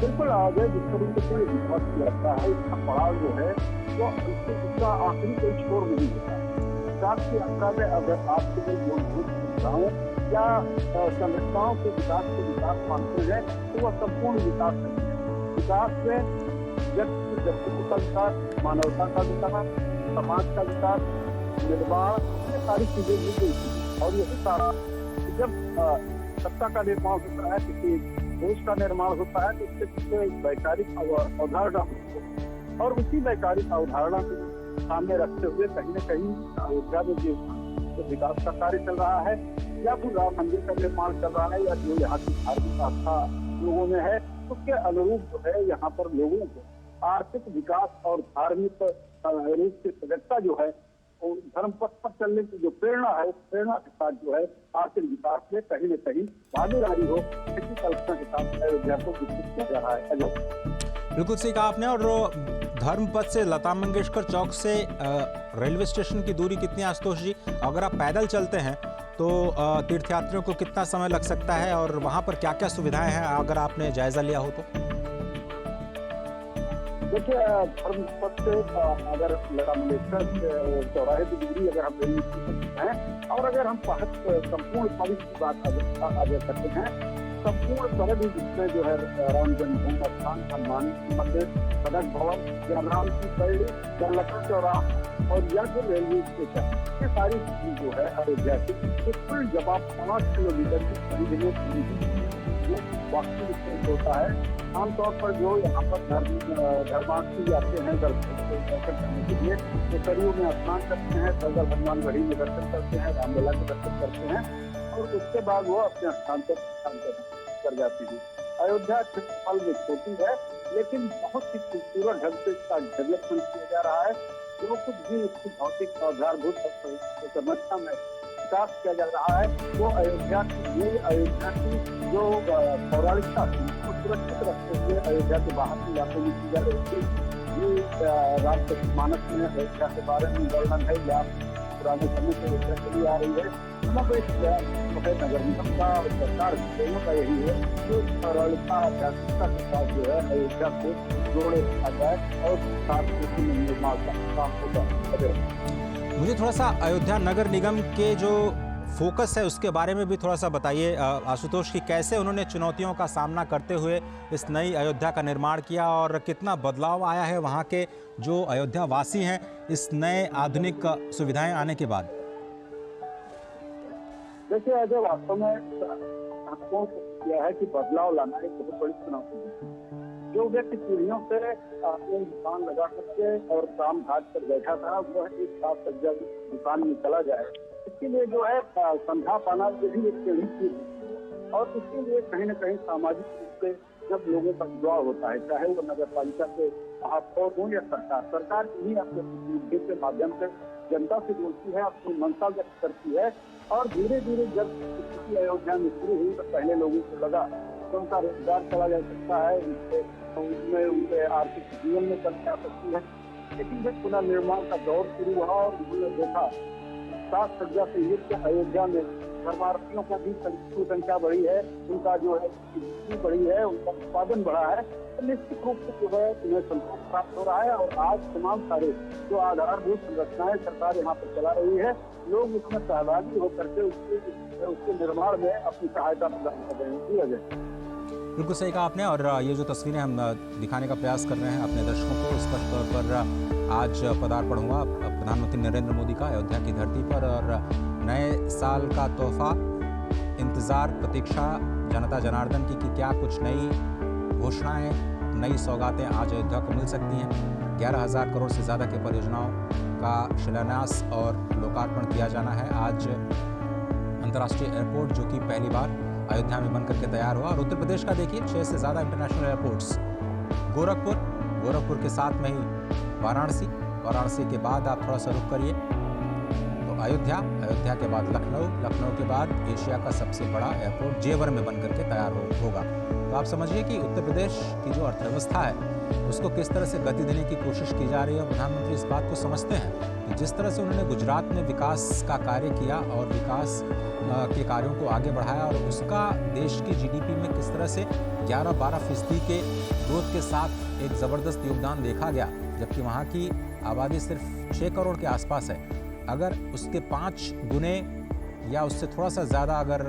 बिल्कुल अजय, जिस तरीके से विकास की यात्रा है, इसका पड़ाव जो है वो इसका आखिरी कोई छोर नहीं होता। विकास की यात्रा में अगर आप केवल मूलभूत सुविधाओं या संरचनाओं के विकास को विकास मानते हैं तो वह संपूर्ण विकास नहीं है। विकास में व्यक्तित्व का विकास, मानवता का विकास, समाज का विकास, निर्माण, ये सारी चीजें दी गई थी। और यही सारा जब सत्ता का निर्माण होता है, किसी देश का निर्माण होता है, तो इसके पीछे वैचारिक अवधारणा होती है। और उसी वैचारिक अवधारणा को सामने रखते हुए कहीं न कहीं अयोध्या में जो विकास का कार्य चल रहा है, या फिर राम मंदिर का निर्माण चल रहा है, या जो यहाँ की धार्मिक आस्था लोगों में है, उसके अनुरूप जो है यहाँ पर लोगों को आर्थिक विकास और धार्मिक रूप से सजगता जो है, धर्म पथ पर चलने की जो प्रेरणा है, उस प्रेरणा के साथ जो है आर्थिक विकास में कहीं न कहीं भागीदारी हो, इसी कल्पना के साथ अयोध्या को विकसित किया जा रहा है।
बिल्कुल सही कहा आपने। और धर्म पथ से लता मंगेशकर चौक से रेलवे स्टेशन की दूरी कितनी है आशुतोष जी? अगर आप पैदल चलते हैं तो तीर्थयात्रियों को कितना समय लग सकता है और वहाँ पर क्या क्या सुविधाएं हैं, अगर आपने जायजा लिया हो तो?
देखिए, धर्म पथ से अगर लता मंगेशकर चौराहे की दूरी अगर हम रेलवे स्टेशन हैं, और अगर हम संपूर्ण सड़क की बात अगर करते हैं, संपूर्ण सड़क जिसमें जो है राम जन्मभूमि स्थान, हनुमान मंदिर, सड़क भवन, या राम की पैड़ी, या लखनऊ चौराहा, और या फिर रेलवे स्टेशन, ये सारी चीजें जो है अयोध्या की कुल जब आप 5 किलोमीटर की परिधि में जो वास्तविक होता है। आमतौर पर जो यहाँ पर धर्मार्थी जाते हैं दर्शन करने के लिए, तो सरयू में स्नान करते हैं, सरदार हनुमान गढ़ी में दर्शन करते हैं, रामलीला के दर्शन करते हैं, और उसके बाद वो अपने स्थान पर कर जाती है। अयोध्या क्षेत्रफल में छोटी है, लेकिन बहुत ही खूबसूरत ढंग से इसका डेवलपमेंट किया जा रहा है। जो कुछ भी इसकी भौतिक आधारभूत समस्या में विकास किया जा रहा है, वो अयोध्या की जो पौराणिकता थी उसको सुरक्षित रखते हुए अयोध्या के बाहर के इलाकों में की जा रही थी। ये रामचरितमानस में अयोध्या के बारे में वर्णन है, या पुराने समय से अयोध्या चली आ रही है। समग्र नगर निगम का और सरकार दोनों का यही है कि पौराणिकता, आध्यात्मिकता के साथ जो है अयोध्या को जोड़े रखा जाए और साथ में निर्माण का काम होगा।
मुझे थोड़ा सा अयोध्या नगर निगम के जो फोकस है उसके बारे में भी थोड़ा सा बताइए आशुतोष, कि कैसे उन्होंने चुनौतियों का सामना करते हुए इस नई अयोध्या का निर्माण किया और कितना बदलाव आया है वहाँ के जो अयोध्या वासी हैं इस नए आधुनिक सुविधाएं आने के बाद।
देखिए अजय, वास्तव में हमको यह है कि बदलाव लाना एक बहुत बड़ी चुनौती है। जो व्यक्ति पीढ़ियों से अपने दुकान लगा करके और काम काज पर बैठा था, वह एक साथ सज्जा दुकान में चला जाए, इसके लिए जो है संध्या पाना ये भी एक टेढ़ी चीज है। और इसके लिए कहीं न कहीं सामाजिक रूप से जब लोगों का जुड़ाव होता है, चाहे वो नगर पालिका के महापौर हो या सरकार ही अपने प्रतिनिधि के माध्यम से जनता से बोलती है, अपनी मंशा व्यक्त करती है। और धीरे धीरे जब स्थिति अयोध्या में शुरू हुई तो पहले लोगों को लगा तो उनका रोजगार चला जा सकता है, उसमें उनके आर्थिक जीवन में कमी आ सकती है। लेकिन जब पुनर्निर्माण का दौर शुरू हुआ और उन्होंने देखा सात सज्जा से युक्त अयोध्या में धर्मार्थियों की भी संख्या बढ़ी है, उनका जो है बिक्री बढ़ी है, उनका उत्पादन बढ़ा है, तो निश्चित रूप से जो है उन्हें संतोष प्राप्त हो रहा है। और आज तमाम सारे जो आधारभूत संरचनाएं सरकार यहाँ पर चला रही है, लोग उसमें सहभागी होकर के उसके निर्माण में अपनी सहायता प्रदान कर रहे हैं। जी अजय,
बिल्कुल सही कहा आपने। और ये जो तस्वीरें हम दिखाने का प्रयास कर रहे हैं अपने दर्शकों को, स्पष्ट तौर पर आज पदार्पण हुआ प्रधानमंत्री नरेंद्र मोदी का अयोध्या की धरती पर, और नए साल का तोहफा, इंतज़ार, प्रतीक्षा जनता जनार्दन की कि क्या कुछ नई घोषणाएं, नई सौगातें आज अयोध्या को मिल सकती हैं। 11,000 करोड़ से ज़्यादा की परियोजनाओं का शिलान्यास और लोकार्पण किया जाना है आज। अंतर्राष्ट्रीय एयरपोर्ट जो कि पहली बार अयोध्या में बनकर के तैयार हुआ, और उत्तर प्रदेश का देखिए 6 से ज़्यादा इंटरनेशनल एयरपोर्ट्स, गोरखपुर के साथ में ही वाराणसी के बाद आप थोड़ा सा रुख करिए तो अयोध्या के बाद लखनऊ के बाद एशिया का सबसे बड़ा एयरपोर्ट जेवर में बनकर के तैयार होगा। तो आप समझिए कि उत्तर प्रदेश की जो अर्थव्यवस्था है उसको किस तरह से गति देने की कोशिश की जा रही है। प्रधानमंत्री इस बात को समझते हैं कि जिस तरह से उन्होंने गुजरात में विकास का कार्य किया और विकास के कार्यों को आगे बढ़ाया, और उसका देश की जीडीपी में किस तरह से 11-12% के ग्रोथ के साथ एक ज़बरदस्त योगदान देखा गया, जबकि वहाँ की आबादी सिर्फ 6 करोड़ के आसपास है। अगर उसके 5 गुने या उससे थोड़ा सा ज़्यादा अगर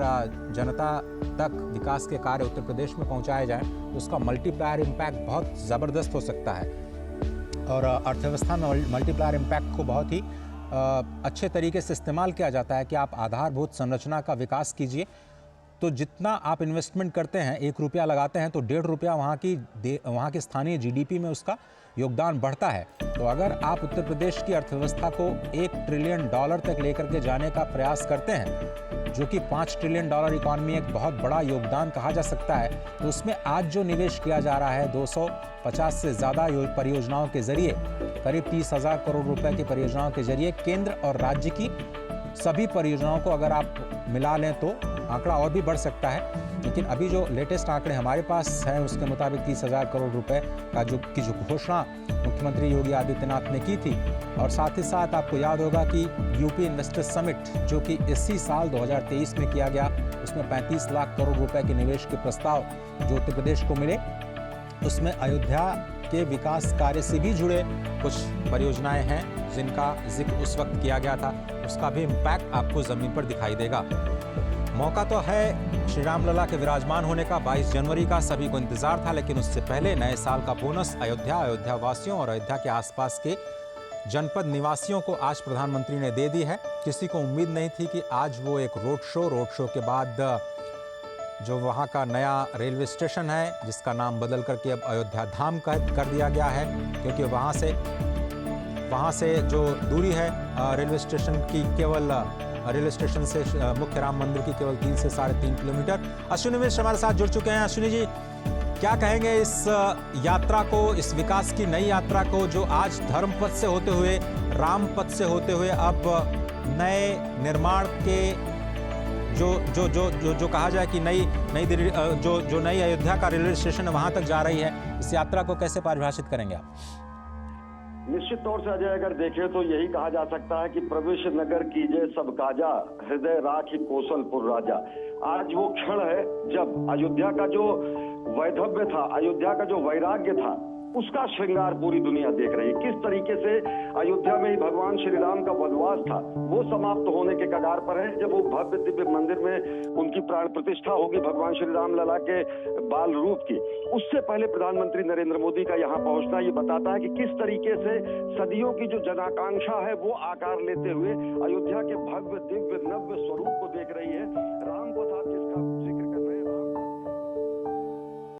जनता तक विकास के कार्य उत्तर प्रदेश में पहुंचाए जाएं तो उसका मल्टीप्लायर इम्पैक्ट बहुत ज़बरदस्त हो सकता है। और अर्थव्यवस्था में मल्टीप्लायर इम्पैक्ट को बहुत ही अच्छे तरीके से इस्तेमाल किया जाता है कि आप आधारभूत संरचना का विकास कीजिए तो जितना आप इन्वेस्टमेंट करते हैं, 1 रुपया लगाते हैं तो 1.5 रुपया वहाँ की स्थानीय जीडीपी में उसका योगदान बढ़ता है। तो अगर आप उत्तर प्रदेश की अर्थव्यवस्था को $1 ट्रिलियन तक लेकर के जाने का प्रयास करते हैं, जो कि $5 ट्रिलियन इकॉनमी एक बहुत बड़ा योगदान कहा जा सकता है, तो उसमें आज जो निवेश किया जा रहा है 250 से ज़्यादा परियोजनाओं के जरिए, करीब 30,000 करोड़ रुपए की परियोजनाओं के जरिए केंद्र और राज्य की सभी परियोजनाओं को अगर आप मिला लें तो आंकड़ा और भी बढ़ सकता है। लेकिन अभी जो लेटेस्ट आंकड़े हमारे पास हैं उसके मुताबिक 30,000 करोड़ रुपए का जो घोषणा मुख्यमंत्री योगी आदित्यनाथ ने की थी। और साथ ही साथ आपको याद होगा कि यूपी इन्वेस्टर्स समिट जो कि इसी साल 2023 में किया गया, उसमें 35 लाख करोड़ रुपए के निवेश के प्रस्ताव जो उत्तर प्रदेश को मिले, उसमें अयोध्या के विकास कार्य से भी जुड़े कुछ परियोजनाएं हैं जिनका जिक्र उस वक्त किया गया था, उसका भी इम्पैक्ट आपको ज़मीन पर दिखाई देगा। मौका तो है श्री राम लला के विराजमान होने का, 22 जनवरी का सभी को इंतजार था, लेकिन उससे पहले नए साल का बोनस अयोध्या वासियों और अयोध्या के आसपास के जनपद निवासियों को आज प्रधानमंत्री ने दे दी है। किसी को उम्मीद नहीं थी कि आज वो एक रोड शो के बाद जो वहाँ का नया रेलवे स्टेशन है जिसका नाम बदल करके अब अयोध्या धाम कर दिया गया है, क्योंकि वहाँ से जो दूरी है रेलवे स्टेशन की, केवल रेलवे स्टेशन से मुख्य राम मंदिर की केवल 3 से 3.5 किलोमीटर। अश्विनी मिश्र हमारे साथ जुड़ चुके हैं। अश्विनी जी, क्या कहेंगे इस यात्रा को, इस विकास की नई यात्रा को जो आज धर्म पथ से होते हुए, राम पथ से होते हुए अब नए निर्माण के जो कहा जाए कि नई दिल्ली जो नई अयोध्या का रेलवे स्टेशन है वहां तक जा रही है, इस यात्रा को कैसे परिभाषित करेंगे आप?
निश्चित तौर से अजय अगर देखें तो यही कहा जा सकता है कि प्रवेश नगर कीजिए सब काजा, हृदय राखी कौशलपुर राजा। आज वो क्षण है जब अयोध्या का जो वैधव्य था, अयोध्या का जो वैराग्य था, उसका श्रृंगार पूरी दुनिया देख रही है। किस तरीके से अयोध्या में ही भगवान श्री राम का वनवास था वो समाप्त होने के कगार पर है। जब वो भव्य दिव्य मंदिर में उनकी प्राण प्रतिष्ठा होगी भगवान श्री राम लला के बाल रूप की, उससे पहले प्रधानमंत्री नरेंद्र मोदी का यहाँ पहुंचना ये बताता है कि किस तरीके से सदियों की जो जनाकांक्षा है वो आकार लेते हुए अयोध्या के भव्य दिव्य नव्य स्वरूप को देख रही है। राम को साथ